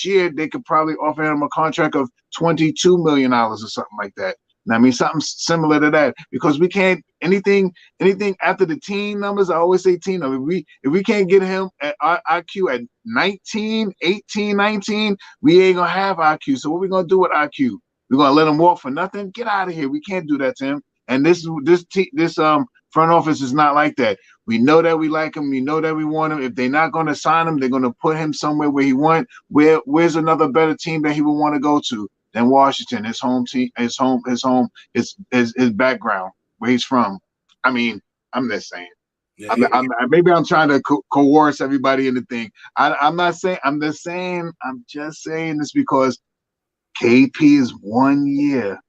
year, they could probably offer him a contract of $22 million or something like that. I mean, something similar to that, because we can't anything after the teen numbers. I always say teen number. If we can't get him at IQ at 19, 18, 19, we ain't gonna have IQ. So what we gonna do with IQ? We're gonna let him walk for nothing? Get out of here. We can't do that to him. And this front office is not like that. We know that we like him. We know that we want him. If they're not going to sign him, they're going to put him somewhere where he want. Where's another better team that he would want to go to than Washington? His home team, his background, where he's from. I mean, I'm just saying. Yeah, maybe I'm trying to coerce everybody into thing. I'm not saying. I'm just saying this because KP is 1 year.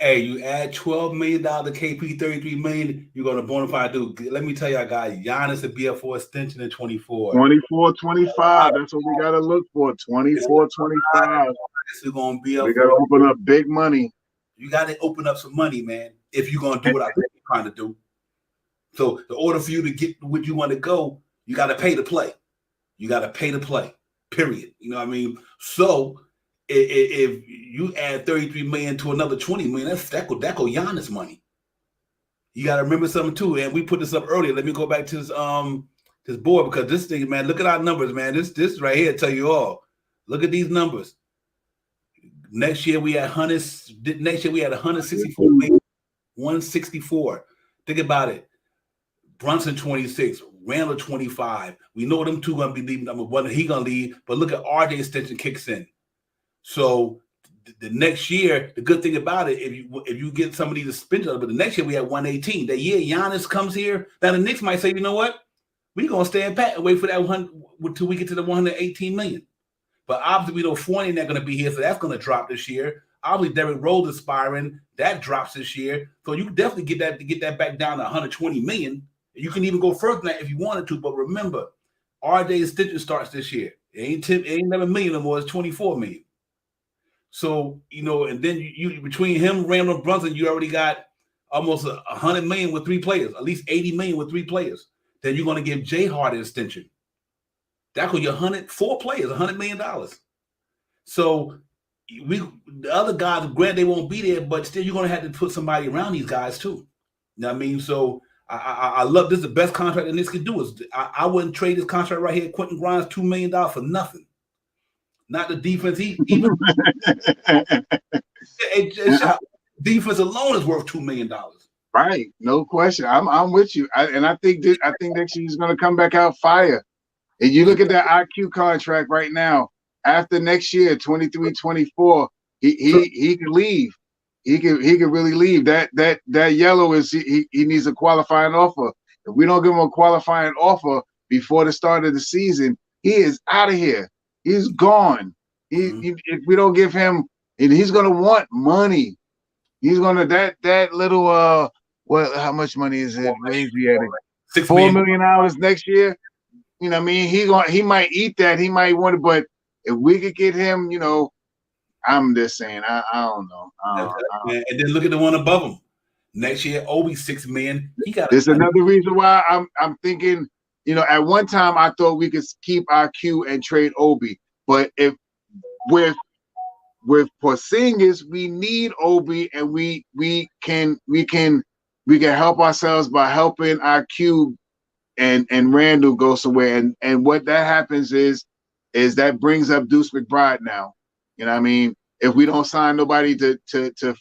Hey, you add $12 million to KP, $33 million, you're going to bona fide do. Let me tell you, I got Giannis to be up for extension in 24. 24, 25. That's what we got to look for. 24, 25. This is going to be up. We got to open up big money. You got to open up some money, man, if you're going to do what I think you're trying to do. So, in order for you to get where you want to go, you got to pay to play. You got to pay to play, period. You know what I mean? So, if you add 33 million to another 20 million, that go Giannis money. You got to remember something too, and we put this up earlier. Let me go back to this board, because this thing, man, look at our numbers, man. This right here tell you all. Look at these numbers. Next year we had 164 million, 164. Think about it. Brunson 26, Randall 25. We know them two gonna be leaving. Number one, he gonna leave, but look at RJ extension kicks in. So the next year, the good thing about it, if you get somebody to spend it, but the next year we have 118. That year Giannis comes here, now the Knicks might say, you know what, we're gonna stand pat and wait for that 100 until we get to the 118 million. But obviously we know Fournier not gonna be here, so that's gonna drop this year. Obviously Derrick Rose is expiring, that drops this year. So you can definitely get that back down to 120 million. You can even go further than that if you wanted to, but remember, RJ extension starts this year. It ain't 11 million no more, it's 24 million. So, and then you between him, Randall, Brunson, you already got almost 100 million with three players, at least 80 million with three players. Then you're going to give Jay Hart an extension. That could be 4 players, $100 million. So the other guys, granted, they won't be there, but still you're going to have to put somebody around these guys too. You know what I mean? So I love this. The best contract that Knicks can do is I wouldn't trade this contract right here. Quentin Grimes, $2 million for nothing. Not the defense. Defense alone is worth $2 million. Right, no question. I'm with you. I think next year he's going to come back out fire. And you look at that IQ contract right now. After next year, 23, 24, he could leave. He could really leave. That yellow is he needs a qualifying offer. If we don't give him a qualifying offer before the start of the season, he is out of here. He's gone. If we don't give him, and he's gonna want money. He's gonna that little how much money is it? $4 million next year. You know what I mean? He might eat that. He might want it, but if we could get him, I'm just saying. I don't know. And then look at the one above him. Next year, Obi $6 million. He got. There's another reason why I'm thinking. At one time I thought we could keep IQ and trade Obi, but if with Porzingis, we need Obi, and we can help ourselves by helping IQ and Randall go somewhere, and what that happens is that brings up Deuce McBride now. You know what I mean? If we don't sign nobody to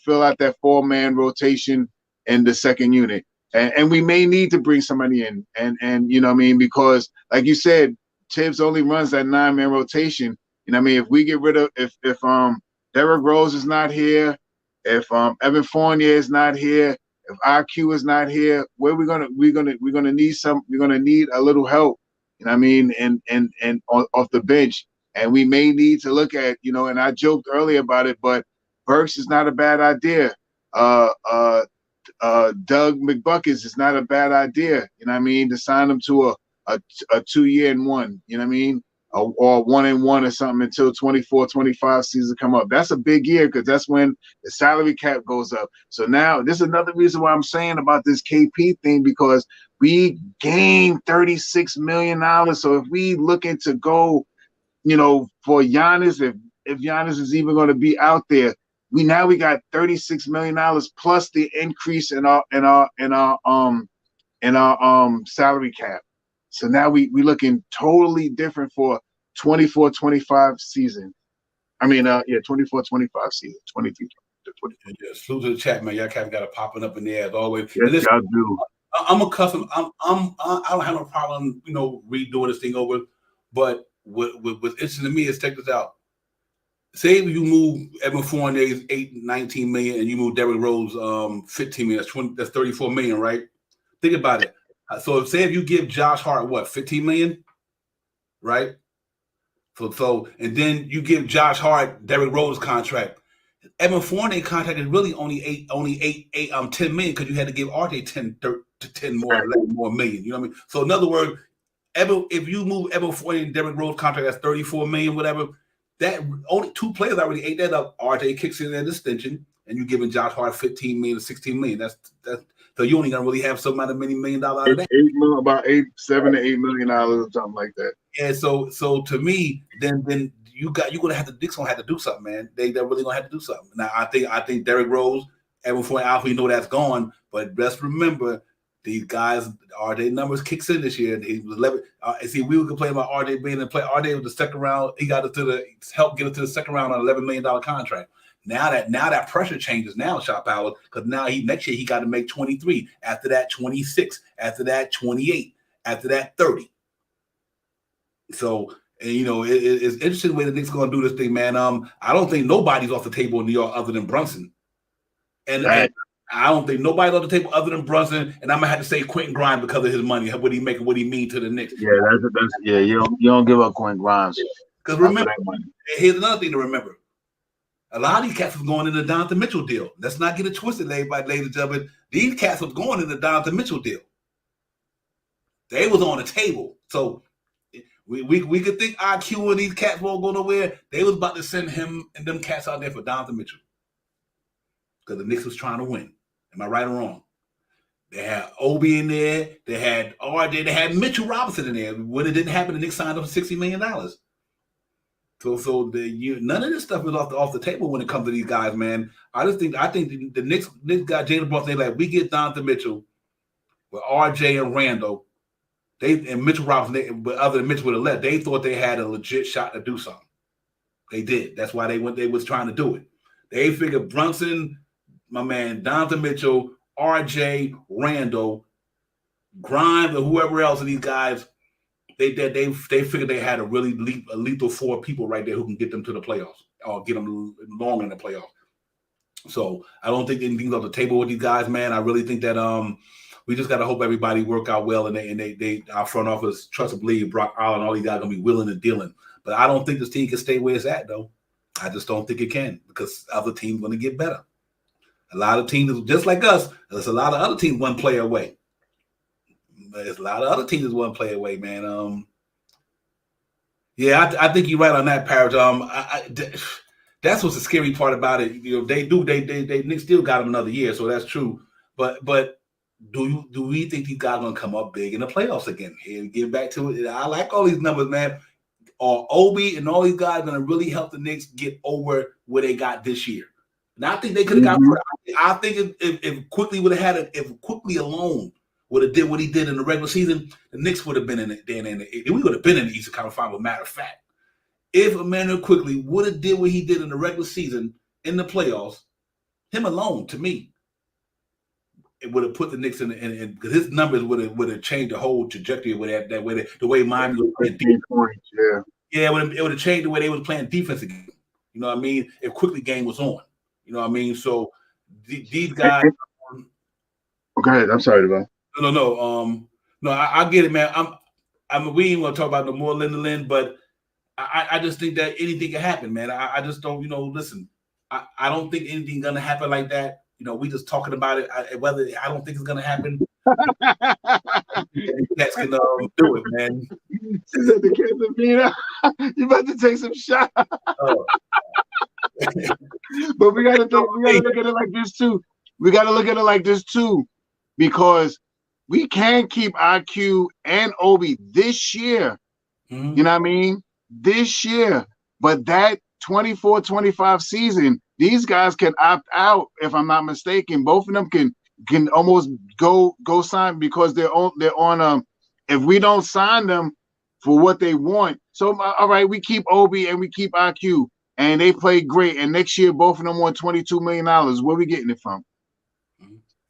fill out that 4-man rotation in the second unit. And we may need to bring somebody in, and you know what I mean, because like you said, Tibbs only runs that 9-man rotation. You know what I mean? If we get rid of if Derrick Rose is not here, if Evan Fournier is not here, if IQ is not here, where we're gonna need a little help. You know what I mean? And off the bench, and we may need to look at And I joked earlier about it, but Burks is not a bad idea. Doug McBuckets is not a bad idea, you know what I mean, to sign him to a 2-year and 1, you know what I mean, or 1 and 1 or something until 24-25 season come up. That's a big year because that's when the salary cap goes up. So now this is another reason why I'm saying about this KP thing, because we gained $36 million. So if we looking to go, for Giannis, if Giannis is even going to be out there, we got $36 million plus the increase in our salary cap. So now we looking totally different for 24-25 season. I mean, 24-25 season, 23. Yeah, salute to the chat, man. Y'all got it popping up in the air as always. Yes, listen, y'all do. I'm accustomed. I don't have no problem, redoing this thing over. But what's interesting to me is, check this out. Say if you move Evan Fournier's 19 million, and you move Derrick Rose 15 million. That's 34 million, right? Think about it. So say if you give Josh Hart what 15 million, right? So and then you give Josh Hart Derrick Rose contract. Evan Fournier contract is really only 10 million because you had to give RJ 10 more million. You know what I mean? So in other words, if you move Evan Fournier and Derrick Rose contract, that's 34 million, whatever. That only two players already ate that up. RJ kicks in an extension, and you're giving Josh Hart 15 million to 16 million. That's so you only gonna really have some amount of many $1 million out of that. About $7 to $8 million or something like that. Yeah. So to me, then you're gonna have to Knicks gonna have to do something, man. They're really gonna have to do something. Now I think Derrick Rose, Evan Fournier, Alpha, you know that's gone, but just remember these guys, RJ numbers kicks in this year. He was 11. See, we were complaining about RJ being in the play. RJ was the second round. He got it to help get it to the second round on an $11 million contract. Now that pressure changes now, Shot Power, because now next year he got to make 23. After that, 26. After that, 28. After that, 30. So, it's interesting the way the Knicks going to do this thing, man. I don't think nobody's off the table in New York other than Brunson. And I don't think nobody's off the table other than Brunson. And I'm gonna have to say Quentin Grimes because of his money, what he make, what he mean to the Knicks. Yeah, you don't give up Quentin Grimes. Because remember, here's another thing to remember. A lot of these cats was going in the Donovan Mitchell deal. Let's not get it twisted, ladies and gentlemen. These cats was going in the Donovan Mitchell deal. They was on the table. So we could think IQ and these cats won't go nowhere. They was about to send him and them cats out there for Donovan Mitchell. Because the Knicks was trying to win. Am I right or wrong? They had Obi in there. They had RJ. They had Mitchell Robinson in there. When it didn't happen, the Knicks signed up for $60 million. So none of this stuff is off the table when it comes to these guys, man. I think the Knicks got Jalen Brunson. They like, we get Donovan Mitchell with RJ and Randall. And Mitchell Robinson, but other than Mitchell would have left, they thought they had a legit shot to do something. They did. That's why they was trying to do it. They figured Brunson, my man, Donovan Mitchell, RJ, Randall, Grimes, or whoever else of these guys, they figured they had a really lethal four people right there who can get them to the playoffs or get them long in the playoffs. So I don't think anything's on the table with these guys, man. I really think that we just got to hope everybody work out well and they our front office, trust and believe, Brock Allen, all these guys are gonna be willing and dealing. But I don't think this team can stay where it's at, though. I just don't think it can because other teams going to get better. A lot of teams, just like us, there's a lot of other teams one player away. There's a lot of other teams that's one player away, man. Yeah, I think you're right on that, Parrish. That's what's the scary part about it. They Knicks still got them another year, so that's true. But do we think these guys are going to come up big in the playoffs again? Here, get back to it. I like all these numbers, man. Are Obi and all these guys going to really help the Knicks get over where they got this year? And I think they could have got. I think if Quickly would have had if Quickly alone would have did what he did in the regular season, the Knicks would have been in it. We would have been in the Eastern Conference Final. Matter of fact, if Emmanuel Quickly would have did what he did in the regular season in the playoffs, him alone, to me, it would have put the Knicks in because his numbers would have changed the whole trajectory with that way the way Miami was playing defense. Yeah, it would have changed the way they was playing defense again. You know what I mean? If Quickly game was on. You know what I mean? So these guys. Go ahead. I'm sorry, Devon. No. I get it, man. We ain't want to talk about no more Lin, but I just think that anything can happen, man. I just don't, listen. I don't think anything gonna happen like that. We just talking about it. I don't think it's gonna happen. Cats can do it, man. She said the cats are being out. You about to take some shots. Oh. But we gotta look at it like this too. We gotta look at it like this too, because we can keep IQ and Obi this year. Mm-hmm. You know what I mean? This year. But that 24-25 season, these guys can opt out, if I'm not mistaken. Both of them can almost go sign because they're on if we don't sign them for what they want. So all right, we keep Obi and we keep IQ and they play great. And next year, both of them won $22 million. Where are we getting it from?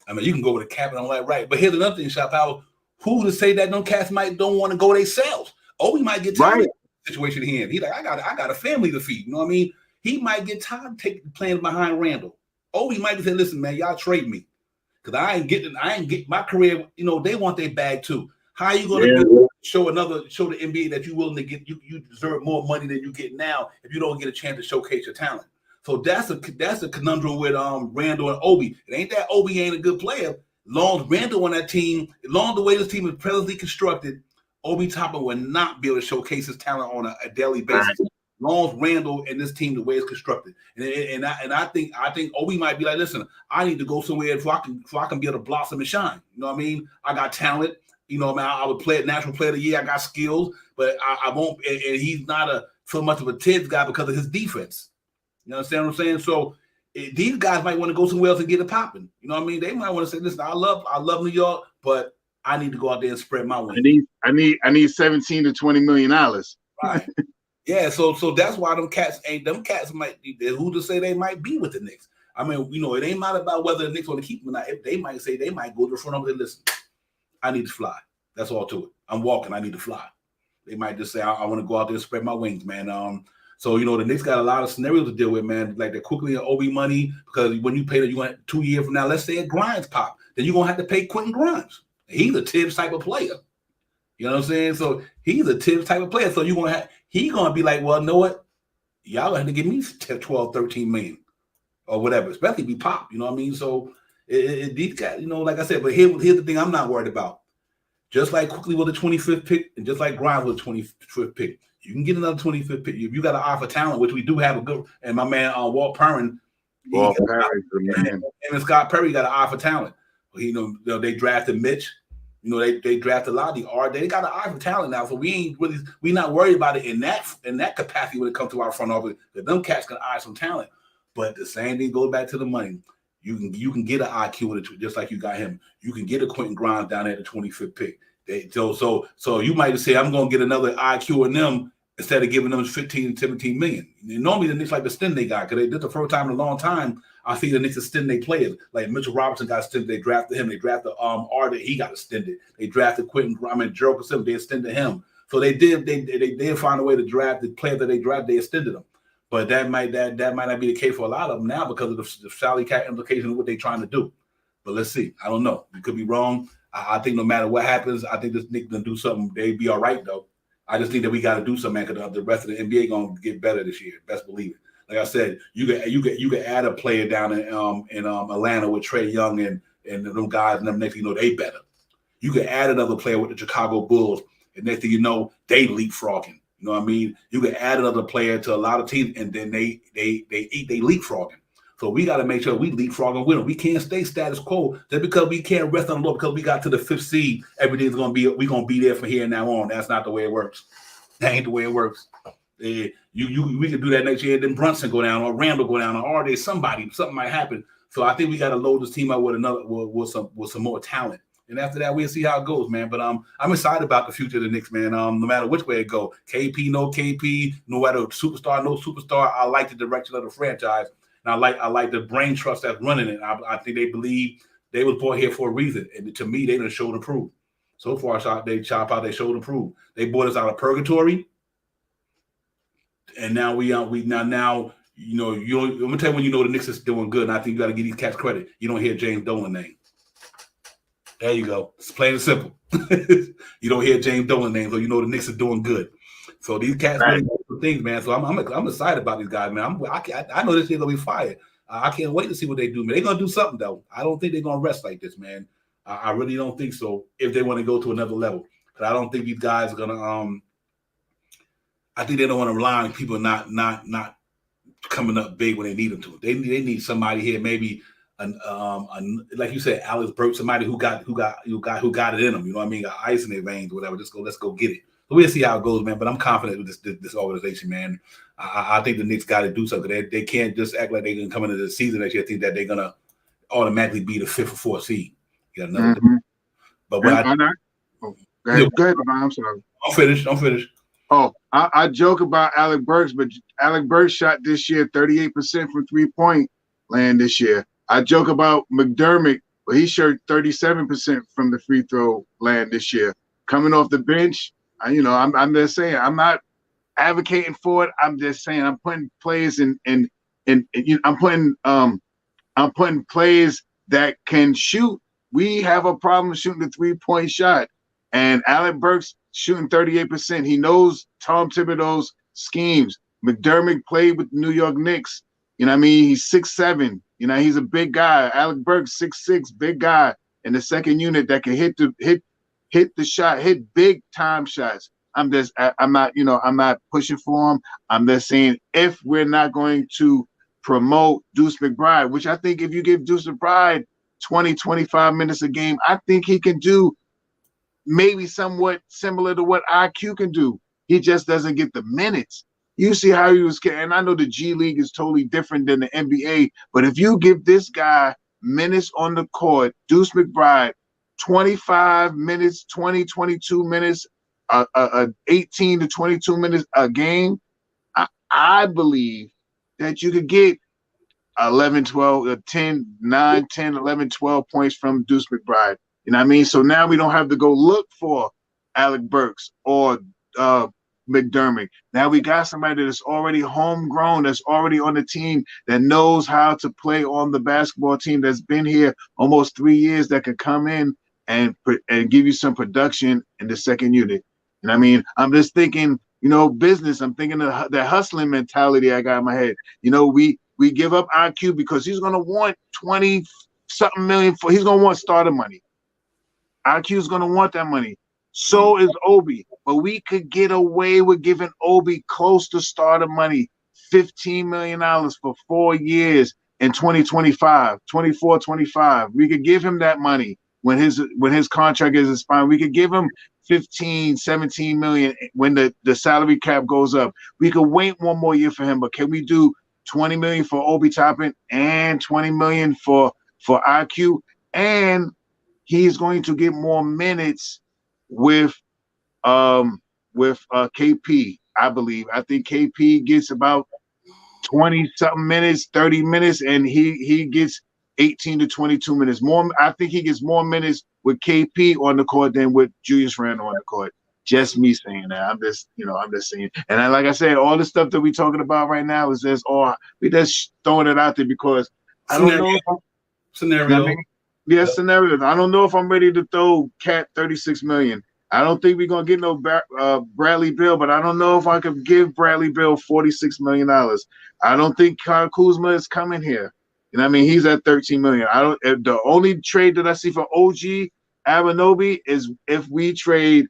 I mean, you can go with a cap and all that, right? But here's another thing, Shop Power. Who to say that them cats don't want to go themselves? Obi might get tired of the situation he in. He's like, I got a family to feed. You know what I mean? He might get tired of playing behind Randall. Obi might say, listen, man, y'all trade me. Because I ain't get my career, you know, they want their bag too. How are you gonna show the NBA that you're willing to get you deserve more money than you get now if you don't get a chance to showcase your talent? So that's a conundrum with Randall and Obi. It ain't that Obi ain't a good player. Long as Randall on that team, long the way this team is presently constructed, Obi Toppin will not be able to showcase his talent on a daily basis. Long as Randall and this team, the way it's constructed, and I think Obi might be like, listen, I need to go somewhere so I can be able to blossom and shine. You know what I mean? I got talent. You know, man, I would play at National Player of the Year. I got skills, but I won't. And he's not so much of a Tibbs guy because of his defense. You understand what I'm saying? So these guys might want to go somewhere else and get it popping. You know what I mean? They might want to say, listen, I love New York, but I need to go out there and spread my wings. I need $17 to $20 million. Right. Yeah, so that's why them cats might be there. Who to say they might be with the Knicks? I mean, you know, it ain't not about whether the Knicks want to keep them or not. If they might say they might go to the front of it and listen, I need to fly. That's all to it. I'm walking, I need to fly. They might just say, I want to go out there and spread my wings, man. So, you know, the Knicks got a lot of scenarios to deal with, man. Like they're quickly and Obi money, because when you pay that, you want 2 years from now, let's say it Grimes pop, then you're going to have to pay Quentin Grimes. He's a Tibbs type of player. You know what I'm saying? So he's a Tibbs type of player. So he's going to be like, well, know what? Y'all going to have to give me 12, 13 million or whatever, especially if we pop. You know what I mean? So these guys, you know, like I said, but here's the thing I'm not worried about. Just like quickly with the 25th pick and just like Grimes with the 25th pick, you can get another 25th pick. If you got an eye for talent, which we do have a good, and my man Walt Perrin, and Scott Perry got an eye for talent. You know, they drafted Mitch. You know, they drafted a lot of the art. They got an eye for talent now, so we not worried about it in that capacity when it comes to our front office. Because them cats can eye some talent, but the same thing goes back to the money. You can get an IQ with it just like you got him. You can get a Quentin Grimes down at the 25th pick. So you might just say I'm going to get another IQ in them instead of giving them 15, 17 million. And normally the Knicks like to extend they guy because this the first time in a long time I see the Knicks extend their players. Like Mitchell Robinson got extended. They drafted him. They drafted Arda. He got extended. They drafted Quentin Grimes and Gerald Cassell. They extended him. So they did find a way to draft the players that they drafted. They extended them. But that might not be the case for a lot of them now because of the salary cap implication of what they're trying to do. But let's see. I don't know. We could be wrong. I think no matter what happens, I think this Knicks gonna do something. They be all right though. I just think that we got to do something, man, because the rest of the NBA gonna get better this year. Best believe it. Like I said, you could add a player down in Atlanta with Trae Young and them guys, and them next thing you know they better. You could add another player with the Chicago Bulls, and next thing you know they leapfrogging. You know what I mean? You can add another player to a lot of teams, and then they leapfrogging. So we got to make sure we leapfrogging with them. We can't stay status quo just because we can't rest on the Lord because we got to the 5th seed. Everything's gonna be there from here now on. That's not the way it works. That ain't the way it works. We can do that next year. Then Brunson go down, or Randall go down, or RJ. Something might happen. So I think we got to load this team up with some more talent. And after that, we'll see how it goes, man. But I'm excited about the future of the Knicks, man. No matter which way it go, KP, no matter superstar, no superstar. I like the direction of the franchise, and I like the brain trust that's running it. I think they believe they was brought here for a reason, and to me, they done showed and proved. So far, they chop out, they showed and proved. They brought us out of purgatory, and now I'm gonna tell you when you know the Knicks is doing good, and I think you got to give these cats credit. You don't hear James Dolan name. There you go. It's plain and simple. You don't hear James Dolan name, so you know the Knicks are doing good. So these cats really do things, man. So I'm excited about these guys, man. I know this year gonna be fire. I can't wait to see what they do, man. They're gonna do something though. I don't think they're gonna rest like this, man. I really don't think so. If they want to go to another level, because I don't think these guys are gonna. I think they don't want to rely on people not coming up big when they need them to. They need somebody here, maybe. Like you said, Alex Burke, somebody who got it in them. You know what I mean? Got ice in their veins, or whatever. Let's go get it. we'll see how it goes, man. But I'm confident with this organization, man. I think the Knicks got to do something. They can't just act like they're going to come into the season next year think that they're going to automatically be the 5th or 4th seed. You got another. But what go ahead, I'm sorry. I'm finished. Oh, I joke about Alec Burks, but Alec Burks shot this year 38% from 3-point land this year. I joke about McDermott, but he shot 37% from the free throw land this year. Coming off the bench, I'm just saying, I'm not advocating for it. I'm just saying I'm putting players I'm putting players that can shoot. We have a problem shooting the 3-point shot. And Alec Burks shooting 38%. He knows Tom Thibodeau's schemes. McDermott played with the New York Knicks. You know what I mean? He's 6'7". You know, he's a big guy. Alec Burks, 6'6", big guy in the second unit that can hit the shot, hit big time shots. I'm not pushing for him. I'm just saying if we're not going to promote Deuce McBride, which I think if you give Deuce McBride 20, 25 minutes a game, I think he can do maybe somewhat similar to what IQ can do. He just doesn't get the minutes. You see how he was getting, and I know the G League is totally different than the NBA, but if you give this guy minutes on the court, Deuce McBride, 25 minutes, 20, 22 minutes, 18 to 22 minutes a game, I believe that you could get 11, 12, 10, 9, 10, 11, 12 points from Deuce McBride. You know what I mean? So now we don't have to go look for Alec Burks or McDermott. Now we got somebody that's already homegrown, that's already on the team, that knows how to play on the basketball team, that's been here almost 3 years, that could come in and give you some production in the second unit. You know what I mean? I'm just thinking, business. I'm thinking of that hustling mentality I got in my head. We give up IQ because he's going to want 20-something million he's going to want starter money. IQ is going to want that money. So is Obi. But we could get away with giving Obi close to starter money, $15 million for 4 years in 2025, 24, 25. We could give him that money when his contract is expiring. We could give him 15, 17 million when the salary cap goes up. We could wait 1 more year for him, but can we do 20 million for Obi Toppin and 20 million for IQ? And he's going to get more minutes with KP, I believe. I think KP gets about 20-something minutes, 30 minutes, and he gets 18 to 22 minutes more. I think he gets more minutes with KP on the court than with Julius Randle on the court. Just me saying that. I'm just saying. And like I said, all the stuff that we're talking about right now is just, we just throwing it out there because I don't know. Scenario. Scenarios. I don't know if I'm ready to throw Cat $36 million. I don't think we're gonna get no Bradley Beal, but I don't know if I could give Bradley Beal $46 million. I don't think Kyle Kuzma is coming here. You know what I mean? He's at $13 million. The only trade that I see for OG Anunoby is if we trade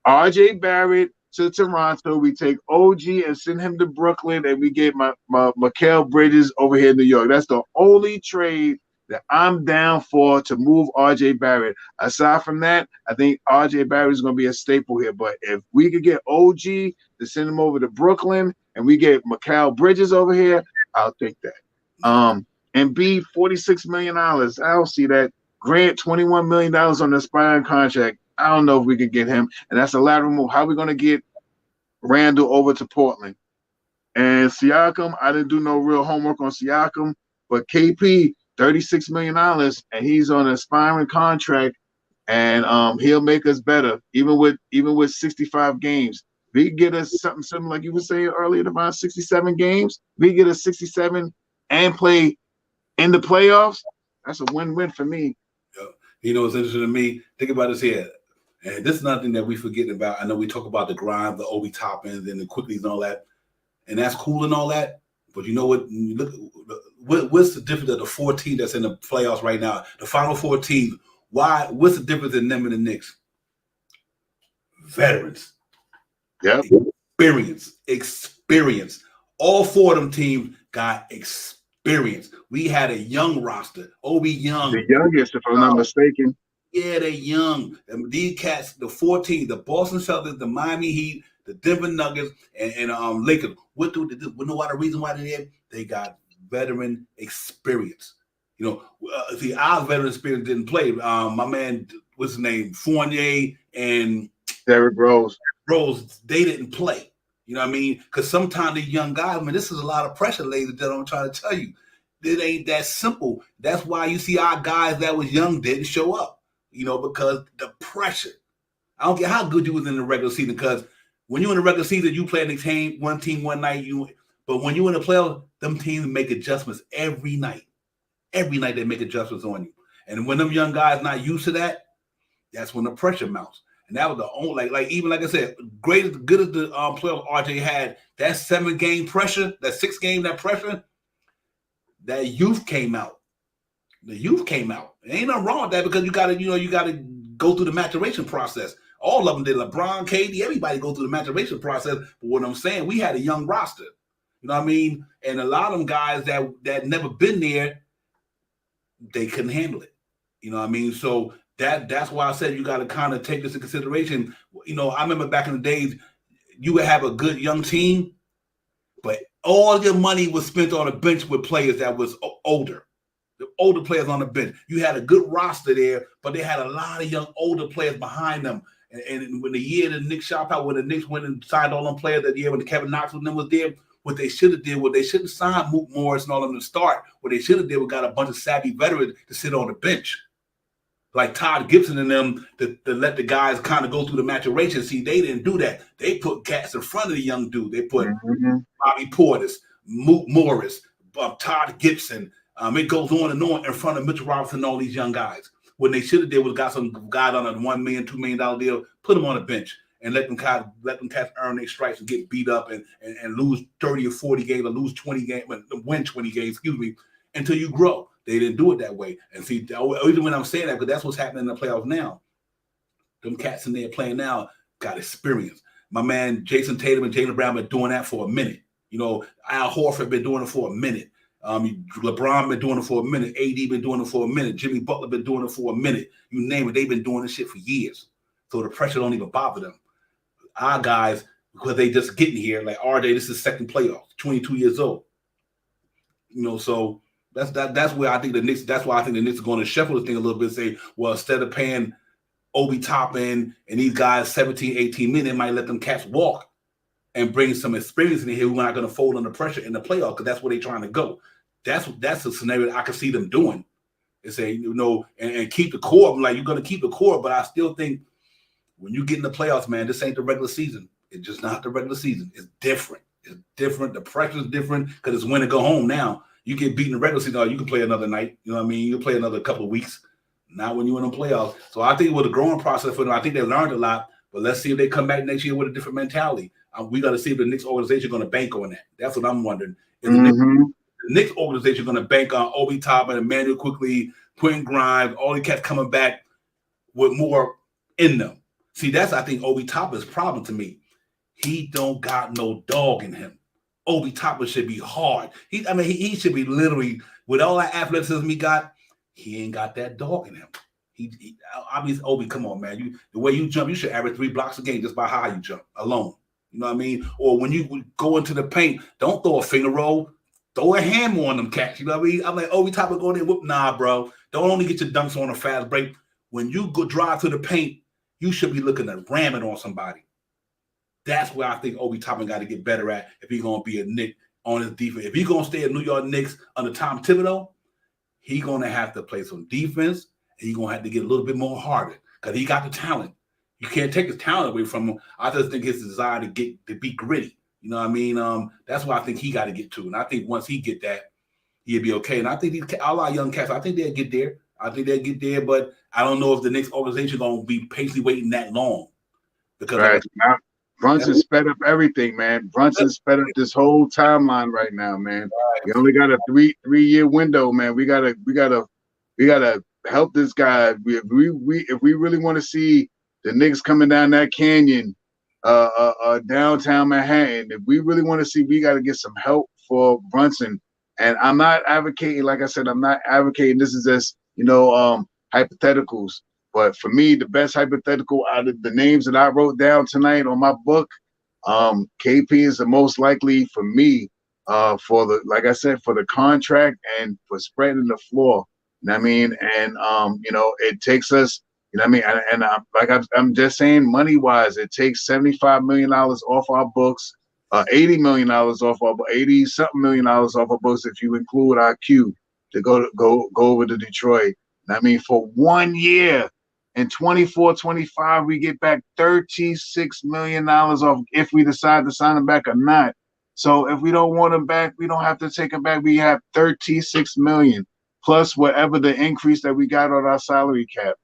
RJ Barrett to Toronto, we take OG and send him to Brooklyn, and we get my Mikal Bridges over here in New York. That's the only trade that I'm down for to move RJ Barrett. Aside from that, I think RJ Barrett is going to be a staple here. But if we could get OG to send him over to Brooklyn and we get Mikal Bridges over here, I'll take that. And B, $46 million. I don't see that. Grant, $21 million on the expiring contract. I don't know if we can get him. And that's a lateral move. How are we going to get Randall over to Portland? And Siakam, I didn't do no real homework on Siakam, but KP, $36 million, and he's on an expiring contract, and he'll make us better, even with 65 games. We get us something similar, like you were saying earlier, about 67 games. We get a 67 and play in the playoffs. That's a win-win for me. You know what's interesting to me? Think about this here. And this is nothing that we forget about. I know we talk about the grind, the Obi Toppins, and the quickies and all that, and that's cool and all that. But you know what? What's the difference of the 4 teams that's in the playoffs right now? The final 4 teams. Why? What's the difference in them and the Knicks? Veterans. Yeah. Experience. All 4 of them teams got experience. We had a young roster. Obi Young. The youngest, if I'm not mistaken. Yeah, they're young. And these cats, the 14, the Boston Celtics, the Miami Heat, the Denver Nuggets, and Lakers. What do they do? We know why the reason why they're there? They got veteran experience. You know, see, our veteran experience didn't play. My man, what's his name? Fournier and Derrick Rose. Rose, they didn't play. You know what I mean? Because sometimes these young guys, man, this is a lot of pressure, ladies and gentlemen. I'm trying to tell you. It ain't that simple. That's why you see our guys that was young didn't show up. You know, because the pressure. I don't care how good you was in the regular season, because when you're in the regular season, you play one team one night. But when you're in the playoffs, them teams make adjustments every night. Every night they make adjustments on you. And when them young guys not used to that, that's when the pressure mounts. And that was the only even like I said, good as the playoff RJ had, that 7-game pressure, that 6-game that pressure, that youth came out. The youth came out. There ain't nothing wrong with that, because you gotta go through the maturation process. All of them did. LeBron, KD, everybody go through the maturation process. But what I'm saying, we had a young roster. You know what I mean? And a lot of them guys that never been there, they couldn't handle it. You know what I mean? So that's why I said you got to kind of take this into consideration. You know, I remember back in the days, you would have a good young team, but all your money was spent on a bench with players that was older. The older players on the bench. You had a good roster there, but they had a lot of young older players behind them. And when the year the Knicks shot out, when the Knicks went and signed all them players that year, when Kevin Knox and them was there, what they should have did, they shouldn't sign Mook Morris and all of them to start. What they should have did was got a bunch of savvy veterans to sit on the bench, like Todd Gibson and them, to let the guys kind of go through the maturation. See, they didn't do that. They put cats in front of the young dude. They put Bobby Portis, Mook Morris, Todd Gibson. It goes on and on in front of Mitchell Robinson and all these young guys. What they should have did was got some guy on a $1 million, $2 million deal, put them on the bench and let them cats earn their stripes and get beat up and lose 30 or 40 games or lose 20 games, win 20 games, until you grow. They didn't do it that way. And see, even when I'm saying that, because that's what's happening in the playoffs now. Them cats in there playing now got experience. My man Jason Tatum and Jaylen Brown been doing that for a minute. You know, Al Horford been doing it for a minute. LeBron been doing it for a minute. AD been doing it for a minute. Jimmy Butler been doing it for a minute. You name it, they've been doing this shit for years. So the pressure don't even bother them. Our guys, because they just getting here, like RJ, this is second playoff, 22 years old. You know, so that's where I think the Knicks. That's why I think the Knicks are going to shuffle this thing a little bit. Say, well, instead of paying Obi Toppin and these guys 17, 18 million, they might let them cats walk and bring some experience in here who are not going to fold under pressure in the playoff, because that's where they're trying to go. That's a scenario I can see them doing. They say, you know, and keep the core. I'm like, you're going to keep the core, but I still think when you get in the playoffs, man, this ain't the regular season. It's just not the regular season. It's different. It's different. The pressure is different because it's win and go home now. You get beaten in the regular season, you can play another night. You know what I mean? You can play another couple of weeks. Not when you're in the playoffs. So I think with a growing process for them, I think they learned a lot. But let's see if they come back next year with a different mentality. We got to see if the Knicks organization is going to bank on that. That's what I'm wondering. Is the Knicks organization going to bank on Obi Toppin, Emmanuel Quickly, Quentin Grimes, all the cats coming back with more in them? See, that's, I think, Obi Toppin's problem to me. He don't got no dog in him. Obi Toppin should be hard. He should be literally, with all that athleticism he got, he ain't got that dog in him. Obi, come on, man. The way you jump, you should average 3 blocks a game just by how you jump alone. You know what I mean? Or when you go into the paint, don't throw a finger roll. Throw a hammer on them cats. You know what I mean? I'm like, Obi Toppin going there, whoop. Nah, bro. Don't only get your dunks on a fast break. When you go drive to the paint, you should be looking to ram it on somebody. That's where I think Obi Toppin got to get better at if he's going to be a Knick on his defense. If he's going to stay at New York Knicks under Tom Thibodeau, he's going to have to play some defense, and he's going to have to get a little bit more harder because he got the talent. You can't take his talent away from him. I just think his desire to be gritty. You know what I mean? That's what I think he got to get to. And I think once he get that, he'll be okay. And I think a lot of young cats, I think they'll get there. But I don't know if the Knicks organization is going to be patiently waiting that long. Because Brunson sped up everything, man. Brunson sped up this whole timeline right now, man. Right. We only got a three-year window, man. We gotta help this guy. If we really want to see the Knicks coming down that canyon, downtown Manhattan, if we really want to see, we got to get some help for Brunson. And I'm not advocating, like I said, I'm not advocating. This is just hypotheticals. But for me, the best hypothetical out of the names that I wrote down tonight on my book, KP is the most likely for me, for the, like I said, for the contract and for spreading the floor. You know what I mean? And it takes us, you know what I mean? And I'm just saying, money wise, it takes $75 million off our books, $80 million off our 80 something million dollars off our books if you include our Q to go over to Detroit. You know what I mean, for 1 year. In 24-25, we get back $36 million off if we decide to sign him back or not. So if we don't want him back, we don't have to take him back. We have $36 million plus whatever the increase that we got on our salary cap.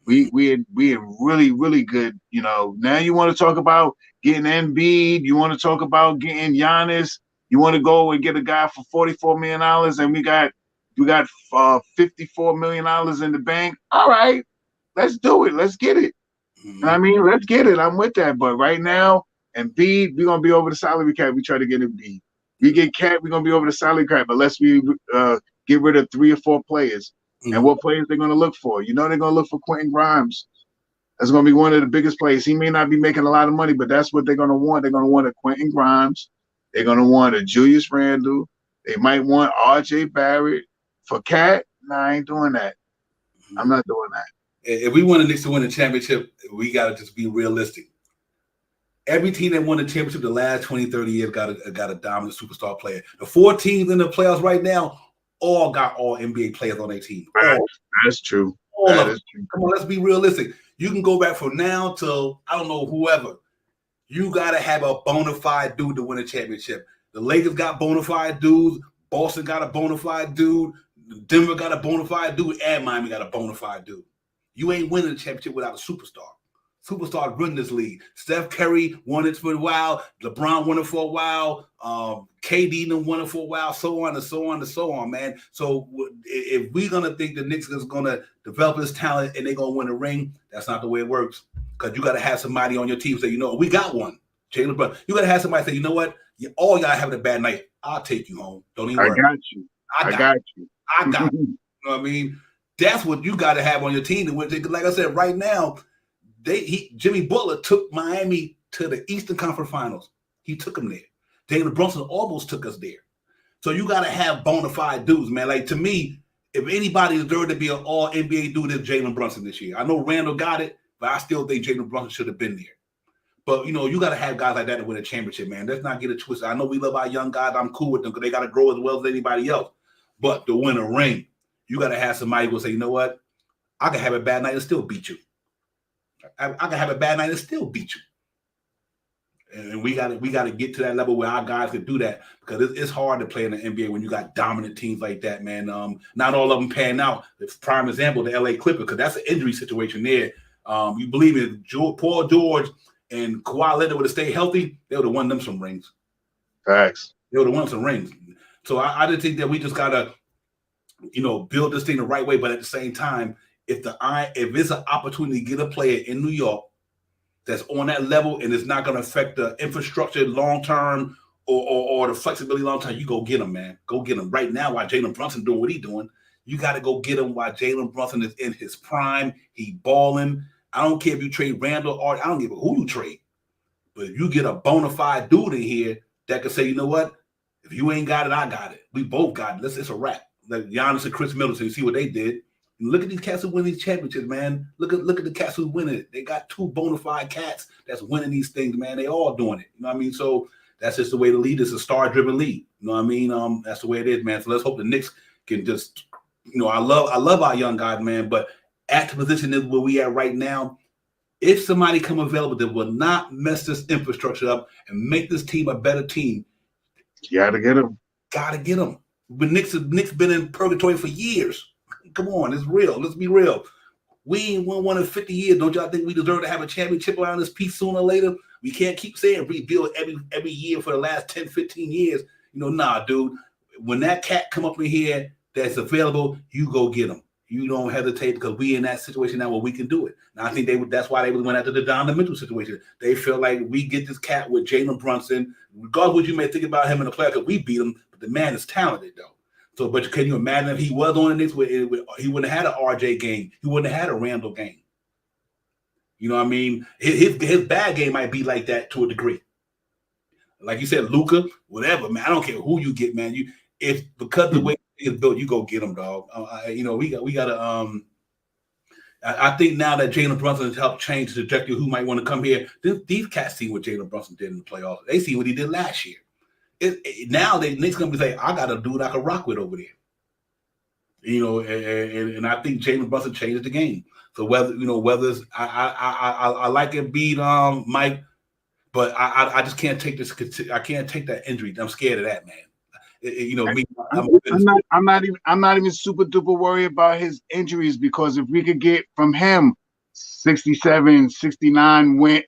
We had really, really good. Now you want to talk about getting Embiid. You want to talk about getting Giannis. You want to go and get a guy for $44 million, and we got $54 million in the bank. All right. Let's do it. Let's get it. I mean, let's get it. I'm with that. But right now, Embiid, we're going to be over the salary cap. We try to get Embiid. We get Cat, we're going to be over the salary cap unless we get rid of 3 or 4 players. And what players they're going to look for? They're going to look for Quentin Grimes. That's going to be one of the biggest players. He may not be making a lot of money, but that's what they're going to want. They're going to want a Quentin Grimes. They're going to want a Julius Randle. They might want R.J. Barrett. For Cat, nah, I ain't doing that. I'm not doing that. If we want the Knicks to win the championship, we got to just be realistic. Every team that won the championship the last 20, 30 years got a dominant superstar player. The 4 teams in the playoffs right now all got all NBA players on their team. That's true. That is true. Come on, let's be realistic. You can go back from now till, I don't know, whoever. You got to have a bona fide dude to win a championship. The Lakers got bona fide dudes. Boston got a bona fide dude. Denver got a bona fide dude. And Miami got a bona fide dude. You ain't winning the championship without a superstar. Superstar run this league. Steph Curry won it for a while. LeBron won it for a while. KD won it for a while. So on and so on and so on, man. So if we're going to think the Knicks is going to develop this talent and they're going to win a ring, that's not the way it works. Because you got to have somebody on your team say, we got one. Jalen Brown. You got to have somebody say, you know what? All y'all having a bad night. I'll take you home. Don't even worry. I got you. I got you. You know what I mean? That's what you got to have on your team to win. Like I said, right now, Jimmy Butler took Miami to the Eastern Conference Finals. He took them there. Jalen Brunson almost took us there. So you got to have bona fide dudes, man. Like, to me, if anybody deserved to be an all-NBA dude, it's Jalen Brunson this year. I know Randall got it, but I still think Jalen Brunson should have been there. But, you got to have guys like that to win a championship, man. Let's not get it twisted. I know we love our young guys. I'm cool with them because they got to grow as well as anybody else. But to win a ring, you got to have somebody who will say, you know what? I can have a bad night and still beat you. I can have a bad night and still beat you. And we got to get to that level where our guys can do that, because it's hard to play in the NBA when you got dominant teams like that, man. Not all of them pan out. The prime example, the LA Clippers, because that's an injury situation there. You believe me, Paul George and Kawhi Leonard would have stayed healthy, they would have won them some rings. Facts. They would have won some rings. So I just think that we just got to, build this thing the right way. But at the same time, if it's an opportunity to get a player in New York that's on that level and it's not going to affect the infrastructure long-term or the flexibility long-term, you go get him, man. Go get him right now while Jalen Brunson doing what he's doing. You got to go get him while Jalen Brunson is in his prime. He balling. I don't care if you trade Randall or I don't give a who you trade. But if you get a bona fide dude in here that can say, you know what? If you ain't got it, I got it. We both got it. It's a wrap. Like Giannis and Chris Middleton, you see what they did. And look at these cats who win these championships, man. Look at the cats who win it. They got 2 bona fide cats that's winning these things, man. They all doing it. You know what I mean? So that's just the way the league is, a star-driven league. You know what I mean? That's the way it is, man. So let's hope the Knicks can just, I love our young guys, man. But at the position is where we at right now, if somebody come available that will not mess this infrastructure up and make this team a better team, you gotta get them. Gotta get them. But Knicks been in purgatory for years. Come on, it's real. Let's be real. We ain't won one in 50 years. Don't y'all think we deserve to have a championship around this piece sooner or later? We can't keep saying rebuild every year for the last 10, 15 years. Nah, dude. When that cat come up in here that's available, you go get them. You don't hesitate, because we in that situation now where we can do it. And I think that's why they went after the Donovan Mitchell situation. They feel like we get this cat with Jalen Brunson, regardless of what you may think about him in the playoffs, because we beat him, but the man is talented, though. So, but can you imagine if he was on the Knicks, he wouldn't have had an RJ game. He wouldn't have had a Randall game. You know what I mean? His bad game might be like that to a degree. Like you said, Luka, whatever, man. I don't care who you get, man. If because the way it's built, you go get him, dog. We got to. I think now that Jalen Brunson has helped change the trajectory of who might want to come here. These cats see what Jalen Brunson did in the playoffs. They see what he did last year. Now the Knicks gonna be saying, I got a dude I can rock with over there. And I think Jalen Brunson changed the game. So whether it's I like Embiid, Mike, but I just can't take this. I can't take that injury. I'm scared of that, man. I'm not even super duper worried about his injuries, because if we could get from him 67, 69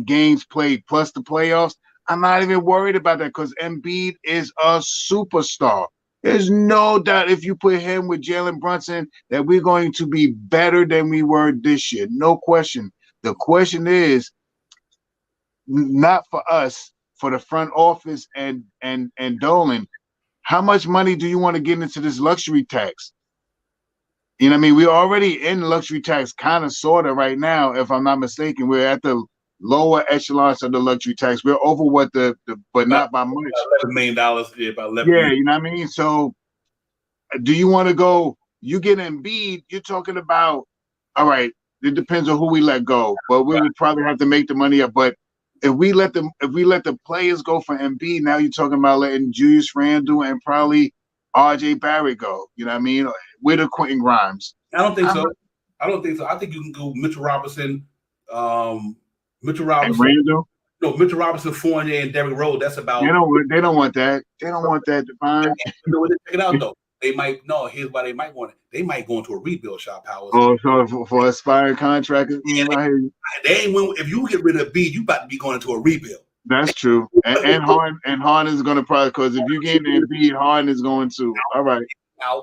games played plus the playoffs, I'm not even worried about that, because Embiid is a superstar. There's no doubt if you put him with Jalen Brunson that we're going to be better than we were this year. No question. The question is not for us, for the front office and Dolan. How much money do you want to get into this luxury tax? You know what I mean? We're already in luxury tax, kind of, sort of, right now, if I'm not mistaken. We're at the lower echelons of the luxury tax. We're over what but not by much. $11 million. Yeah, about $11 Yeah, million. you know what I mean? So do you want to go, you get Embiid, you're talking about, all right, it depends on who we let go, but we would probably have to make the money up. But if we let the players go for Embiid, now you're talking about letting Julius Randle and probably RJ Barrett go. You know what I mean? With a Quentin Grimes. I don't think so. I think you can go Mitchell Robinson, And Randle. No, Mitchell Robinson, Fournier, and Derrick Rose. That's about. They don't want that. They don't want that, Divine. Check it out though. They might. No, here's why they might want it. They might go into a rebuild shop, Howard. Oh, so for aspiring contractors, yeah, they ain't win. If you get rid of B, you about to be going into a rebuild. That's true. And Harden is going to probably, because if you get Embiid, Harden is going to. All right.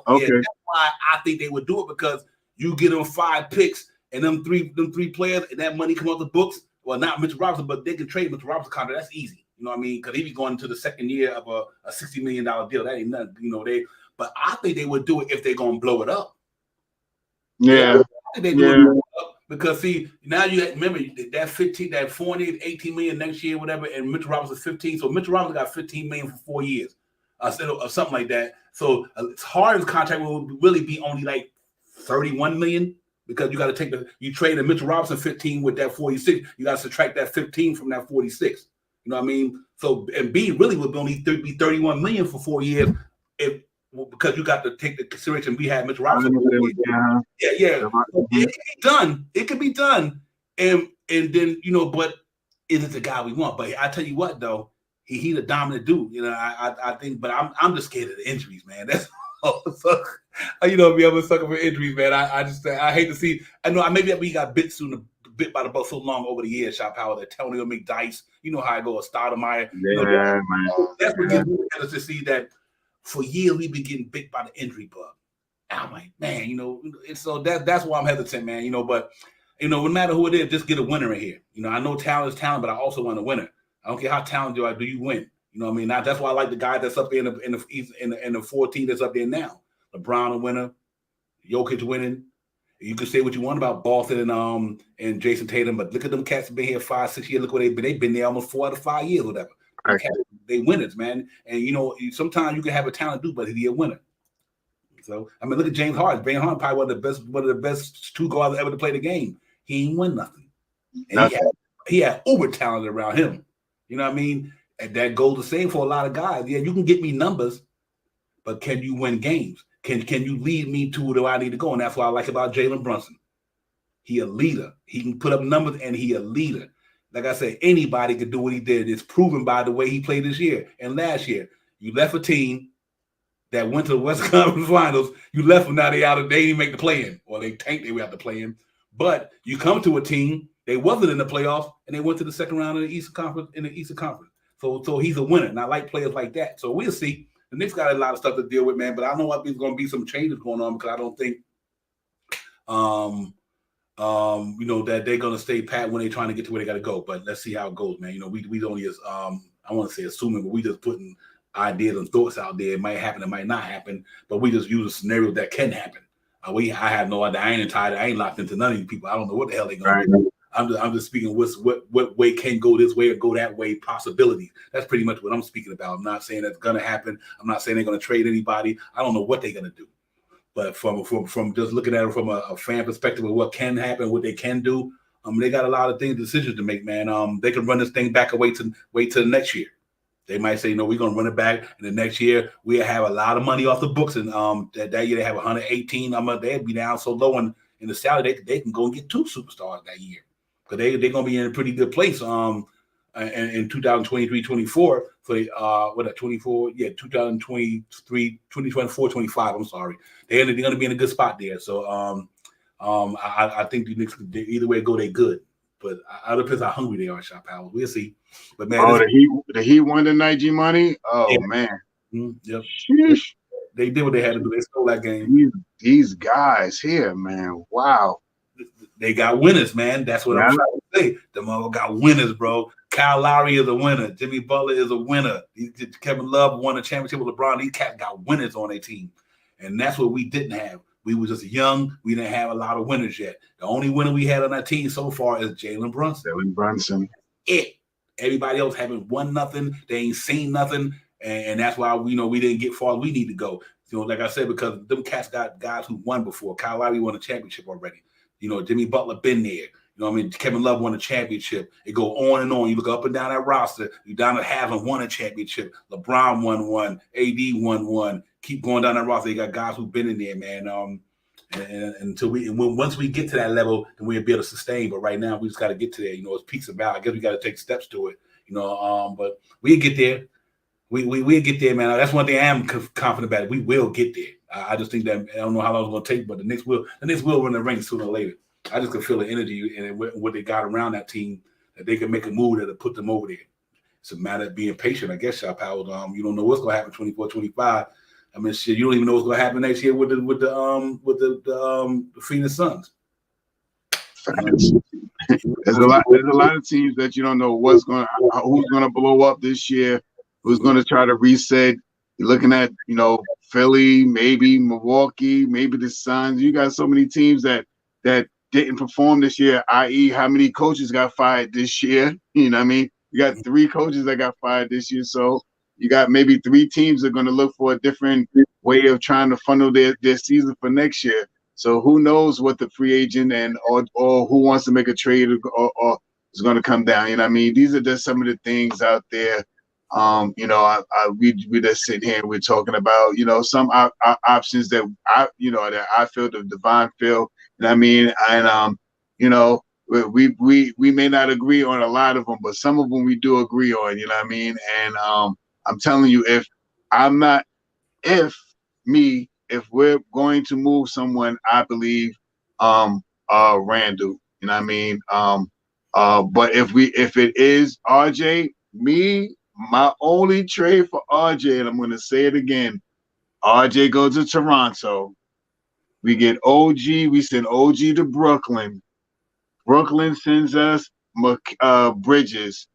Okay. Yeah, that's why I think they would do it, because you get them 5 picks and them three players, and that money come off the books. Well, not Mitchell Robinson, but they can trade Mitchell Robinson contract. That's easy. You know what I mean? Because he be going into the second year of a $60 million deal. That ain't nothing. But I think they would do it if they're gonna blow it up. Yeah. I think they do it up, because see, now you remember that 15, that 40, 18 million next year, whatever, and Mitchell Robinson 15. So Mitchell Robinson got 15 million for 4 years, or something like that. So Harden's contract will really be only like 31 million, because you got to you trade a Mitchell Robinson 15 with that 46. You got to subtract that 15 from that 46. You know what I mean? So Embiid really would only be 31 million for 4 years, because you got to take the consideration we had Mitchell Robinson. Yeah. So it can be done. It can be done. And then, but is it the guy we want? But I tell you what, though, he's a dominant dude. I think, but I'm just scared of the injuries, man. That's all. So, be able to sucker for injuries, man. I hate to see. I know maybe we got bit by the ball so long over the years, Shop Power, that Tony will make dice. You know how I go, Stoudemire. Man. That's what gives me to see that. For years, we've been getting bit by the injury bug. And I'm like, man, and so that's why I'm hesitant, man. But no matter who it is, just get a winner in here. I know talent is talent, but I also want a winner. I don't care how talented do you win. You know what I mean? That's why I like the guy that's up there in the 14 that's up there now. LeBron a winner, Jokic winning. You can say what you want about Boston and Jason Tatum, but look at them cats been here 5-6 years. Look what they've been there almost 4 out of 5 years, whatever. Okay. They winners, man. And sometimes you can have a talent dude, but he a winner. So look at James Harden. James Harden probably one of the best 2 guards ever to play the game. He ain't win nothing. And he had uber talent around him. You know what I mean? And that goes the same for a lot of guys. Yeah, you can get me numbers, but can you win games? Can you lead me to where I need to go? And that's what I like about Jalen Brunson. He a leader. He can put up numbers, and he a leader. Like I said, anybody could do what he did. It's proven by the way he played this year and last year. You left a team that went to the West Conference Finals. You left them, now they didn't make the play-in. Or they tanked, they were out the play-in. But you come to a team, they wasn't in the playoffs, and they went to the second round of the Eastern Conference. So he's a winner, and I like players like that. So we'll see. The Knicks got a lot of stuff to deal with, man, but I know there's going to be some changes going on, because I don't think that they're going to stay pat when they're trying to get to where they got to go. But let's see how it goes, man. We don't just, I want to say assuming, but we just putting ideas and thoughts out there. It might happen, it might not happen, but we just use a scenario that can happen. I have no idea. I ain't locked into none of these people. I don't know what the hell they're going to do. I'm just speaking what way can go this way or go that way possibilities. That's pretty much what I'm speaking about. I'm not saying that's gonna happen. I'm not saying they're gonna trade anybody. I don't know what they're gonna do. But from just looking at it from a fan perspective of what can happen, what they can do, they got a lot of decisions to make, man. They can run this thing back and wait till the next year. They might say, no, we're gonna run it back, and the next year we have a lot of money off the books, and that year they have 118. They'd be down so low in the salary they can go and get 2 superstars that year, because they're gonna be in a pretty good place. In 2023-24 for what that 24 2023 2024 25. I'm sorry, they're gonna be in a good spot there. So I think the Knicks, either way go, they good. But it depends how hungry they are, Shop Powell. We'll see. But man, the Heat won tonight, G Money. Oh yeah. Man, yep. Sheesh. They did what they had to do. They stole that game. These guys here, man. Wow. They got winners, man. That's what I'm trying to say. The mother got winners, bro. Kyle Lowry is a winner. Jimmy Butler is a winner. Kevin Love won a championship with LeBron. These cats got winners on their team, and that's what we didn't have. We were just young. We didn't have a lot of winners yet. The only winner we had on our team so far is Jalen Brunson. Everybody else haven't won nothing. They ain't seen nothing, and that's why we didn't get far as we need to go. Like I said, because them cats got guys who won before. Kyle Lowry won a championship already. Jimmy Butler been there. Kevin Love won a championship. It go on and on. You look up and down that roster. You down to having won a championship. LeBron won one. AD won one. Keep going down that roster. You got guys who've been in there, man. And once we get to that level, then we'll be able to sustain. But right now, we just got to get to there. It's peaks and valleys. I guess we got to take steps to it. But we'll get there. We'll get there, man. That's one thing I am confident about it. We will get there. I just think that I don't know how long it's going to take, but the Knicks will run the ring sooner or later. I just can feel the energy and what they got around that team, that they can make a move that'll put them over there. It's a matter of being patient, I guess, Shop Powell. You don't know what's going to happen 24, 25. Shit, you don't even know what's going to happen next year with the Phoenix Suns. There's a lot of teams that you don't know who's going to blow up this year, who's going to try to reset. You're looking at Philly, maybe Milwaukee, maybe the Suns. You got so many teams that didn't perform this year, i.e., how many coaches got fired this year? You know what I mean? You got 3 coaches that got fired this year. So you got maybe 3 teams that are going to look for a different way of trying to funnel their season for next year. So who knows what the free agent or who wants to make a trade or is going to come down. You know what I mean? These are just some of the things out there. We just sit here and we're talking about, some options that that I feel, the Devon feel. You know what I mean? And, we may not agree on a lot of them, but some of them we do agree on, you know what I mean? And I'm telling you, if we're going to move someone, I believe Randall, you know what I mean? But if it is RJ, my only trade for RJ, and I'm going to say it again, RJ goes to Toronto. We get OG. We send OG to Brooklyn. Brooklyn sends us Bridges.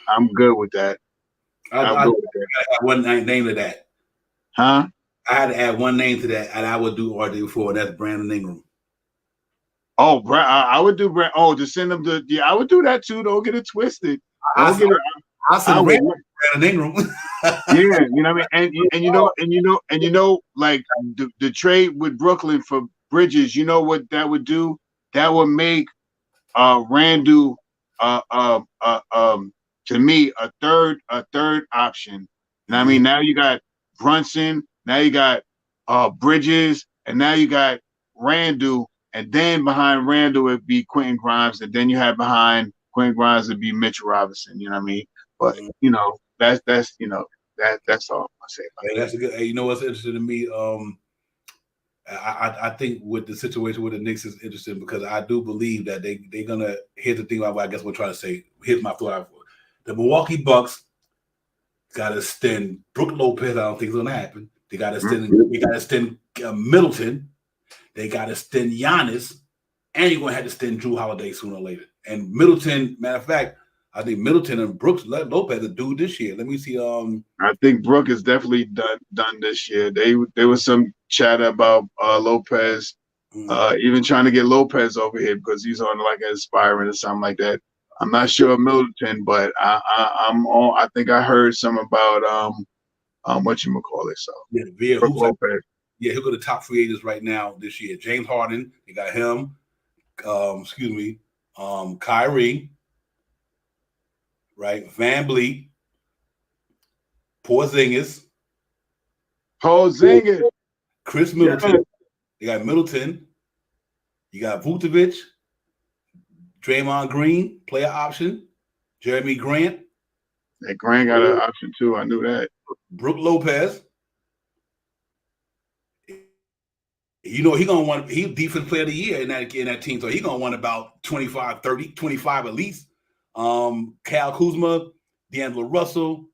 I'm good with that. I had one name to that. Huh? I had to add one name to that, and I would do RJ before, and that's Brandon Ingram. Oh, I would do Brandon. Oh, to send them to I would do that too. Don't get it twisted. I send Brandon Ingram. Yeah, you know what I mean, and you know, like the trade with Brooklyn for Bridges. You know what that would do? That would make Randall to me a third option. You know what I mean? Now you got Brunson, now you got Bridges, and now you got Randall, and then behind Randall would be Quentin Grimes, and then you have behind Quentin Grimes would be Mitchell Robinson. You know what I mean? But that's all I say. That's a good. Hey, you know what's interesting to me? I think with the situation with the Knicks is interesting because I do believe that they're gonna. Here's the thing. I guess we're trying to say. Here's my thought. The Milwaukee Bucks got to extend Brook Lopez. I don't think it's gonna happen. They got to extend. They got to extend Middleton. They got to extend Giannis, and you're gonna have to extend Drew Holiday sooner or later. And Middleton, matter of fact, I think Middleton and Brooks Lopez are due this year. Let me see. I think Brook is definitely done this year. There was some chatter about Lopez Even trying to get Lopez over here because he's on like an aspiring or something like that. I'm not sure of Middleton, but I'm on. I think I heard some about what you call it. So Via Brook Hoops, Lopez. he'll go to top free agents right now this year. James Harden, they got him. Kyrie, right? Van Vliet, Porzingis, Chris Middleton. Yeah. They got Middleton. You got Vucevic, Draymond Green, player option, Jeremy Grant. That Grant got an option too. I knew that. Brook Lopez. You know, he's defense player of the year in that team. So he's gonna want about 25, 30, 25 at least. Cal Kuzma, D'Angelo Russell,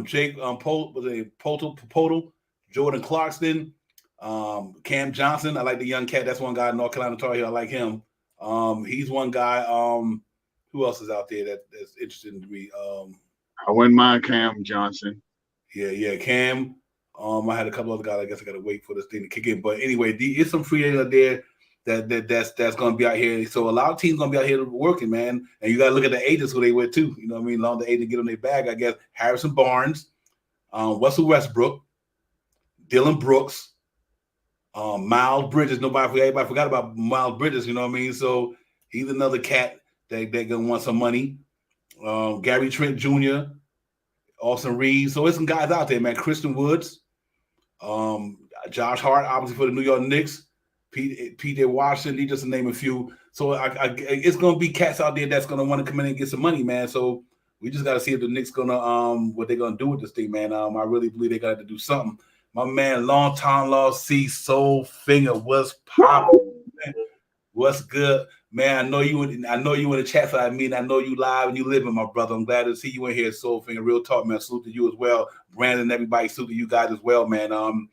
Jake Poltel, Jordan Clarkson, Cam Johnson. I like the young cat. That's one guy in North Carolina Tar Heel. I like him. He's one guy. Who else is out there that's interested in me? I wouldn't mind Cam Johnson. Yeah, Cam. I had a couple other guys. I guess I got to wait for this thing to kick in. But anyway, it's some free agents out there that's going to be out here. So a lot of teams going to be out here working, man. And you got to look at the agents who they with too. You know what I mean? Long the agent get on their bag, I guess. Harrison Barnes, Russell Westbrook, Dylan Brooks, Miles Bridges. Everybody forgot about Miles Bridges. You know what I mean? So he's another cat that going to want some money. Gary Trent Jr., Austin Reeves. So there's some guys out there, man. Christian Woods. Josh Hart, obviously for the New York Knicks, P.J. Washington, just to name a few. So it's going to be cats out there that's going to want to come in and get some money, man. So we just got to see if the Knicks going to what they're going to do with this thing, man. I really believe they got to do something. My man, long time lost see, Soul Finger, what's popping? What's good, man? I know you in the chat side. I mean, I know you live and you living, my brother. I'm glad to see you in here, Soul Finger. Real talk, man. Salute to you as well, Brandon. Everybody, salute to you guys as well, man. I'm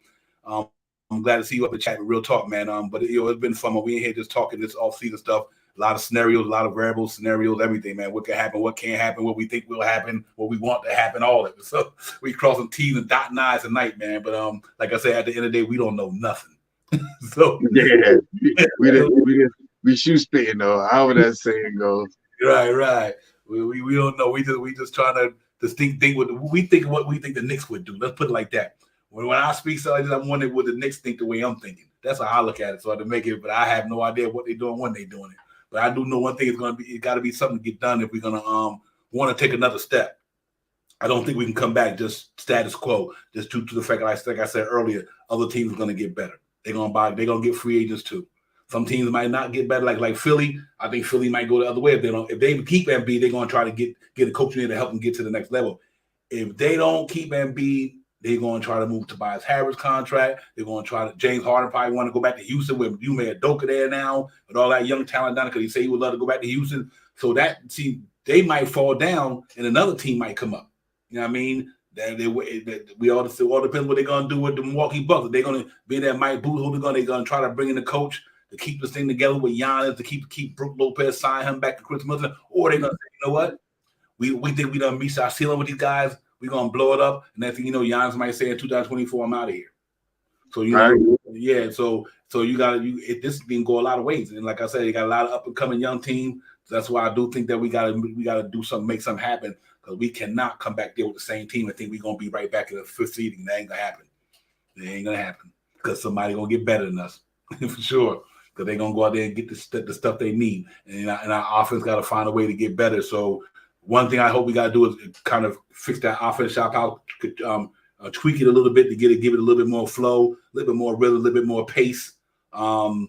glad to see you up in the chat. Real talk, man. But it's been fun. We in here just talking this off-season stuff. A lot of scenarios, a lot of variable scenarios, everything, man. What can happen, what can't happen, what we think will happen, what we want to happen, all of it. So we crossing T's and dotting I's tonight, man. But like I said, at the end of the day, we don't know nothing. So yeah, we shoot spitting though. However that saying goes. Right. We don't know. We just trying to think what we think the Knicks would do. Let's put it like that. When I speak so I'm wondering what the Knicks think the way I'm thinking. That's how I look at it. So to make it, but I have no idea what they're doing when they're doing it. But I do know one thing is going to be, it got to be something to get done if we're going to want to take another step. I don't think we can come back just status quo, just due to the fact that, like I said earlier, other teams are going to get better. They're going to get free agents too. Some teams might not get better, like Philly. I think Philly might go the other way if they keep Embiid, they're going to try to get a coach in there to help them get to the next level. If they don't keep Embiid, they're going to try to move Tobias Harris contract. They're going to try to James Harden probably want to go back to Houston with Yume Adoka there now with all that young talent down because he said he would love to go back to Houston. So they might fall down and another team might come up. You know what I mean? We all depends what they're going to do with the Milwaukee Bucks. They're going to be there, Mike Booth, who they're going to try to bring in the coach to keep this thing together with Giannis, to keep Brook Lopez, sign him back to Chris Middleton, or they're going to say, you know what? We think we done reached our ceiling with these guys. We're going to blow it up. And next thing you know, Giannis might say in 2024, I'm out of here. So, you know, yeah, so this can go a lot of ways. And like I said, you got a lot of up-and-coming young team. So that's why I do think that we got to do something, make something happen, because we cannot come back there with the same team and think we're going to be right back in the fifth seeding. That ain't going to happen. It ain't going to happen because somebody going to get better than us for sure. Because they're going to go out there and get the stuff they need. And our offense got to find a way to get better. So one thing I hope we got to do is kind of fix that offense shop out, tweak it a little bit to give it a little bit more flow, a little bit more rhythm, a little bit more pace, and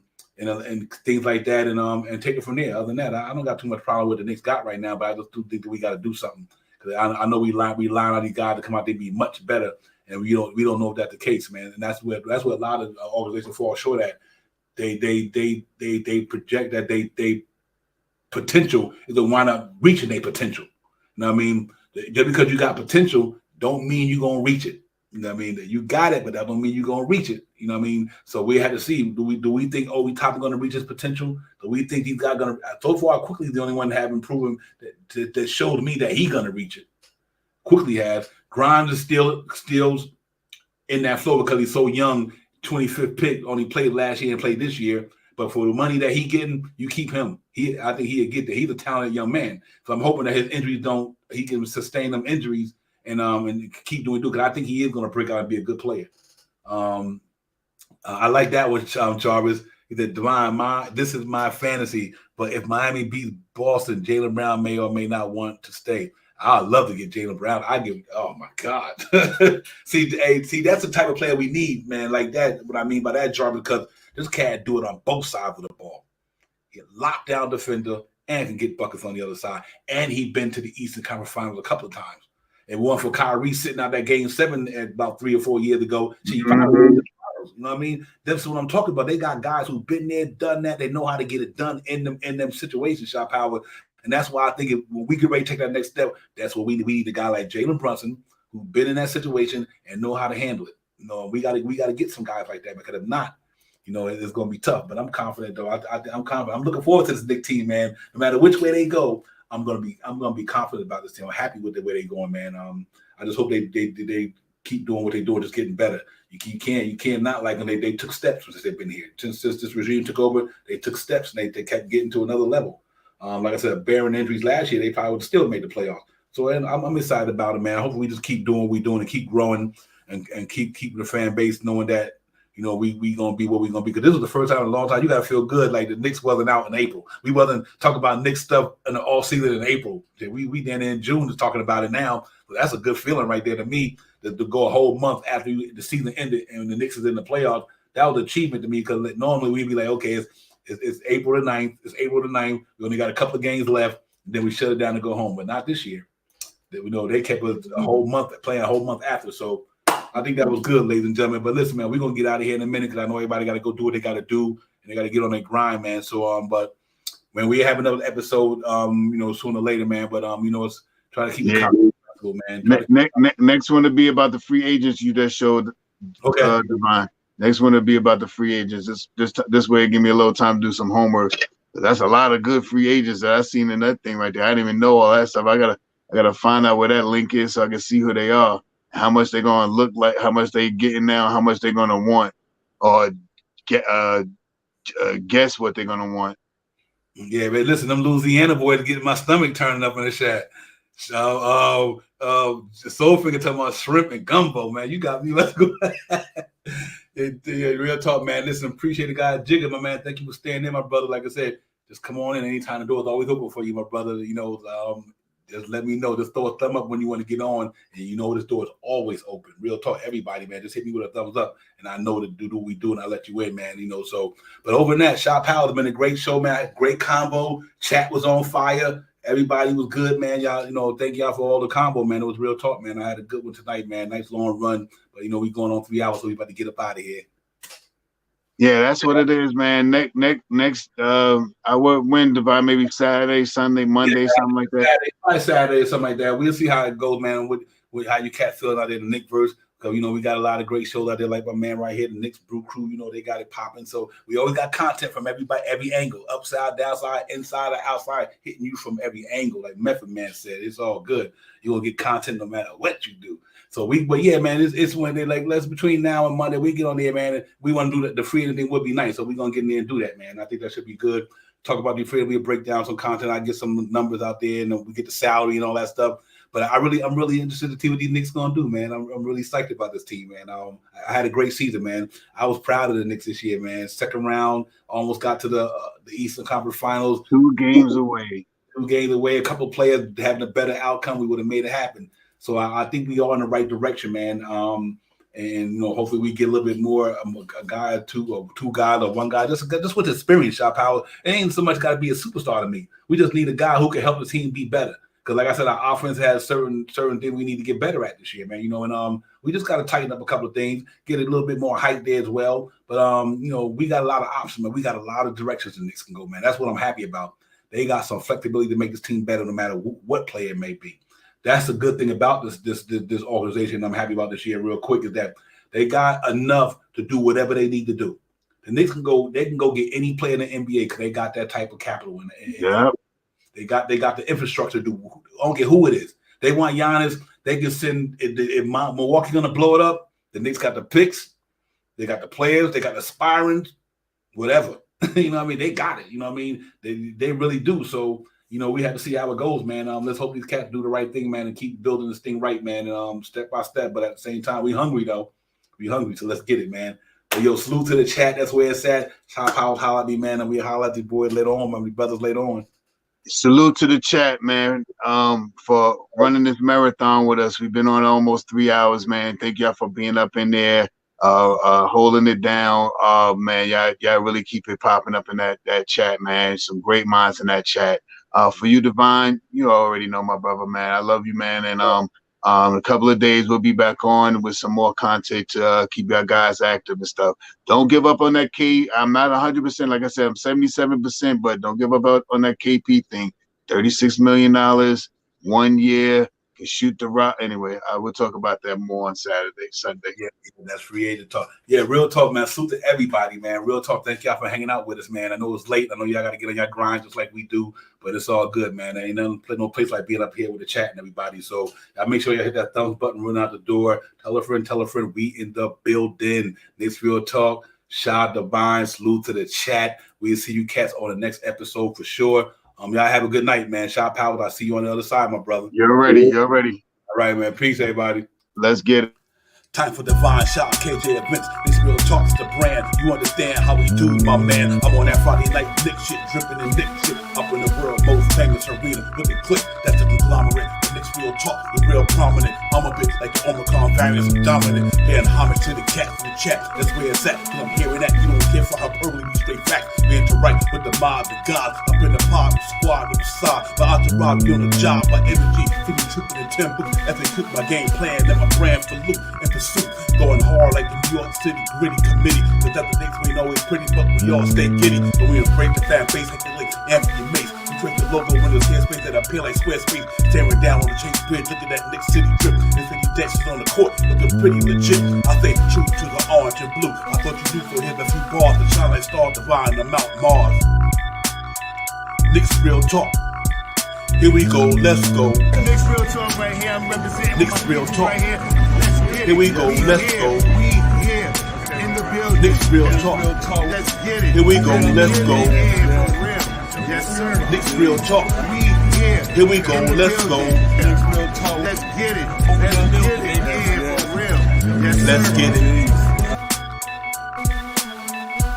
things like that, and take it from there. Other than that, I don't got too much problem with the Knicks got right now, but I just do think that we got to do something because I know we line on these guys to come out there be much better, and we don't know if that's the case, man. And that's where a lot of organizations fall short at. They project that they potential is to wind up reaching their potential. You know what I mean? Just because you got potential don't mean you're going to reach it. You know what I mean? You got it, but that don't mean you're going to reach it. You know what I mean? So we had to see, do we think, we top going to reach his potential? Do we think these guys going to, so far, Quickly is the only one that have proven that showed me that he's going to reach it. Quickly has. Grimes is still in that flow because he's so young, 25th pick, only played last year and played this year. But for the money that he getting, you keep him. I think he'll get there. He's a talented young man. So I'm hoping that his injuries he can sustain them injuries and keep doing because I think he is going to break out and be a good player. I like that one, Jarvis. He said, Divine, this is my fantasy, but if Miami beats Boston, Jaylen Brown may or may not want to stay. I'd love to get Jaylen Brown. Oh my God. see, that's the type of player we need, man. Like that, what I mean by that, Jarvis, because this cat do it on both sides of the ball. He a lockdown defender and can get buckets on the other side. And he been to the Eastern Conference Finals a couple of times. And one for Kyrie sitting out that game 7 about 3 or 4 years ago. You know what I mean? That's what I'm talking about. They got guys who've been there, done that. They know how to get it done in them situations, Shot Power. And that's why I think when we get ready to take that next step, that's what we need a guy like Jalen Brunson who's been in that situation and know how to handle it. We got to get some guys like that because if not, it's going to be tough. But I'm confident though. I'm confident. I'm looking forward to this Knicks team, man. No matter which way they go, I'm gonna be confident about this team. I'm happy with the way they're going, man. I just hope they keep doing what they're doing, just getting better. You can't not like when they took steps since they've been here. Since this regime took over, they took steps and they kept getting to another level. Like I said, bearing injuries last year, they probably would still made the playoffs. So I'm excited about it, man. Hopefully we just keep doing what we're doing and keep growing and keep keeping the fan base knowing that we gonna be what we gonna be. Because this was the first time in a long time. You gotta feel good. Like the Knicks wasn't out in April. We wasn't talking about Knicks stuff in the all season in April. We then in June is talking about it now. So that's a good feeling right there to me. To go a whole month after the season ended and the Knicks is in the playoffs. That was an achievement to me because normally we'd be like, okay, it's April the 9th. It's April the 9th. We only got a couple of games left. And then we shut it down and go home. But not this year. They kept us a whole month playing a whole month after. So I think that was good, ladies and gentlemen. But listen, man, we're gonna get out of here in a minute because I know everybody got to go do what they got to do and they got to get on their grind, man. So but when we have another episode, sooner or later, man. But it's try to keep it comfortable, man. Next one to be about the free agents you just showed. Okay, Divine. Next one to be about the free agents. This way, give me a little time to do some homework. That's a lot of good free agents that I seen in that thing right there. I didn't even know all that stuff. I gotta find out where that link is so I can see who they are. How much they're gonna look like, how much they getting now, how much they're gonna want, or guess what they're gonna want. Yeah, but listen, them Louisiana boys getting my stomach turning up in the chat. So, Soulfinger talking about shrimp and gumbo, man. You got me. Let's go. Real talk, man. Listen, appreciate the guy, Jigga, my man. Thank you for staying in, my brother. Like I said, just come on in anytime. The door is always open for you, my brother. Just let me know. Just throw a thumb up when you want to get on. And this door is always open. Real talk, everybody, man. Just hit me with a thumbs up. And I know to do what we do, and I let you in, man. But over in that, Shop Powell has been a great show, man. Great combo. Chat was on fire. Everybody was good, man. Y'all, thank y'all for all the combo, man. It was real talk, man. I had a good one tonight, man. Nice long run. But, we going on 3 hours, so we about to get up out of here. Yeah, that's what it is, man. Next, I would win Divine maybe Saturday, Sunday, Monday, something like that. Saturday or something like that. We'll see how it goes, man. With how you cat feeling out there in the Knicks verse. Because, we got a lot of great shows out there, like my man right here, the Knicks Brew Crew, they got it popping. So we always got content from everybody, every angle, upside, downside, inside, or outside, hitting you from every angle. Like Method Man said, it's all good. You're going to get content no matter what you do. So but yeah, man, it's when they like, let's between now and Monday, we get on there, man, and we want to do the free thing would be nice. So we're going to get in there and do that, man. I think that should be good. Talk about the free, we'll break down some content. I get some numbers out there and we get the salary and all that stuff. But I'm really interested to see what these Knicks gonna do, man. I'm really psyched about this team, man. I had a great season, man. I was proud of the Knicks this year, man. Second round, almost got to the Eastern Conference Finals. 2 games away. 2 games away. A couple of players having a better outcome, we would have made it happen. So I think we are in the right direction, man. And hopefully we get a little bit more a guy or two, or 2 guys, or 1 guy, just with experience, Shop Power. It ain't so much got to be a superstar to me. We just need a guy who can help the team be better. Because like I said, our offense has certain things we need to get better at this year, man. And we just got to tighten up a couple of things, get a little bit more height there as well. But we got a lot of options, man. We got a lot of directions the Knicks can go, man. That's what I'm happy about. They got some flexibility to make this team better, no matter what player it may be. That's the good thing about this organization. I'm happy about this year, real quick, is that they got enough to do whatever they need to do. The Knicks can go get any player in the NBA because they got that type of capital in it. Yeah. They got the infrastructure to do. I don't care who it is. They want Giannis. They can send. If Milwaukee gonna blow it up, the Knicks got the picks. They got the players. They got the aspirants. Whatever. You know what I mean? They got it. You know what I mean? They really do. So, you know, we have to see how it goes, man. Let's hope these cats do the right thing, man, and keep building this thing right, man. And step by step. But at the same time, we hungry though. We hungry, so let's get it, man. But yo, salute to the chat. That's where it's at. Chop out, holla at me, man, and we holla at the boy later on, my brothers later on. Salute to the chat, man, for running this marathon with us. We've been on almost 3 hours, man. Thank y'all for being up in there, holding it down. Man, y'all really keep it popping up in that chat, man. Some great minds in that chat. For you, Divine, you already know my brother, man. I love you, man. And a couple of days we'll be back on with some more content to keep y'all guys active and stuff. Don't give up on that K. I'm not 100%. Like I said, I'm 77%, but don't give up on that KP thing. $36 million, 1 year. Can shoot the rock. Anyway, I will talk about that more on Sunday. Yeah, that's free agent talk. Yeah, real talk, man. Salute to everybody, man. Real talk. Thank y'all for hanging out with us, man. I know it's late. I know y'all got to get on your grind just like we do, but it's all good, man. There ain't no place like being up here with the chat and everybody. So y'all make sure y'all hit that thumbs button, run out the door. Tell a friend. We in the building. Knicks Real Talk. Shad Divine. Salute to the chat. We'll see you cats on the next episode for sure. Y'all have a good night, man. Shot Powers, I'll see you on the other side, my brother. You're ready. All right, man. Peace, everybody. Let's get it. Time for Divine Shot, KJ events. This Real Talk's the brand. You understand how we do, my man. I'm on that Friday night Knicks shit, dripping in Knicks shit. Up in the world, most famous arena with the click. That's the conglomerate. The Knicks Real Talk, we real prominent. I'm a bit like the Omicron variants, I'm dominant. Paying homage to the cat in the chat. That's where it's at. Cause I'm hearing that. You don't care for hyperbole, we straight facts. We interact with the mob, the gods. Up in the pod, the squad, the side. My entourage be on the job, my energy. Feeling tripping in tempo. As they cook my game plan, that my brand for loot and pursuit. Going hard like the New York City gritty committee. Cause that the Knicks we ain't always pretty, but we all stay giddy. But we embrace the fan base, hit the link, Anthony Mace. We create the logo when there's airspace that appear like Squarespace. Staring down on the Chase Bridge, look at that Knicks City drip. Infinity dashes on the court, looking pretty legit. I stay true to the orange and blue. I thought you knew, so here's a few bars to shine like Star Divine to Mount Mars. Knicks Real Talk. Here we go, let's go. Knicks Real Talk right here. I'm representing Knicks Real Talk. right here. Let's get it. Here we go, let's go. We here in the building. Knicks Real Talk. Let's get it. Here we go, let's go. Yeah, for real. Yes, sir. Knicks Real Talk. We here. Here we go, let's go. Let's get it. Let's get it. Yeah, for real. Yes, sir. Let's get it.